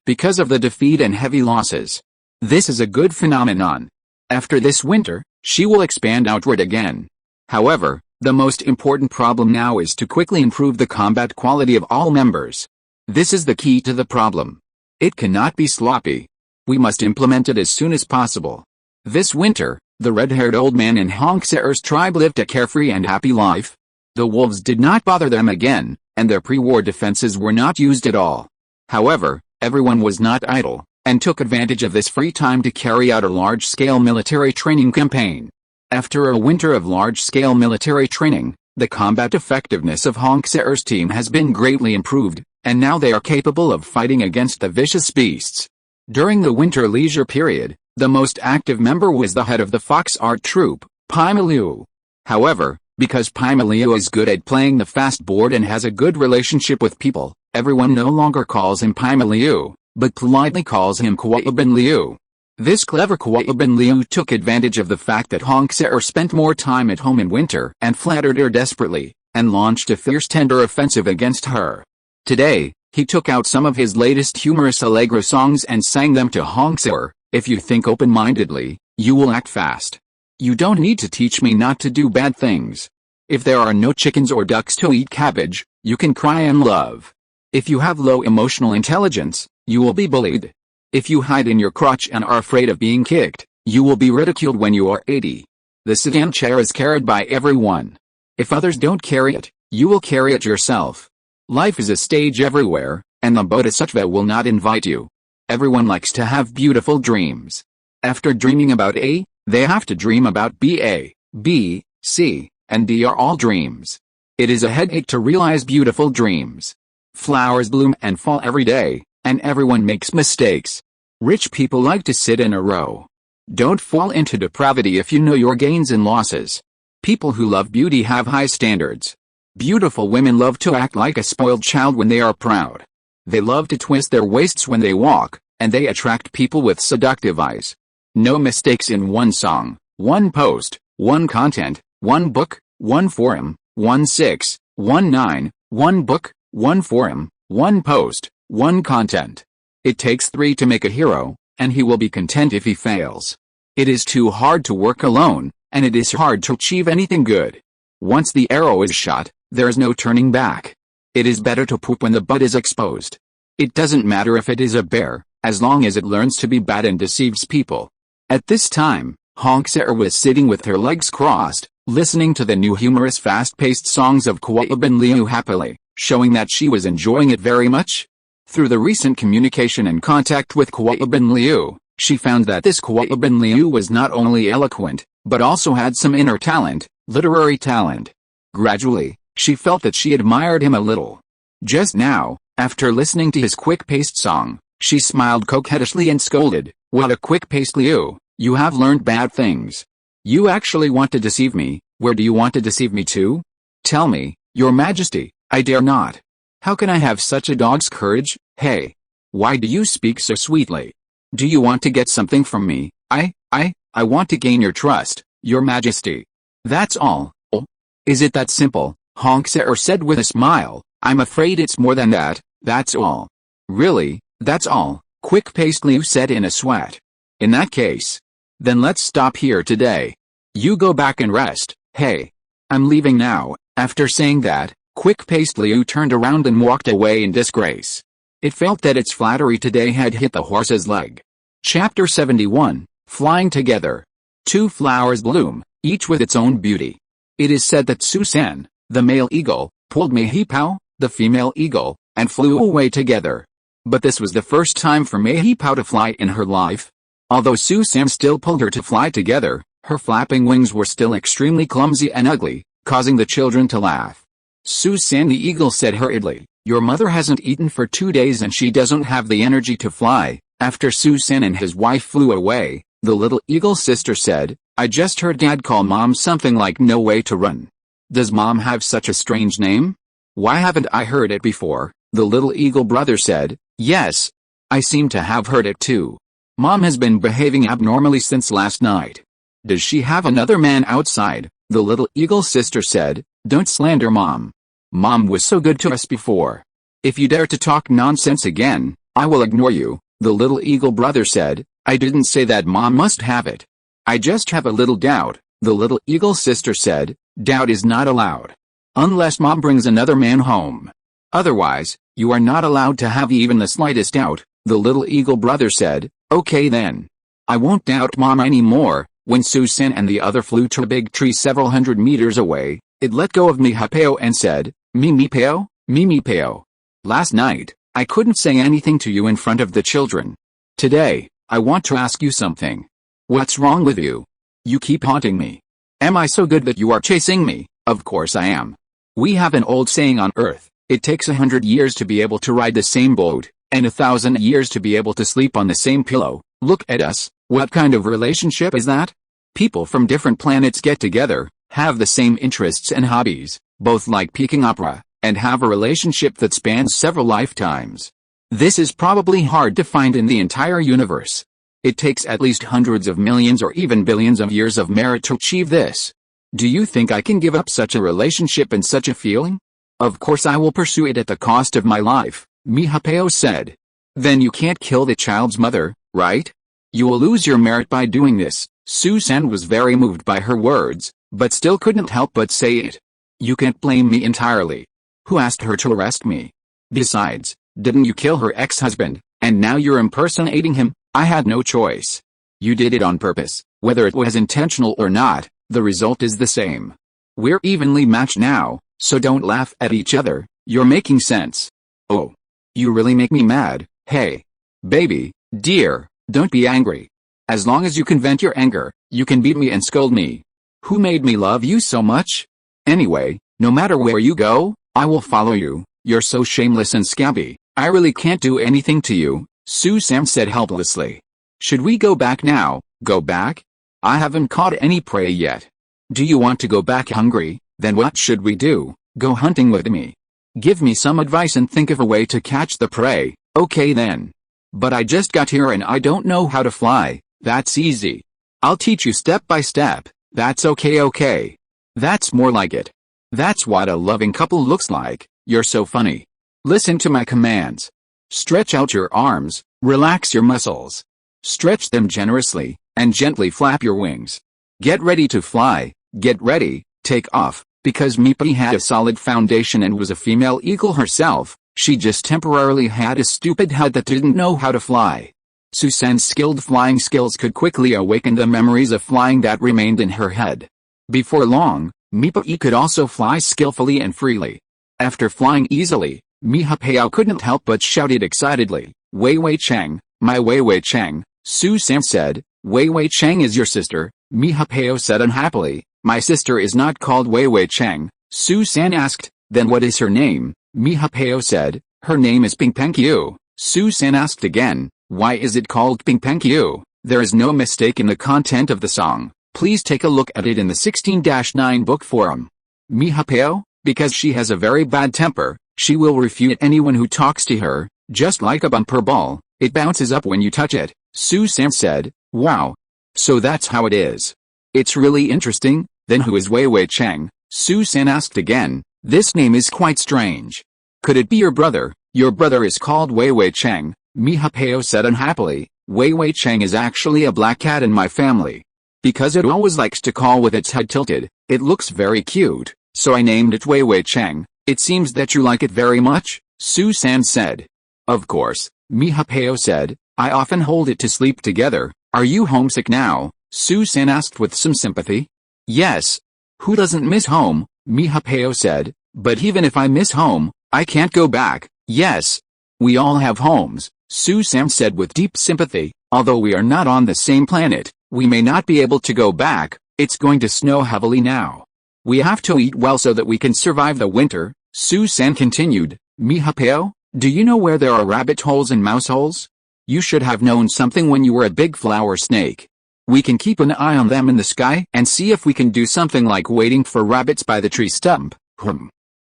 because of the defeat and heavy losses. This is a good phenomenon. After this winter, she will expand outward again. However, the most important problem now is to quickly improve the combat quality of all members. This is the key to the problem. It cannot be sloppy. We must implement it as soon as possible. This winter, the red-haired old man in Hongsar's tribe lived a carefree and happy life. The wolves did not bother them again, and their pre-war defenses were not used at all. However, everyone was not idle, and took advantage of this free time to carry out a large-scale military training campaign. After a winter of large-scale military training, the combat effectiveness of Hongsar's team has been greatly improved, and now they are capable of fighting against the vicious beasts. During the winter leisure period, the most active member was the head of the fox art troupe, Paimaliu. However, because Paimaliu is good at playing the fast board and has a good relationship with people, everyone no longer calls him Paimaliu, but politely calls him Kwaibin Liu. This clever Kwaibin Liu took advantage of the fact that Hongsar spent more time at home in winter and flattered her desperately, and launched a fierce tender offensive against her. Today, he took out some of his latest humorous allegro songs and sang them to Hongsar. If you think open-mindedly, you will act fast. You don't need to teach me not to do bad things. If there are no chickens or ducks to eat cabbage, you can cry and love. If you have low emotional intelligence, you will be bullied. If you hide in your crotch and are afraid of being kicked, you will be ridiculed when you are 80. The sedan chair is carried by everyone. If others don't carry it, you will carry it yourself. Life is a stage everywhere, and the bodhisattva will not invite you. Everyone likes to have beautiful dreams. After dreaming about A, they have to dream about B. A, B, C, and D are all dreams. It is a headache to realize beautiful dreams. Flowers bloom and fall every day, and everyone makes mistakes. Rich people like to sit in a row. Don't fall into depravity if you know your gains and losses. People who love beauty have high standards. Beautiful women love to act like a spoiled child when they are proud. They love to twist their waists when they walk, and they attract people with seductive eyes. No mistakes in one song, one post, one content, one book, one forum, 1619, one book, one forum, one post, one content. It takes 3 to make a hero, and he will be content if he fails. It is too hard to work alone, and it is hard to achieve anything good. Once the arrow is shot, there is no turning back. It is better to poop when the butt is exposed. It doesn't matter if it is a bear, as long as it learns to be bad and deceives people. At this time, Hongsar was sitting with her legs crossed, listening to the new humorous fast-paced songs of Kwaibin Liu happily, showing that she was enjoying it very much. Through the recent communication and contact with Kwaibin Liu, she found that this Kwaibin Liu was not only eloquent, but also had some inner talent, literary talent. Gradually, she felt that she admired him a little. Just now, after listening to his quick-paced song, she smiled coquettishly and scolded, "What a quick-paced Liu, you have learned bad things. You actually want to deceive me. Where do you want to deceive me to? Tell me, your majesty." "I dare not. How can I have such a dog's courage? Hey! Why do you speak so sweetly? Do you want to get something from me? I want to gain your trust, your majesty. That's all. Oh, is it that simple? Honk Sir said with a smile. I'm afraid it's more than that, that's all. Really, that's all, quick-paced Liu said in a sweat. In that case, then let's stop here today. You go back and rest. Hey, I'm leaving now. After saying that, quick-paced Liu turned around and walked away in disgrace. It felt that its flattery today had hit the horse's leg. Chapter 71, Flying Together. Two flowers bloom, each with its own beauty. It is said that Susan, the male eagle, pulled Mei Pao, the female eagle, and flew away together. But this was the first time for Mei Pao to fly in her life. Although Susan still pulled her to fly together, her flapping wings were still extremely clumsy and ugly, causing the children to laugh. Susan the eagle said hurriedly, "Your mother hasn't eaten for 2 days and she doesn't have the energy to fly." After Susan and his wife flew away, the little eagle's sister said, "I just heard Dad call Mom something like no way to run. Does Mom have such a strange name? Why haven't I heard it before?" The little eagle brother said, "Yes, I seem to have heard it too. Mom has been behaving abnormally since last night. Does she have another man outside?" The little eagle sister said, "Don't slander Mom. Mom was so good to us before. If you dare to talk nonsense again, I will ignore you." The little eagle brother said, "I didn't say that Mom must have it. I just have a little doubt." The little eagle sister said, "Doubt is not allowed. Unless Mom brings another man home. Otherwise, you are not allowed to have even the slightest doubt." The little eagle brother said, "Okay then. I won't doubt Mom anymore." When Susan and the other flew to a big tree several hundred meters away, it let go of Mihapeo and said, Mimipeo. Last night, I couldn't say anything to you in front of the children. Today, I want to ask you something. What's wrong with you? You keep haunting me. Am I so good that you are chasing me? Of course I am. We have an old saying on Earth, it takes 100 years to be able to ride the same boat, and 1,000 years to be able to sleep on the same pillow. Look at us, what kind of relationship is that? People from different planets get together, have the same interests and hobbies, both like peking opera, and have a relationship that spans several lifetimes. This is probably hard to find in the entire universe. It takes at least hundreds of millions or even billions of years of merit to achieve this. Do you think I can give up such a relationship and such a feeling? Of course I will pursue it at the cost of my life, Mihapeo said. Then you can't kill the child's mother, right? You will lose your merit by doing this. Susan was very moved by her words, but still couldn't help but say it. You can't blame me entirely. Who asked her to arrest me? Besides, didn't you kill her ex-husband, and now you're impersonating him? I had no choice. You did it on purpose. Whether it was intentional or not, the result is the same. We're evenly matched now, so don't laugh at each other, you're making sense. Oh. You really make me mad. Hey. Baby, dear, don't be angry. As long as you can vent your anger, you can beat me and scold me. Who made me love you so much? Anyway, no matter where you go, I will follow you. You're so shameless and scabby. I really can't do anything to you, Susan said helplessly. Should we go back now? Go back? I haven't caught any prey yet. Do you want to go back hungry? Then what should we do? Go hunting with me. Give me some advice and think of a way to catch the prey. Okay then. But I just got here and I don't know how to fly. That's easy. I'll teach you step by step. That's okay. That's more like it. That's what a loving couple looks like. You're so funny. Listen to my commands. Stretch out your arms, relax your muscles. Stretch them generously, and gently flap your wings. Get ready to fly, get ready, take off. Because Mipi had a solid foundation and was a female eagle herself, she just temporarily had a stupid head that didn't know how to fly. Susan's skilled flying skills could quickly awaken the memories of flying that remained in her head. Before long, Mipi could also fly skillfully and freely. After flying easily, Mihapeo couldn't help but shouted excitedly, Wei Wei Chang, my Wei Wei Chang. Susan said, Wei Wei Chang is your sister. Mihapeo said unhappily, my sister is not called Wei Wei Chang. Susan asked, then what is her name? Mihapeo said, her name is Ping Peng Qiu. Susan asked again, why is it called Ping Peng Qiu? There is no mistake in the content of the song. Please take a look at it in the 16-9 book forum. Mihapeo, because she has a very bad temper, she will refute anyone who talks to her, just like a bumper ball, it bounces up when you touch it. Susan said. Wow. So that's how it is. It's really interesting. Then who is Wei Wei Cheng? Susan asked again. This name is quite strange. Could it be your brother? Your brother is called Wei Wei Cheng, Mi Hapeo said unhappily. Wei Wei Cheng is actually a black cat in my family. Because it always likes to call with its head tilted, it looks very cute, so I named it Wei Wei Cheng. It seems that you like it very much, Susan said. Of course, Mi Hapeo said. I often hold it to sleep together. Are you homesick now? Susan asked with some sympathy. Yes. Who doesn't miss home? Mi Hapeo said. But even if I miss home, I can't go back. Yes. We all have homes, Susan said with deep sympathy. Although we are not on the same planet, we may not be able to go back. It's going to snow heavily now. We have to eat well so that we can survive the winter, Susan continued. Mi Hapeo, do you know where there are rabbit holes and mouse holes? You should have known something when you were a big flower snake. We can keep an eye on them in the sky and see if we can do something like waiting for rabbits by the tree stump.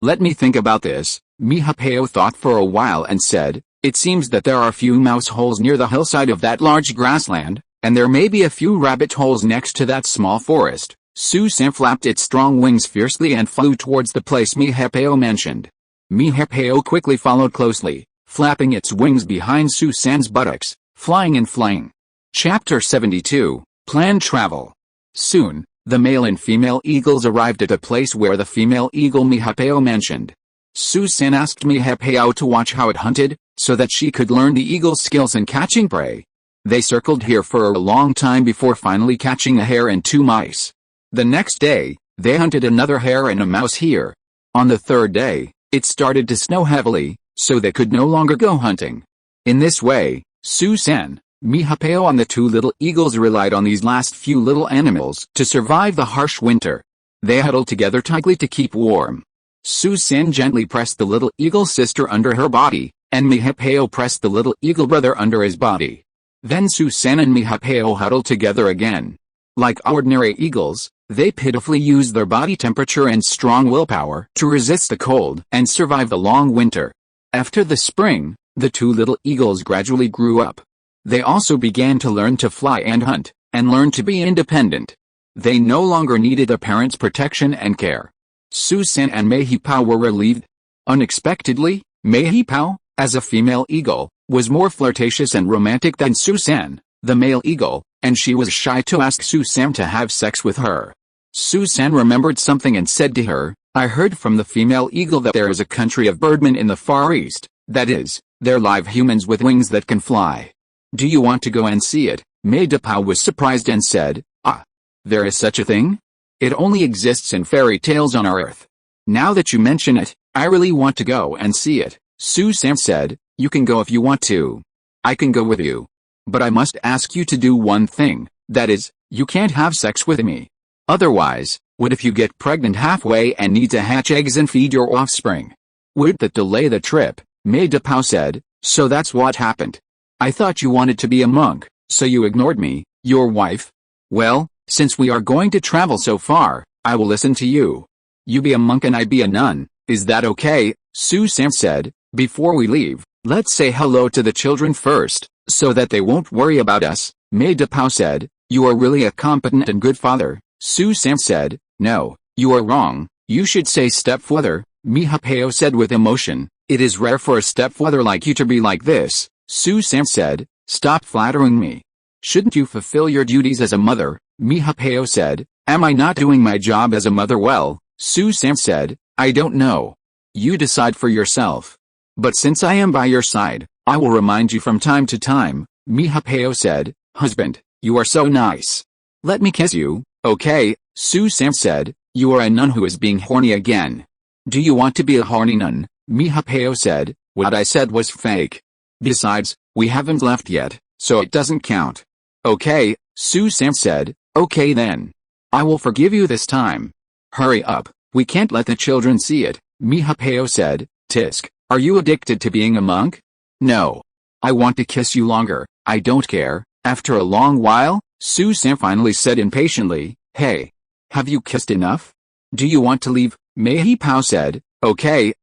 Let me think about this. Mi Hapeo thought for a while and said, it seems that there are a few mouse holes near the hillside of that large grassland, and there may be a few rabbit holes next to that small forest. Susan flapped its strong wings fiercely and flew towards the place Mi Hapeo mentioned. Mi Hapeo quickly followed closely, flapping its wings behind Susan's buttocks, flying and flying. Chapter 72, Planned Travel. Soon, the male and female eagles arrived at a place where the female eagle Mi Hapeo mentioned. Susan asked Mi Hapeo to watch how it hunted, so that she could learn the eagle's skills in catching prey. They circled here for a long time before finally catching a hare and 2 mice. The next day, they hunted another hare and a mouse here. On the third day, it started to snow heavily, so they could no longer go hunting. In this way, Susan, Mi Hapeo and the 2 little eagles relied on these last few little animals to survive the harsh winter. They huddled together tightly to keep warm. Susan gently pressed the little eagle sister under her body, and Mi Hapeo pressed the little eagle brother under his body. Then Susan and Mi Hapeo huddled together again. Like ordinary eagles, they pitifully used their body temperature and strong willpower to resist the cold and survive the long winter. After the spring, the 2 little eagles gradually grew up. They also began to learn to fly and hunt, and learn to be independent. They no longer needed a parent's protection and care. Susan and Mi Hapeo were relieved. Unexpectedly, Mi Hapeo, as a female eagle, was more flirtatious and romantic than Susan, the male eagle, and she was shy to ask Susan to have sex with her. Susan remembered something and said to her, I heard from the female eagle that there is a country of birdmen in the Far East, that is, they're live humans with wings that can fly. Do you want to go and see it? Mi Hapeo was surprised and said, Ah, there is such a thing? It only exists in fairy tales on our earth. Now that you mention it, I really want to go and see it. Susan said, you can go if you want to. I can go with you. But I must ask you to do one thing, that is, you can't have sex with me. Otherwise, what if you get pregnant halfway and need to hatch eggs and feed your offspring? Would that delay the trip? Mi Hapeo said, so that's what happened. I thought you wanted to be a monk, so you ignored me, your wife. Well, since we are going to travel so far, I will listen to you. You be a monk and I be a nun, is that okay? Susan said, before we leave, let's say hello to the children first, so that they won't worry about us. Mi Hapeo said, you are really a competent and good father. Susan said, no, you are wrong, you should say stepfather. Mi Hapeo said with emotion, it is rare for a stepfather like you to be like this. Susan said, stop flattering me. Shouldn't you fulfill your duties as a mother? Mi Hapeo said, am I not doing my job as a mother well? Susan said, I don't know. You decide for yourself. But since I am by your side, I will remind you from time to time. Mi Hapeo said, husband, you are so nice. Let me kiss you, okay? Susan said, you are a nun who is being horny again. Do you want to be a horny nun? Mi Hapeo said, what I said was fake. Besides, we haven't left yet, so it doesn't count. Okay, Susan said, okay then. I will forgive you this time. Hurry up, we can't let the children see it. Mi Hapeo said, Tisk, are you addicted to being a monk? No. I want to kiss you longer, I don't care. After a long while, Susan finally said impatiently, hey. Have you kissed enough? Do you want to leave? Mi Hapeo said, okay,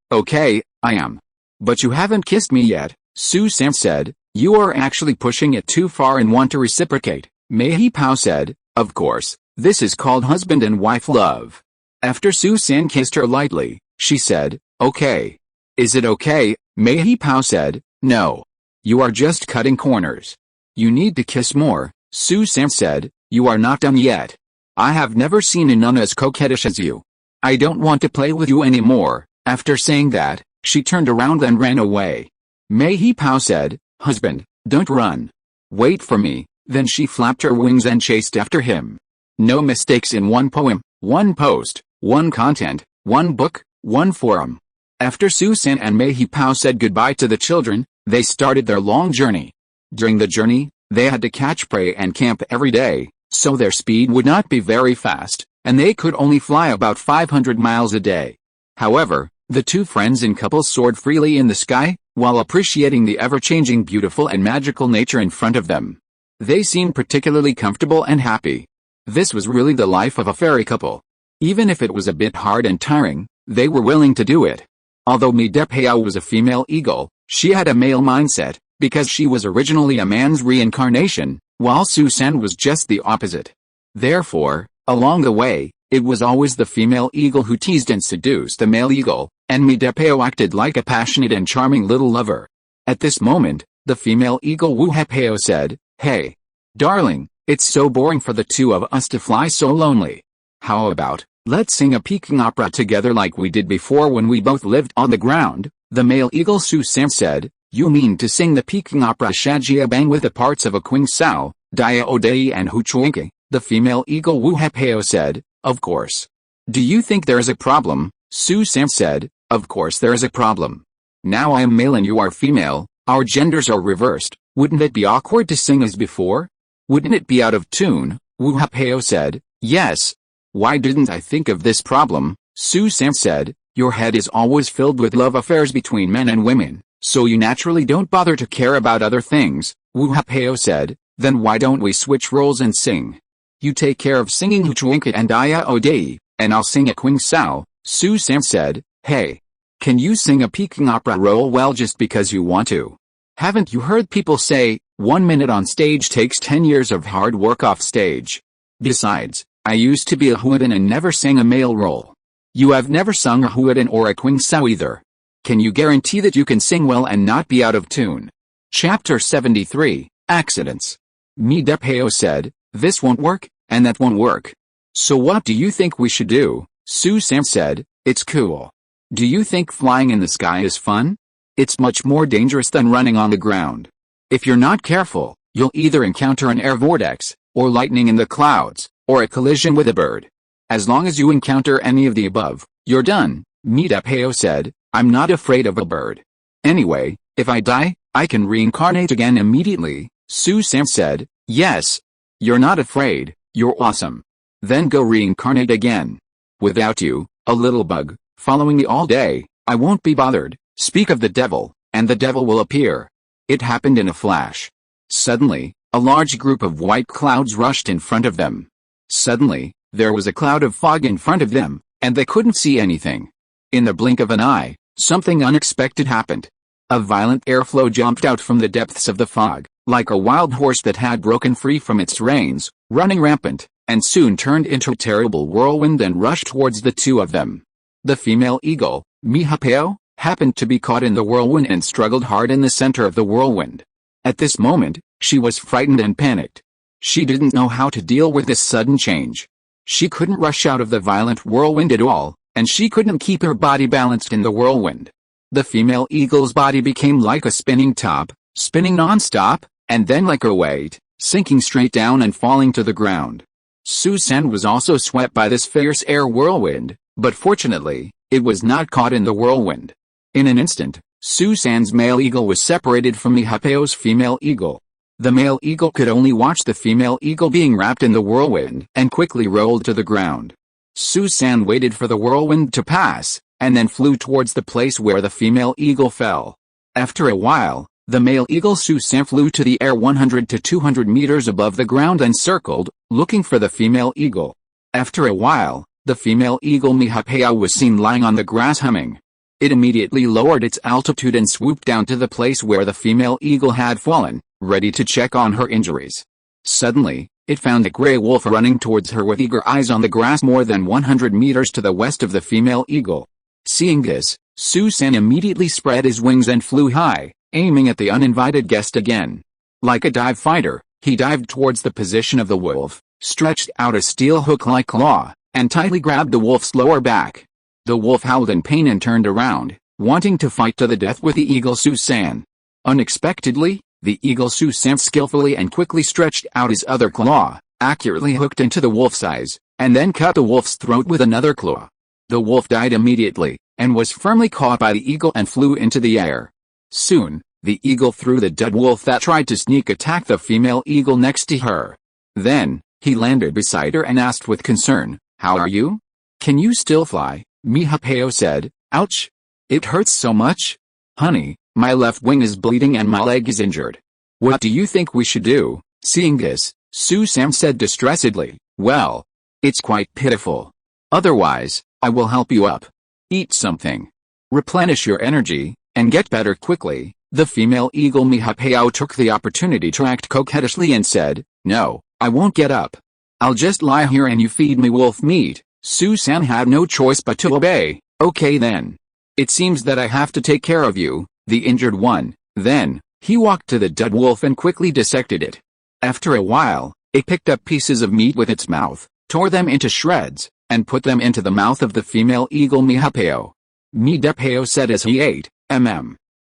I am. But you haven't kissed me yet. Susan said, You are actually pushing it too far and want to reciprocate, Mei Pao said. Of course, this is called husband and wife love. After Susan kissed her lightly, she said, okay. Is it okay? Mei Pao said, no. You are just cutting corners. You need to kiss more, Susan said. You are not done yet. I have never seen a nun as coquettish as you. I don't want to play with you anymore. After saying that, she turned around and ran away. Mei Pao said, husband, don't run. Wait for me. Then she flapped her wings and chased after him. No mistakes in one poem, one post, one content, one book, one forum. After Susan and Mei Pao said goodbye to the children, they started their long journey. During the journey, they had to catch prey and camp every day, so their speed would not be very fast, and they could only fly about 500 miles a day. However, the two friends in couples soared freely in the sky, while appreciating the ever-changing beautiful and magical nature in front of them. They seemed particularly comfortable and happy. This was really the life of a fairy couple. Even if it was a bit hard and tiring, they were willing to do it. Although Mi Pao was a female eagle, she had a male mindset, because she was originally a man's reincarnation, while Susan was just the opposite. Therefore, along the way, it was always the female eagle who teased and seduced the male eagle, and Mi Pao acted like a passionate and charming little lover. At this moment, the female eagle Wu Pao said, hey, darling, it's so boring for the two of us to fly so lonely. How about, let's sing a Peking opera together like we did before when we both lived on the ground? The male eagle Susan said, you mean to sing the Peking opera Shajia Bang with the parts of a Qing Sao, Dia Odei and Hu Chuanke? The female eagle Wu Pao said, of course. Do you think there is a problem? Susan said, of course there is a problem. Now I am male and you are female, our genders are reversed, wouldn't it be awkward to sing as before? Wouldn't it be out of tune? Wu Pao said, yes. Why didn't I think of this problem? Susan said, your head is always filled with love affairs between men and women, so you naturally don't bother to care about other things. Wu Pao said, then why don't we switch roles and sing? You take care of singing Huchuanka and Dia Odei, and I'll sing a Qing Sao. Susan said, hey. Can you sing a Peking opera role well just because you want to? Haven't you heard people say, 1 minute on stage takes 10 years of hard work off stage? Besides, I used to be a Huadan and never sang a male role. You have never sung a Huadan or a Qing Sao either. Can you guarantee that you can sing well and not be out of tune? Chapter 73, Accidents. Mi Pao said, this won't work, and that won't work. So what do you think we should do? Susan said, it's cool. Do you think flying in the sky is fun? It's much more dangerous than running on the ground. If you're not careful, you'll either encounter an air vortex, or lightning in the clouds, or a collision with a bird. As long as you encounter any of the above, you're done. Mi Pao said, I'm not afraid of a bird. Anyway, if I die, I can reincarnate again immediately. Susan said, yes. You're not afraid, you're awesome. Then go reincarnate again. Without you, a little bug, following me all day, I won't be bothered. Speak of the devil, and the devil will appear. It happened in a flash. Suddenly, a large group of white clouds rushed in front of them. Suddenly, there was a cloud of fog in front of them, and they couldn't see anything. In the blink of an eye, something unexpected happened. A violent airflow jumped out from the depths of the fog, like a wild horse that had broken free from its reins, running rampant, and soon turned into a terrible whirlwind and rushed towards the two of them. The female eagle, Mi Pao, happened to be caught in the whirlwind and struggled hard in the center of the whirlwind. At this moment, she was frightened and panicked. She didn't know how to deal with this sudden change. She couldn't rush out of the violent whirlwind at all, and she couldn't keep her body balanced in the whirlwind. The female eagle's body became like a spinning top, spinning non-stop, and then like a weight, sinking straight down and falling to the ground. Susan was also swept by this fierce air whirlwind, but fortunately, it was not caught in the whirlwind. In an instant, Susan's male eagle was separated from Mi Pao's female eagle. The male eagle could only watch the female eagle being wrapped in the whirlwind and quickly rolled to the ground. Susan waited for the whirlwind to pass, and then flew towards the place where the female eagle fell. After a while, the male eagle Susan flew to the air 100 to 200 meters above the ground and circled, looking for the female eagle. After a while, the female eagle Mi Pao was seen lying on the grass humming. It immediately lowered its altitude and swooped down to the place where the female eagle had fallen, ready to check on her injuries. Suddenly, it found a gray wolf running towards her with eager eyes on the grass more than 100 meters to the west of the female eagle. Seeing this, Susan immediately spread his wings and flew high, aiming at the uninvited guest again. Like a dive fighter, he dived towards the position of the wolf, stretched out a steel hook-like claw, and tightly grabbed the wolf's lower back. The wolf howled in pain and turned around, wanting to fight to the death with the eagle Susan. Unexpectedly, the eagle Susan skillfully and quickly stretched out his other claw, accurately hooked into the wolf's eyes, and then cut the wolf's throat with another claw. The wolf died immediately, and was firmly caught by the eagle and flew into the air. Soon, the eagle threw the dead wolf that tried to sneak attack the female eagle next to her. Then, he landed beside her and asked with concern, "How are you? Can you still fly?" Mihapeo said, "Ouch! It hurts so much. Honey, my left wing is bleeding and my leg is injured. What do you think we should do?" Seeing this, Susan said distressedly, "Well, it's quite pitiful. Otherwise, I will help you up. Eat something. Replenish your energy, and get better quickly." The female eagle Mihapeo took the opportunity to act coquettishly and said, "No, I won't get up. I'll just lie here and you feed me wolf meat." Susan had no choice but to obey. "Okay then. It seems that I have to take care of you, the injured one." Then, he walked to the dead wolf and quickly dissected it. After a while, it picked up pieces of meat with its mouth, tore them into shreds, and put them into the mouth of the female eagle Mihapeo. Mihapeo said as he ate,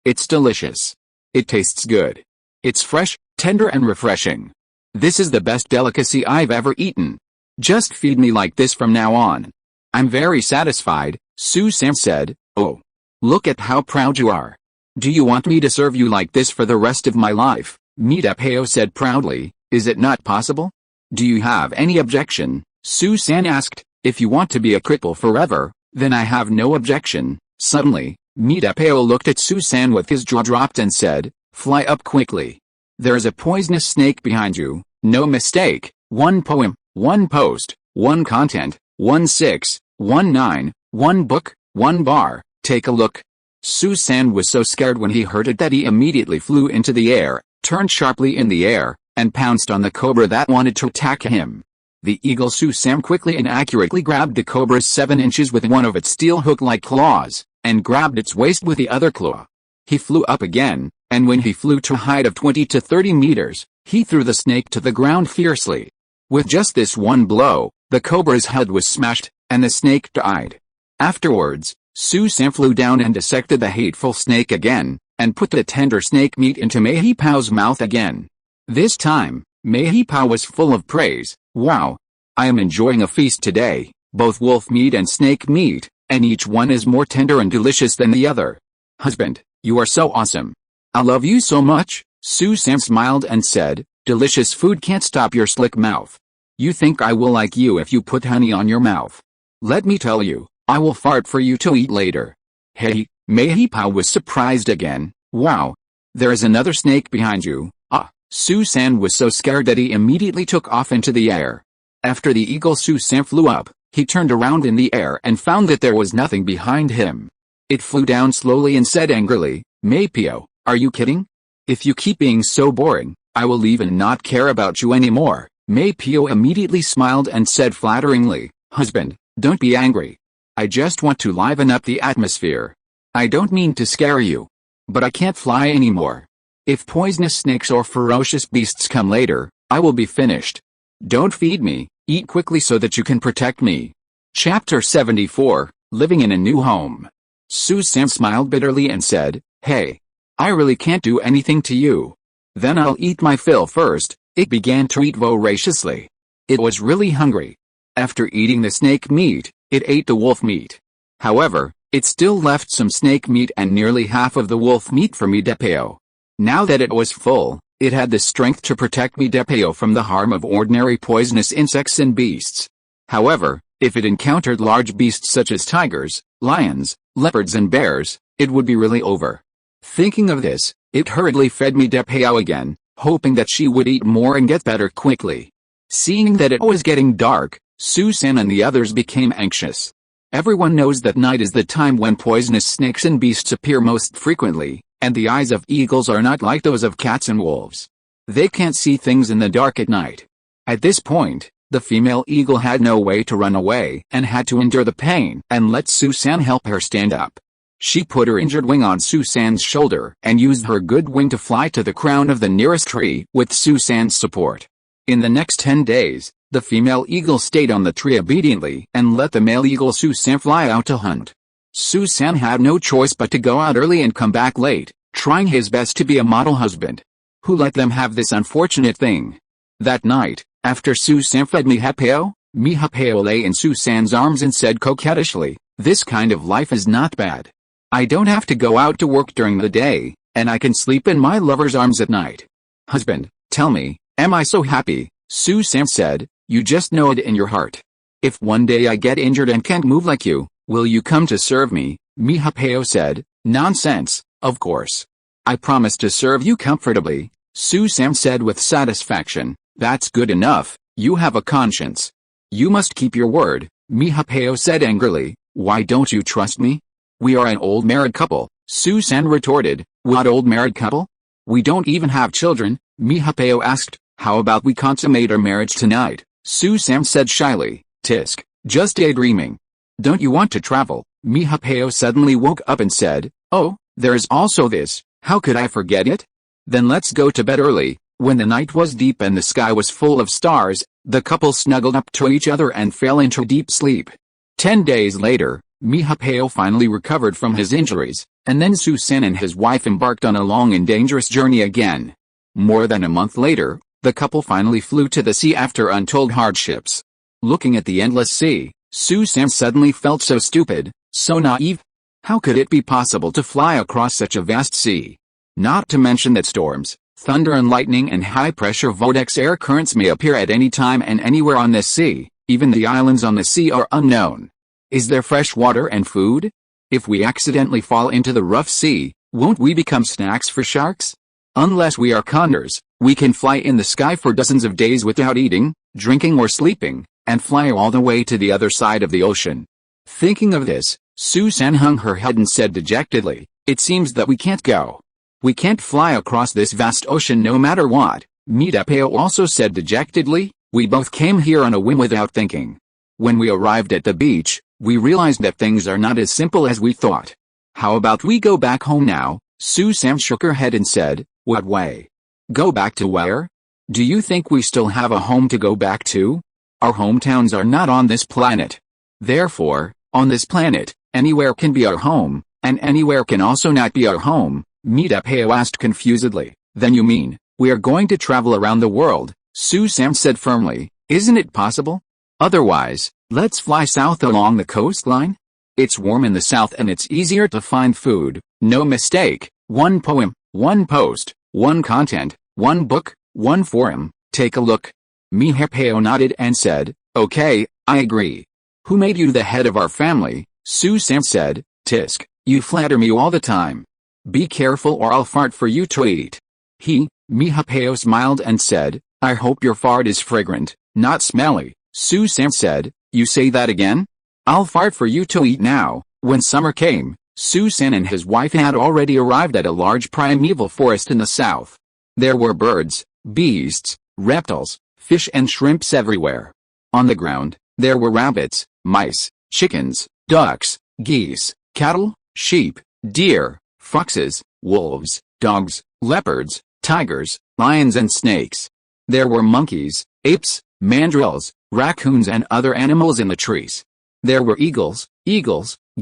"It's delicious. It tastes good. It's fresh, tender and refreshing. This is the best delicacy I've ever eaten. Just feed me like this from now on. I'm very satisfied." Susan said, "Oh. Look at how proud you are. Do you want me to serve you like this for the rest of my life?" Mihapeo said proudly, "Is it not possible? Do you have any objection?" Susan asked, "If you want to be a cripple forever, then I have no objection." Suddenly, Mihapeo looked at Susan with his jaw dropped and said, "Fly up quickly. There is a poisonous snake behind you, no mistake. 1 poem, 1 post, 1 content, 1 1 book, 1 bar, take a look." Susan was so scared when he heard it that he immediately flew into the air, turned sharply in the air, and pounced on the cobra that wanted to attack him. The eagle Susan quickly and accurately grabbed the cobra's 7 inches with one of its steel hook-like claws, and grabbed its waist with the other claw. He flew up again, and when he flew to a height of 20 to 30 meters, he threw the snake to the ground fiercely. With just this one blow, the cobra's head was smashed, and the snake died. Afterwards, Susan flew down and dissected the hateful snake again, and put the tender snake meat into Mahipao's mouth again. This time, Mahipao was full of praise. "Wow! I am enjoying a feast today, both wolf meat and snake meat, and each one is more tender and delicious than the other. Husband, you are so awesome. I love you so much." Susan smiled and said, "Delicious food can't stop your slick mouth. You think I will like you if you put honey on your mouth? Let me tell you, I will fart for you to eat later." Hey, Mahipao was surprised again. "Wow! There is another snake behind you." Susan was so scared that he immediately took off into the air. After the eagle Susan flew up, he turned around in the air and found that there was nothing behind him. It flew down slowly and said angrily, "Mahipao, are you kidding? If you keep being so boring, I will leave and not care about you anymore." Mahipao immediately smiled and said flatteringly, "Husband, don't be angry. I just want to liven up the atmosphere. I don't mean to scare you. But I can't fly anymore. If poisonous snakes or ferocious beasts come later, I will be finished. Don't feed me, eat quickly so that you can protect me." Chapter 74, Living in a New Home. Susan smiled bitterly and said, "Hey, I really can't do anything to you. Then I'll eat my fill first." It began to eat voraciously. It was really hungry. After eating the snake meat, it ate the wolf meat. However, it still left some snake meat and nearly half of the wolf meat for Mahipao. Now that it was full, it had the strength to protect Mahipao from the harm of ordinary poisonous insects and beasts. However, if it encountered large beasts such as tigers, lions, leopards and bears, it would be really over. Thinking of this, it hurriedly fed Mahipao again, hoping that she would eat more and get better quickly. Seeing that it was getting dark, Susan and the others became anxious. Everyone knows that night is the time when poisonous snakes and beasts appear most frequently, and the eyes of eagles are not like those of cats and wolves. They can't see things in the dark at night. At this point, the female eagle had no way to run away and had to endure the pain and let Susan help her stand up. She put her injured wing on Susan's shoulder and used her good wing to fly to the crown of the nearest tree with Susan's support. In the next 10 days, the female eagle stayed on the tree obediently and let the male eagle Susan fly out to hunt. Susan had no choice but to go out early and come back late, trying his best to be a model husband. Who let them have this unfortunate thing? That night, after Susan fed Mihapeo lay in Susan's arms and said coquettishly, "This kind of life is not bad. I don't have to go out to work during the day, and I can sleep in my lover's arms at night. Husband, tell me, am I so happy?" Susan said, "You just know it in your heart. If one day I get injured and can't move like you, will you come to serve me?" Mihapeo said, "Nonsense, of course. I promise to serve you comfortably." Susan said with satisfaction, "That's good enough, you have a conscience. You must keep your word," Mihapeo said angrily. "Why don't you trust me?" "We are an old married couple," Susan retorted. "What old married couple? We don't even have children," Mihapeo asked. "How about we consummate our marriage tonight?" Susan said shyly. "Tisk, just daydreaming." "Don't you want to travel?" Mihapeo suddenly woke up and said, "Oh, there is also this, how could I forget it?" "Then let's go to bed early." When the night was deep and the sky was full of stars, the couple snuggled up to each other and fell into deep sleep. 10 days later, Mihapeo finally recovered from his injuries, and then Susan and his wife embarked on a long and dangerous journey again. More than a month later, the couple finally flew to the sea after untold hardships. Looking at the endless sea, Susan suddenly felt so stupid, so naive. How could it be possible to fly across such a vast sea? Not to mention that storms, thunder and lightning and high-pressure vortex air currents may appear at any time and anywhere on this sea. Even the islands on the sea are unknown. Is there fresh water and food? If we accidentally fall into the rough sea, won't we become snacks for sharks? Unless we are condors, we can fly in the sky for dozens of days without eating, drinking or sleeping, and fly all the way to the other side of the ocean. Thinking of this, Susan hung her head and said dejectedly, "It seems that we can't go. We can't fly across this vast ocean no matter what." Mihapeo also said dejectedly, "We both came here on a whim without thinking. When we arrived at the beach, we realized that things are not as simple as we thought. How about we go back home now?" Susan shook her head and said, "What way? Go back to where? Do you think we still have a home to go back to? Our hometowns are not on this planet. Therefore, on this planet, anywhere can be our home, and anywhere can also not be our home," Mihapeo asked confusedly. "Then you mean, we are going to travel around the world?" Susan said firmly. "Isn't it possible? Otherwise, let's fly south along the coastline. It's warm in the south and it's easier to find food, no mistake. One poem, one post, one content, one book, one forum. Take a look." Mihapeo nodded and said, "Okay, I agree." "Who made you the head of our family?" Susan said. "Tisk, you flatter me all the time. Be careful or I'll fart for you to eat." Mihapeo smiled and said, "I hope your fart is fragrant, not smelly." Susan said, "You say that again? I'll fart for you to eat now." When summer came, Susan and his wife had already arrived at a large primeval forest in the south. There were birds, beasts, reptiles, fish and shrimps everywhere. On the ground, there were rabbits, mice, chickens, ducks, geese, cattle, sheep, deer, foxes, wolves, dogs, leopards, tigers, lions and snakes. There were monkeys, apes, mandrills, raccoons and other animals in the trees. There were eagles,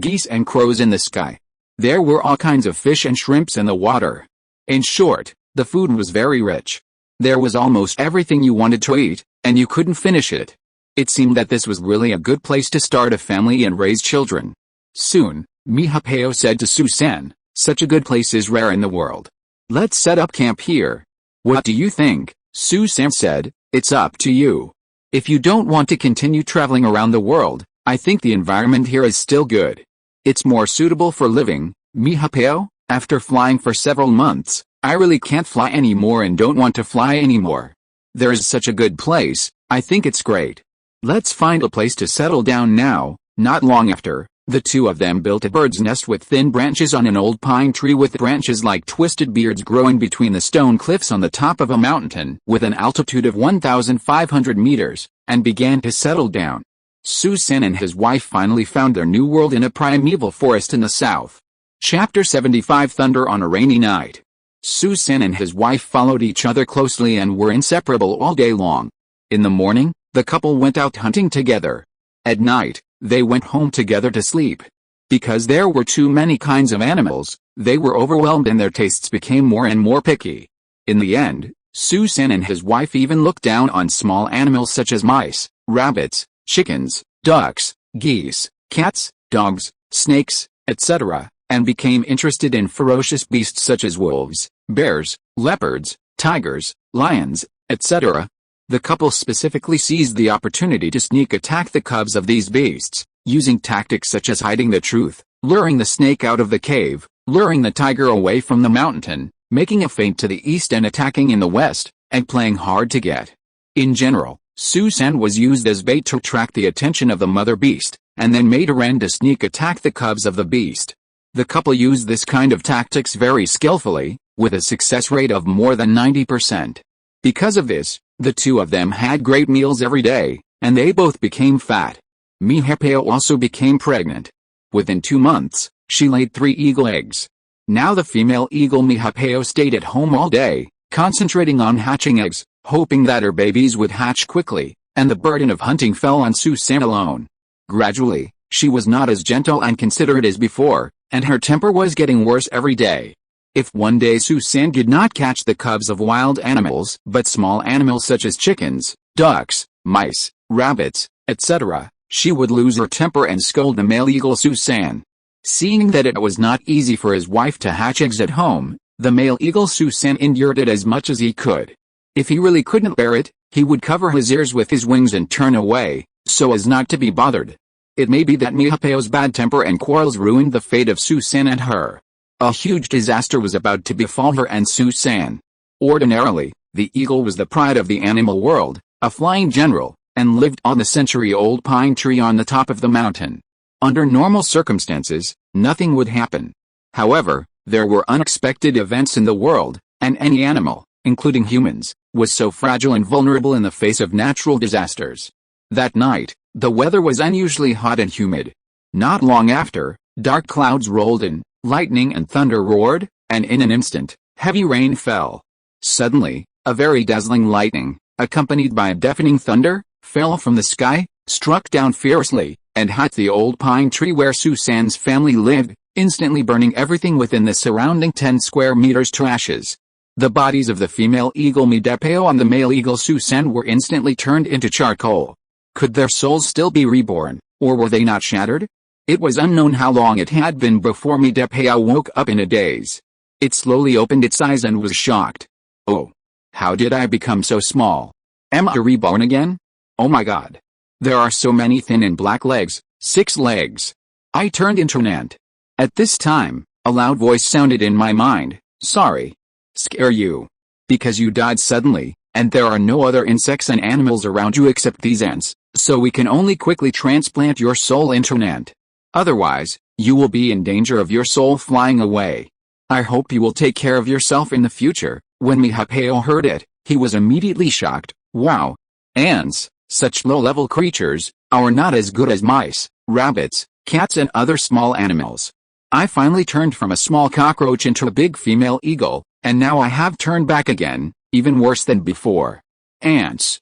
geese and crows in the sky. There were all kinds of fish and shrimps in the water. In short, the food was very rich. There was almost everything you wanted to eat, and you couldn't finish it. It seemed that this was really a good place to start a family and raise children. Soon, Mihapeo said to Susan, "Such a good place is rare in the world. Let's set up camp here." "What do you think?" Susan said. "It's up to you. If you don't want to continue traveling around the world, I think the environment here is still good. It's more suitable for living." "Mihapeo, after flying for several months, I really can't fly anymore and don't want to fly anymore. There is such a good place, I think it's great. Let's find a place to settle down now." Not long after, the two of them built a bird's nest with thin branches on an old pine tree with branches like twisted beards growing between the stone cliffs on the top of a mountain with an altitude of 1,500 meters, and began to settle down. Su-san and his wife finally found their new world in a primeval forest in the south. Chapter 75 Thunder on a Rainy Night. Su-san and his wife followed each other closely and were inseparable all day long. In the morning, the couple went out hunting together. At night, they went home together to sleep. Because there were too many kinds of animals, they were overwhelmed and their tastes became more and more picky. In the end, Su-san and his wife even looked down on small animals such as mice, rabbits, chickens, ducks, geese, cats, dogs, snakes, etc., and became interested in ferocious beasts such as wolves, bears, leopards, tigers, lions, etc. The couple specifically seized the opportunity to sneak attack the cubs of these beasts, using tactics such as hiding the truth, luring the snake out of the cave, luring the tiger away from the mountain, making a feint to the east and attacking in the west, and playing hard to get. In general, Su-san was used as bait to attract the attention of the mother beast, and then made a wren to sneak attack the cubs of the beast. The couple used this kind of tactics very skillfully, with a success rate of more than 90%. Because of this, the two of them had great meals every day, and they both became fat. Mihepeo also became pregnant. Within 2 months, she laid 3 eagle eggs. Now the female eagle Mihepeo stayed at home all day, concentrating on hatching eggs, hoping that her babies would hatch quickly, and the burden of hunting fell on Su-san alone. Gradually, she was not as gentle and considerate as before, and her temper was getting worse every day. If one day Su-san did not catch the cubs of wild animals but small animals such as chickens, ducks, mice, rabbits, etc., she would lose her temper and scold the male eagle Su-san. Seeing that it was not easy for his wife to hatch eggs at home, the male eagle Su-san endured it as much as he could. If he really couldn't bear it, he would cover his ears with his wings and turn away, so as not to be bothered. It may be that Mihapeo's bad temper and quarrels ruined the fate of Su-san and her. A huge disaster was about to befall her and Su-san. Ordinarily, the eagle was the pride of the animal world, a flying general, and lived on the century-old pine tree on the top of the mountain. Under normal circumstances, nothing would happen. However, there were unexpected events in the world, and any animal, including humans, was so fragile and vulnerable in the face of natural disasters. That night, the weather was unusually hot and humid. Not long after, dark clouds rolled in, lightning and thunder roared, and in an instant, heavy rain fell. Suddenly, a very dazzling lightning, accompanied by a deafening thunder, fell from the sky, struck down fiercely, and hit the old pine tree where Su-san's family lived, instantly burning everything within the surrounding 10 square meters to ashes. The bodies of the female eagle Midepeo and the male eagle Su-san were instantly turned into charcoal. Could their souls still be reborn, or were they not shattered? It was unknown how long it had been before Midepeo woke up in a daze. It slowly opened its eyes and was shocked. Oh! How did I become so small? Am I reborn again? Oh my god! There are so many thin and black legs, 6 legs. I turned into an ant. At this time, a loud voice sounded in my mind, sorry. Scare you. Because you died suddenly, and there are no other insects and animals around you except these ants, so we can only quickly transplant your soul into an ant. Otherwise, you will be in danger of your soul flying away. I hope you will take care of yourself in the future. When Mihepeo heard it, he was immediately shocked. Wow! Ants, such low-level creatures, are not as good as mice, rabbits, cats and other small animals. I finally turned from a small cockroach into a big female eagle, and now I have turned back again, even worse than before. Ants,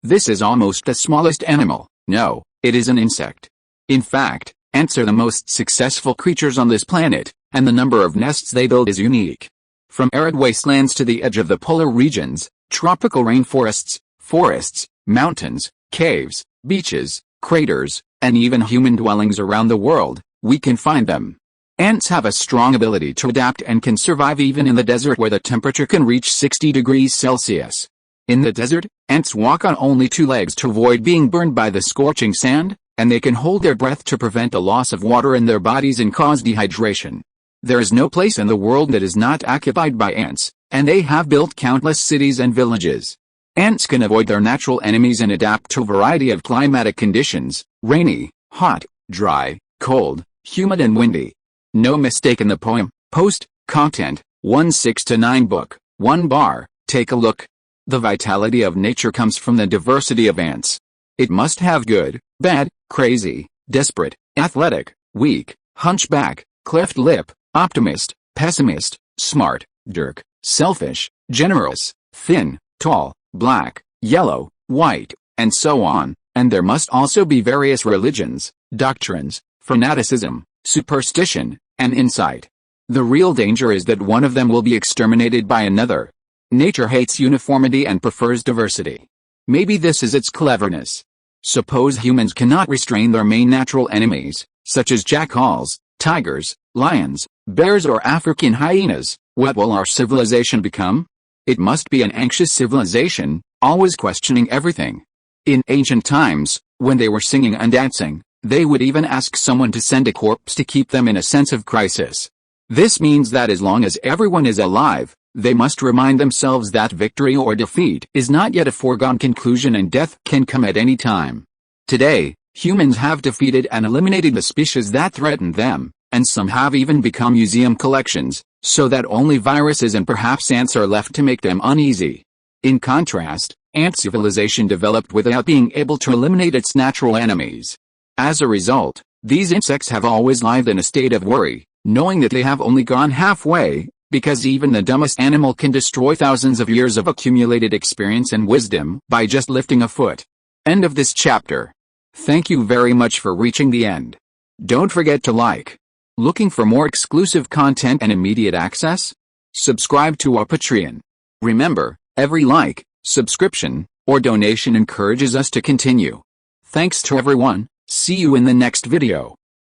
this is almost the smallest animal. No, it is an insect. In fact, ants are the most successful creatures on this planet, and the number of nests they build is unique. From arid wastelands to the edge of the polar regions, tropical rainforests, forests, mountains, caves, beaches, craters, and even human dwellings around the world, we can find them. Ants have a strong ability to adapt and can survive even in the desert where the temperature can reach 60 degrees Celsius. In the desert, ants walk on only 2 legs to avoid being burned by the scorching sand, and they can hold their breath to prevent a loss of water in their bodies and cause dehydration. There is no place in the world that is not occupied by ants, and they have built countless cities and villages. Ants can avoid their natural enemies and adapt to a variety of climatic conditions, rainy, Hot, dry, cold, humid and windy. No mistake in the poem. Post, content, 1-6-9 book, 1 bar, take a look. The vitality of nature comes from the diversity of ants. It must have good, bad, crazy, desperate, athletic, weak, hunchback, cleft lip, optimist, pessimist, smart, jerk, selfish, generous, thin, tall, black, yellow, white, and so on, and there must also be various religions, doctrines, fanaticism, superstition, and insight. The real danger is that one of them will be exterminated by another. Nature hates uniformity and prefers diversity. Maybe this is its cleverness. Suppose humans cannot restrain their main natural enemies, such as jackals, tigers, lions, bears or African hyenas, what will our civilization become? It must be an anxious civilization, always questioning everything. In ancient times, when they were singing and dancing, they would even ask someone to send a corpse to keep them in a sense of crisis. This means that as long as everyone is alive, they must remind themselves that victory or defeat is not yet a foregone conclusion and death can come at any time. Today, humans have defeated and eliminated the species that threatened them, and some have even become museum collections, so that only viruses and perhaps ants are left to make them uneasy. In contrast, ant civilization developed without being able to eliminate its natural enemies. As a result, these insects have always lived in a state of worry, knowing that they have only gone halfway, because even the dumbest animal can destroy thousands of years of accumulated experience and wisdom by just lifting a foot. End of this chapter. Thank you very much for reaching the end. Don't forget to like. Looking for more exclusive content and immediate access? Subscribe to our Patreon. Remember, every like, subscription, or donation encourages us to continue. Thanks to everyone. See you in the next video.